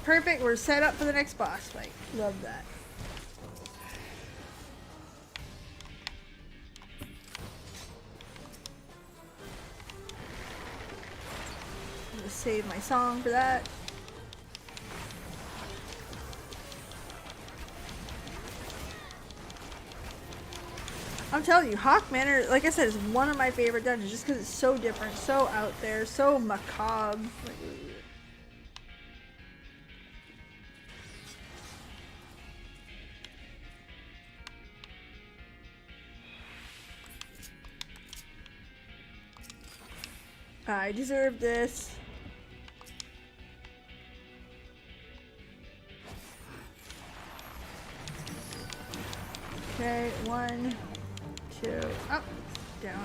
Perfect. We're set up for the next boss fight. Love that. I'm gonna save my song for that. I'm telling you, Hawk Manor, like I said, is one of my favorite dungeons just because it's so different, so out there, so macabre. I deserve this. Okay, 1, 2, up, down.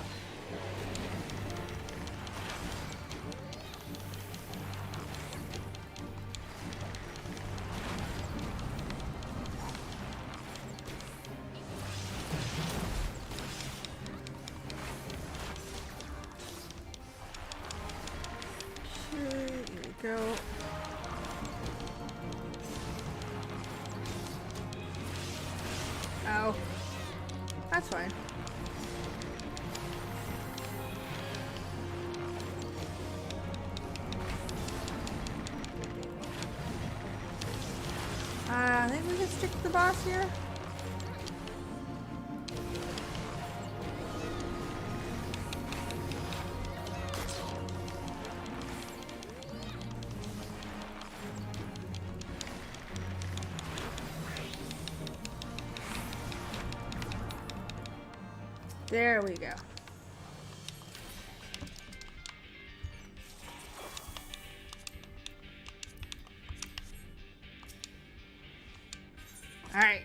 Here we go. Ow. That's fine. I think we can stick to the boss here. There we go. All right.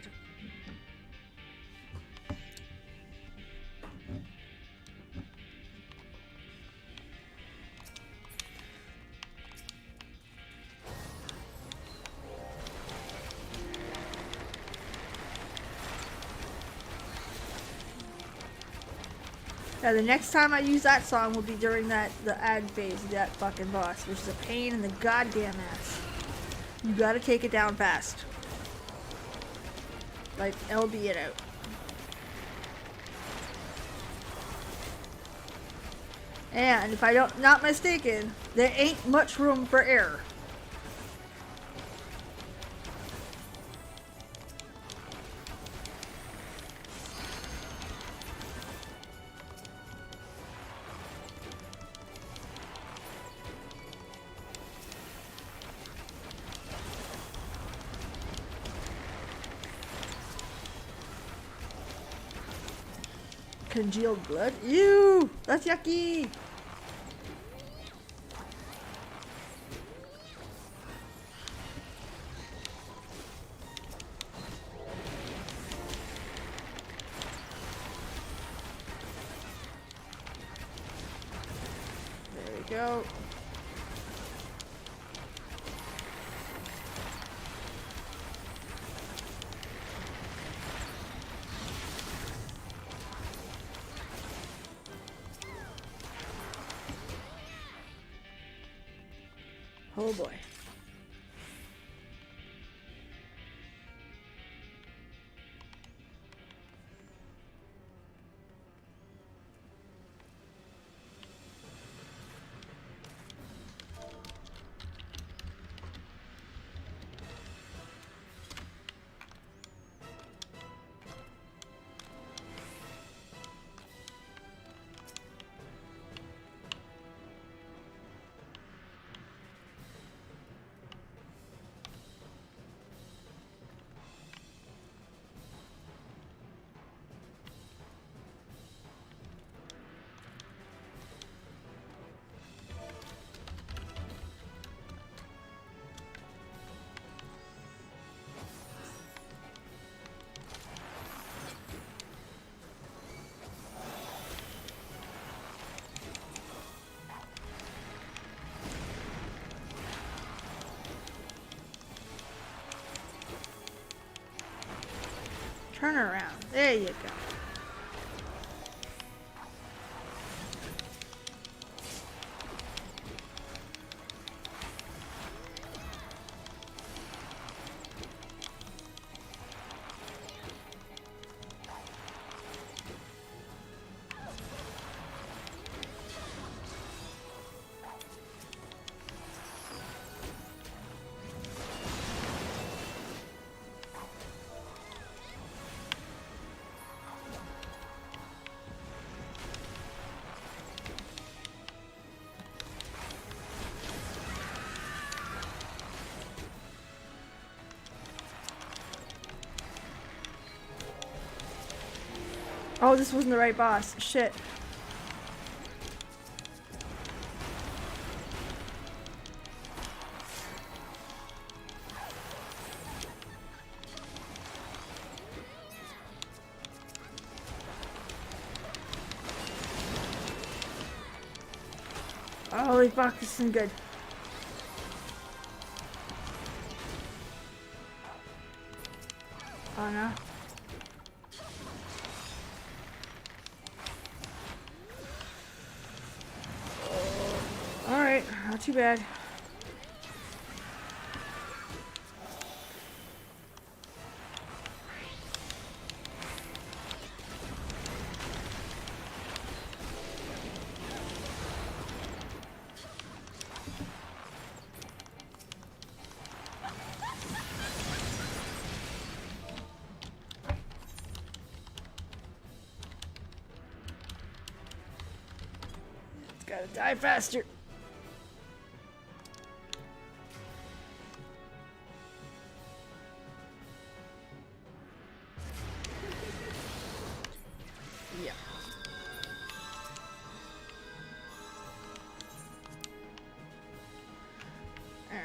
Now the next time I use that song will be during the ad phase of that fucking boss, which is a pain in the goddamn ass. You gotta take it down fast. Like, LB it out. And if I don't, not mistaken, there ain't much room for error. Congealed blood? Ew! That's yucky! There we go. Oh boy. Turn around. There you go. Oh, this wasn't the right boss. Shit. Holy fuck, this isn't good. Oh no. Alright, not too bad. Gotta die faster. Yeah. All right.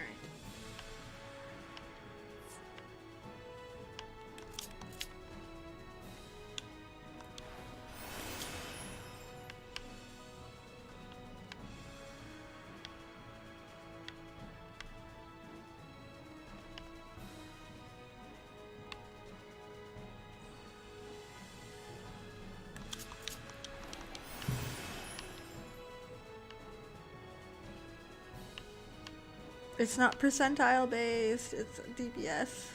It's not percentile based, it's DPS.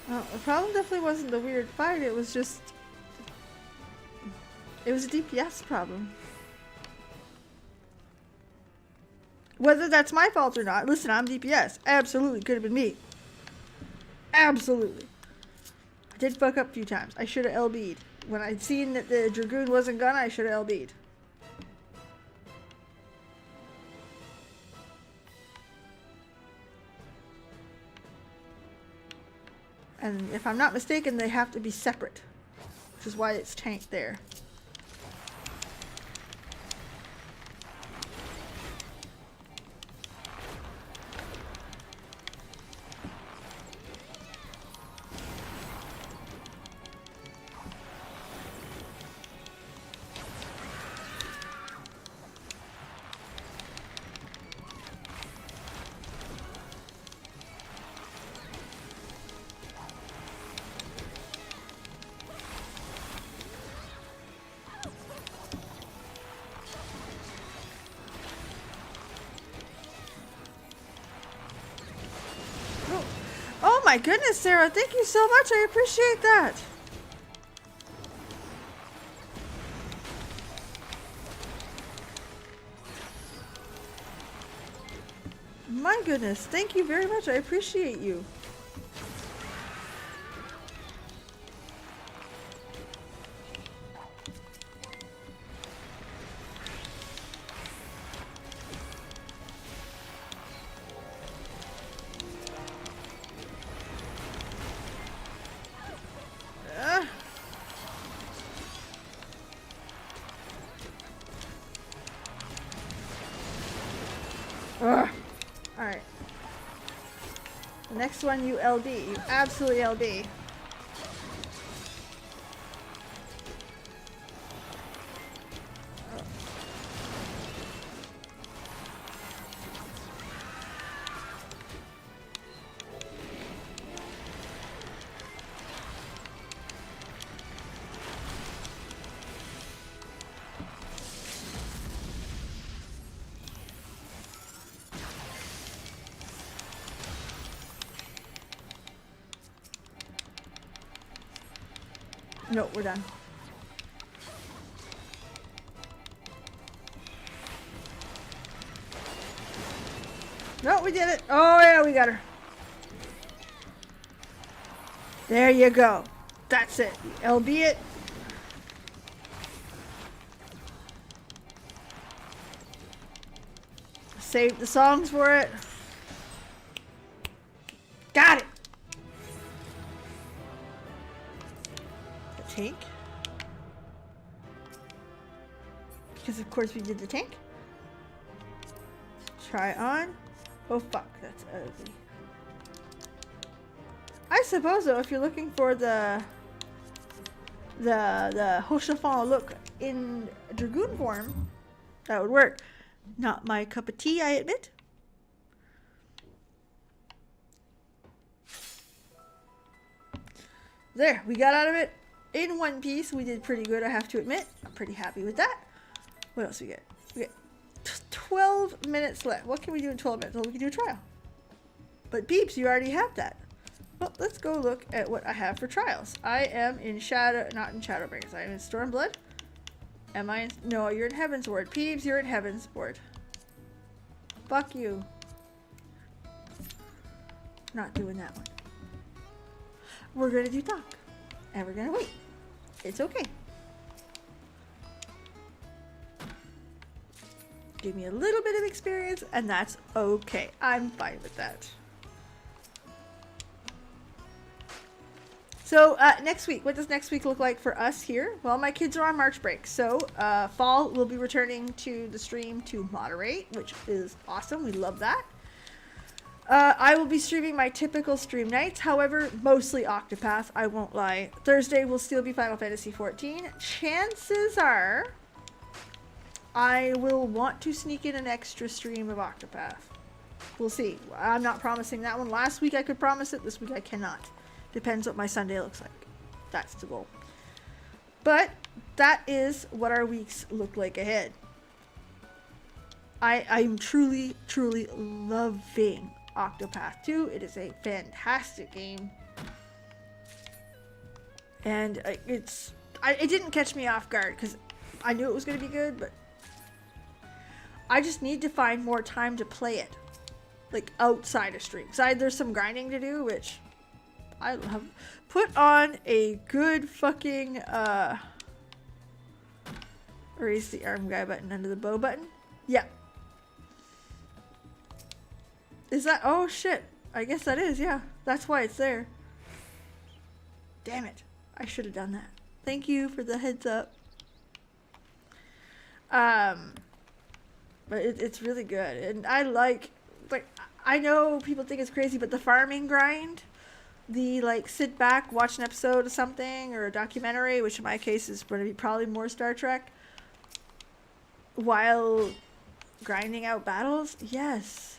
Well, the problem definitely wasn't the weird fight, it was just... It was a DPS problem. Whether that's my fault or not, listen, I'm DPS. Absolutely could have been me. Absolutely. I did fuck up a few times. I should have LB'd. When I'd seen that the Dragoon wasn't gonna, I should have LB'd. And if I'm not mistaken, they have to be separate, which is why it's tanked there. Oh my goodness, Sarah, thank you so much. I appreciate that. My goodness, thank you very much. I appreciate you. Alright. The next one you LD. You absolutely LD. No, we're done. No, we did it. Oh, yeah, we got her. There you go. That's it. Albeit. Save the songs for it. Got it. The tank. Because of course we did the tank. Try on. Oh fuck, that's ugly. I suppose though, if you're looking for the Hoshafon look in Dragoon form, that would work. Not my cup of tea, I admit. There, we got out of it in one piece. We did pretty good, I have to admit. I'm pretty happy with that. What else we get? We get 12 minutes left. What can we do in 12 minutes? Well, we can do a trial. But Peebs, you already have that. Well, let's go look at what I have for trials. I am in Shadow, not in Shadowbringers. I am in Stormblood. Am I in, no, you're in Heaven's Ward. Peebs, you're in Heaven's Ward. Fuck you. Not doing that one. We're gonna do talk. And we're gonna wait. It's okay. Give me a little bit of experience, and that's okay. I'm fine with that. So next week, what does next week look like for us here? Well, my kids are on March break, so fall will be returning to the stream to moderate, which is awesome. We love that. I will be streaming my typical stream nights, however, mostly Octopath, I won't lie. Thursday will still be Final Fantasy XIV. Chances are I will want to sneak in an extra stream of Octopath. We'll see. I'm not promising that one. Last week I could promise it, this week I cannot. Depends what my Sunday looks like. That's the goal. But that is what our weeks look like ahead. I'm truly, truly loving Octopath 2. It is a fantastic game. And it didn't catch me off guard because I knew it was going to be good, but I just need to find more time to play it. Like outside of stream. Because there's some grinding to do, which I love. Put on a good fucking raise the arm guy button under the bow button. Yeah. Is that, oh shit. I guess that is, yeah. That's why it's there. Damn it. I should have done that. Thank you for the heads up. But it's really good. And I like, I know people think it's crazy, but the farming grind, the like sit back, watch an episode of something or a documentary, which in my case is going to be probably more Star Trek, while grinding out battles. Yes.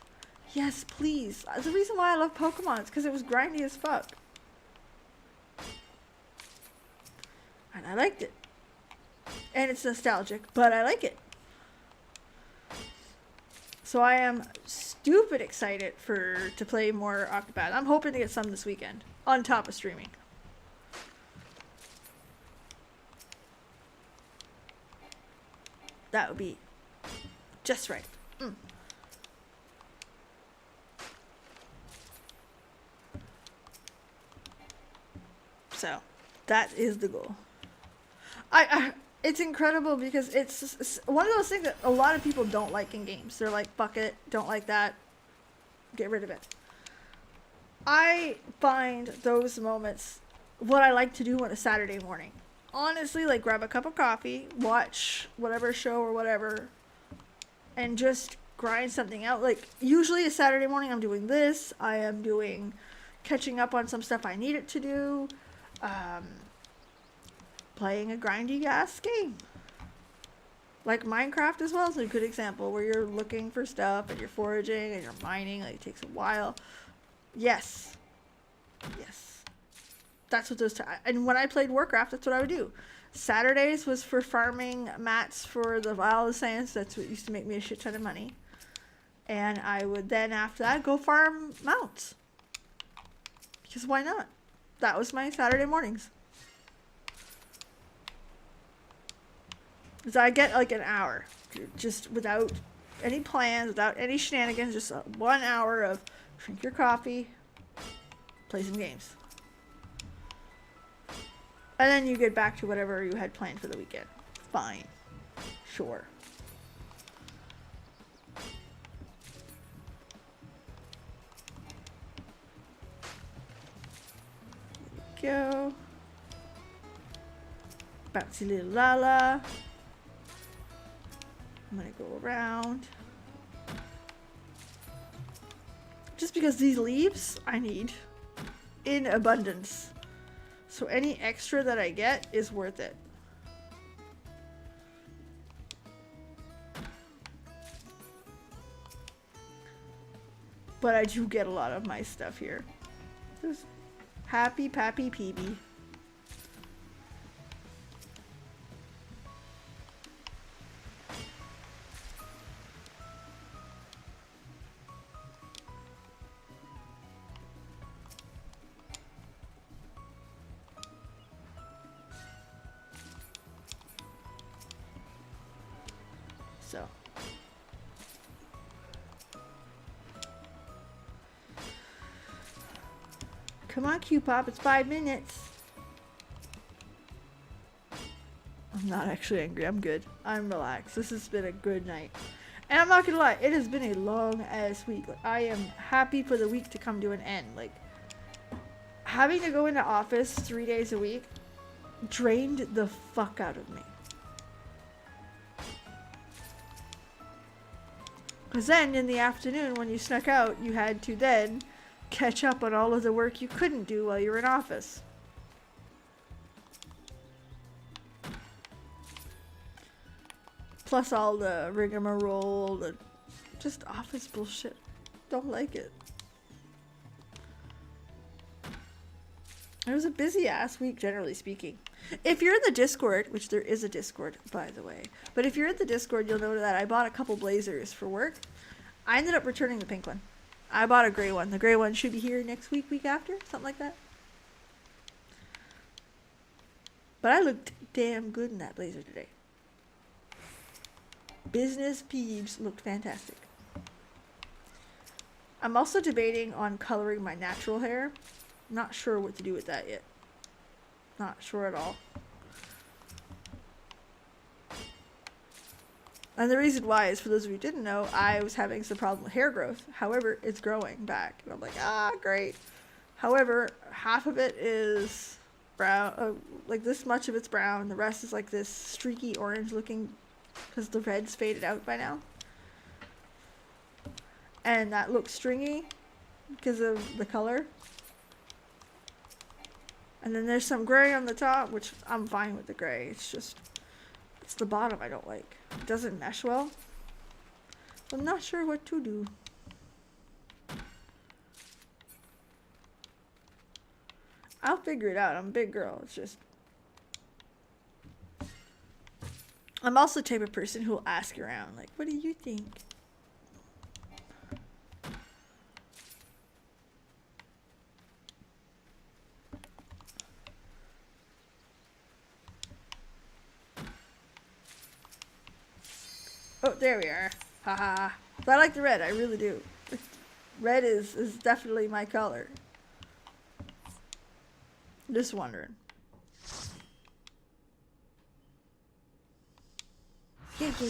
Yes, please. The reason why I love Pokemon is because it was grindy as fuck. And I liked it. And it's nostalgic, but I like it. So I am stupid excited to play more Octopath. I'm hoping to get some this weekend on top of streaming. That would be just right. So that is the goal. It's incredible because it's one of those things that a lot of people don't like in games. They're like, fuck it, don't like that, get rid of it. I find those moments what I like to do on a Saturday morning. Honestly, like grab a cup of coffee, watch whatever show or whatever, and just grind something out. Like usually a Saturday morning I'm doing this. I am doing catching up on some stuff I needed to do. Playing a grindy ass game. Like Minecraft as well is a good example where you're looking for stuff and you're foraging and you're mining. Like it takes a while. Yes. Yes. That's what those and when I played Warcraft, that's what I would do. Saturdays was for farming mats for the Vial of Science. That's what used to make me a shit ton of money. And I would then after that go farm mounts. Because why not? That was my Saturday mornings. So I get like an hour, just without any plans, without any shenanigans, just 1 hour of drink your coffee, play some games. And then you get back to whatever you had planned for the weekend. Fine. Sure. There we go. Bouncy little Lala. I'm gonna go around. Just because these leaves I need in abundance. So any extra that I get is worth it. But I do get a lot of my stuff here. Just happy Pappy Peebs. So come on, Q-Pop, it's 5 minutes. I'm not actually angry, I'm good. I'm relaxed. This has been a good night. And I'm not gonna lie, it has been a long ass week. Like, I am happy for the week to come to an end. Like, having to go into office 3 days a week drained the fuck out of me. Because then in the afternoon when you snuck out, you had to then catch up on all of the work you couldn't do while you were in office. Plus all the rigmarole, the just office bullshit. Don't like it. It was a busy ass week, generally speaking. If you're in the Discord, which there is a Discord, by the way, but if you're in the Discord, you'll know that I bought a couple blazers for work. I ended up returning the pink one. I bought a gray one. The gray one should be here next week, week after, something like that. But I looked damn good in that blazer today. Business Peebs looked fantastic. I'm also debating on coloring my natural hair. Not sure what to do with that yet. Not sure at all. And the reason why is, for those of you who didn't know, I was having some problem with hair growth. However, it's growing back. And I'm like, great. However, half of it is brown, like this much of it's brown. The rest is like this streaky orange looking, because the red's faded out by now. And that looks stringy because of the color. And then there's some gray on the top, which I'm fine with the gray. It's just, it's the bottom I don't like. It doesn't mesh well. I'm not sure what to do. I'll figure it out. I'm a big girl. It's just, I'm also the type of person who will ask around, like, what do you think? Oh, there we are. Haha. But I like the red. I really do. Red is definitely my color. Just wondering.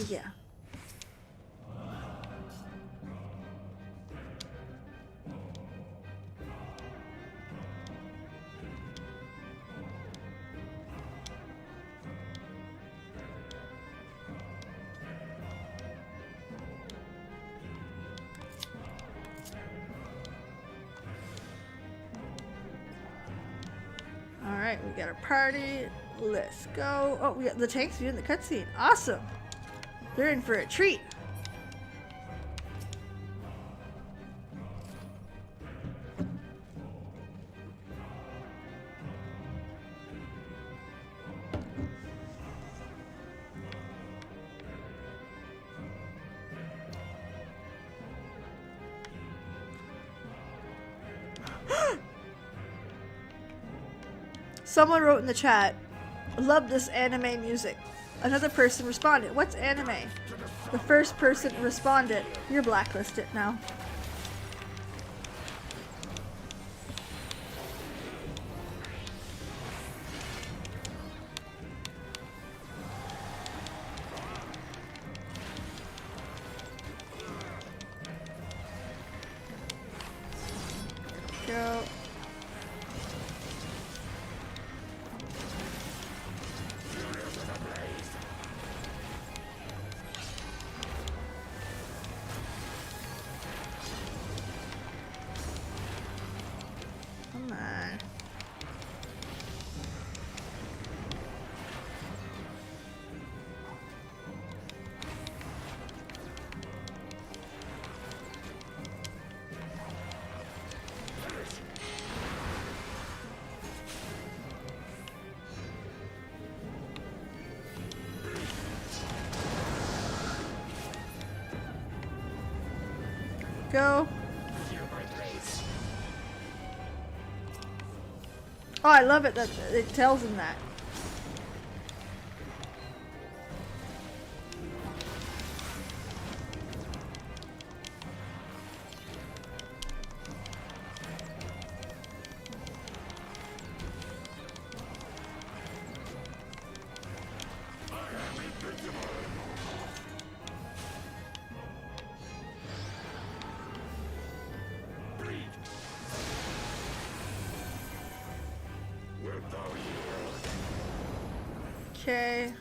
Yeah. Alright, we got a party. Let's go. Oh, we got the tanks viewing the cutscene. Awesome. They're in for a treat. Someone wrote in the chat, love this anime music. Another person responded. What's anime? The first person responded. You're blacklisted now. Go. Come on. Go. Oh, I love it that it tells him that. Okay.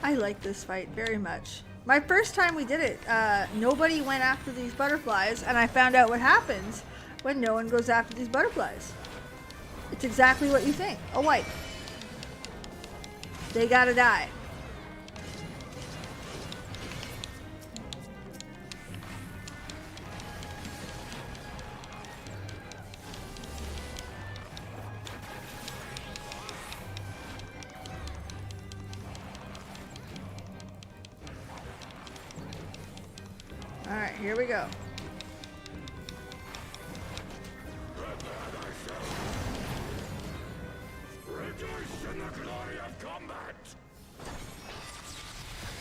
I like this fight very much. My first time we did it, nobody went after these butterflies, and I found out what happens when no one goes after these butterflies. It's exactly what you think. A wipe. They gotta die. Alright, here we go.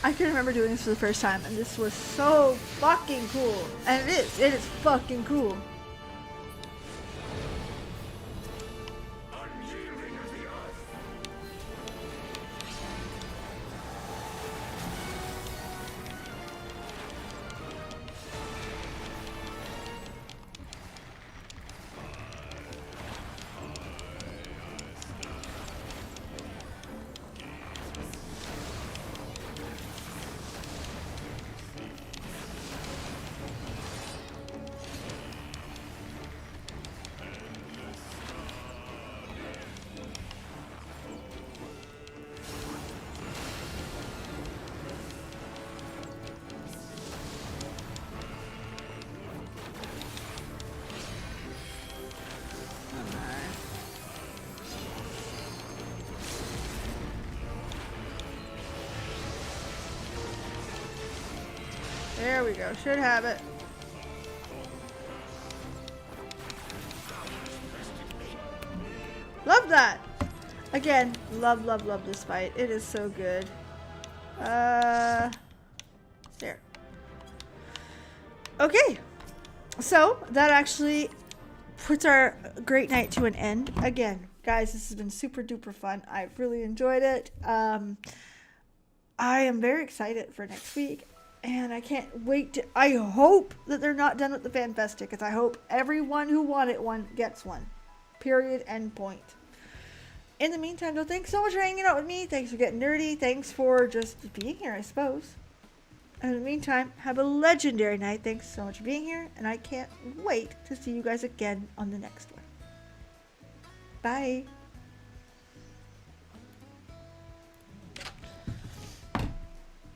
I can remember doing this for the first time, and this was so fucking cool. And it is fucking cool. There we go. Should have it. Love that. Again, love this fight. It is so good. There. Okay. So that actually puts our great night to an end. Again, guys, this has been super duper fun. I've really enjoyed it. I am very excited for next week. And I can't wait to... I hope that they're not done with the fan fest tickets. I hope everyone who wanted one gets one. Period. End point. In the meantime, though, thanks so much for hanging out with me. Thanks for getting nerdy. Thanks for just being here, I suppose. And in the meantime, have a legendary night. Thanks so much for being here. And I can't wait to see you guys again on the next one. Bye.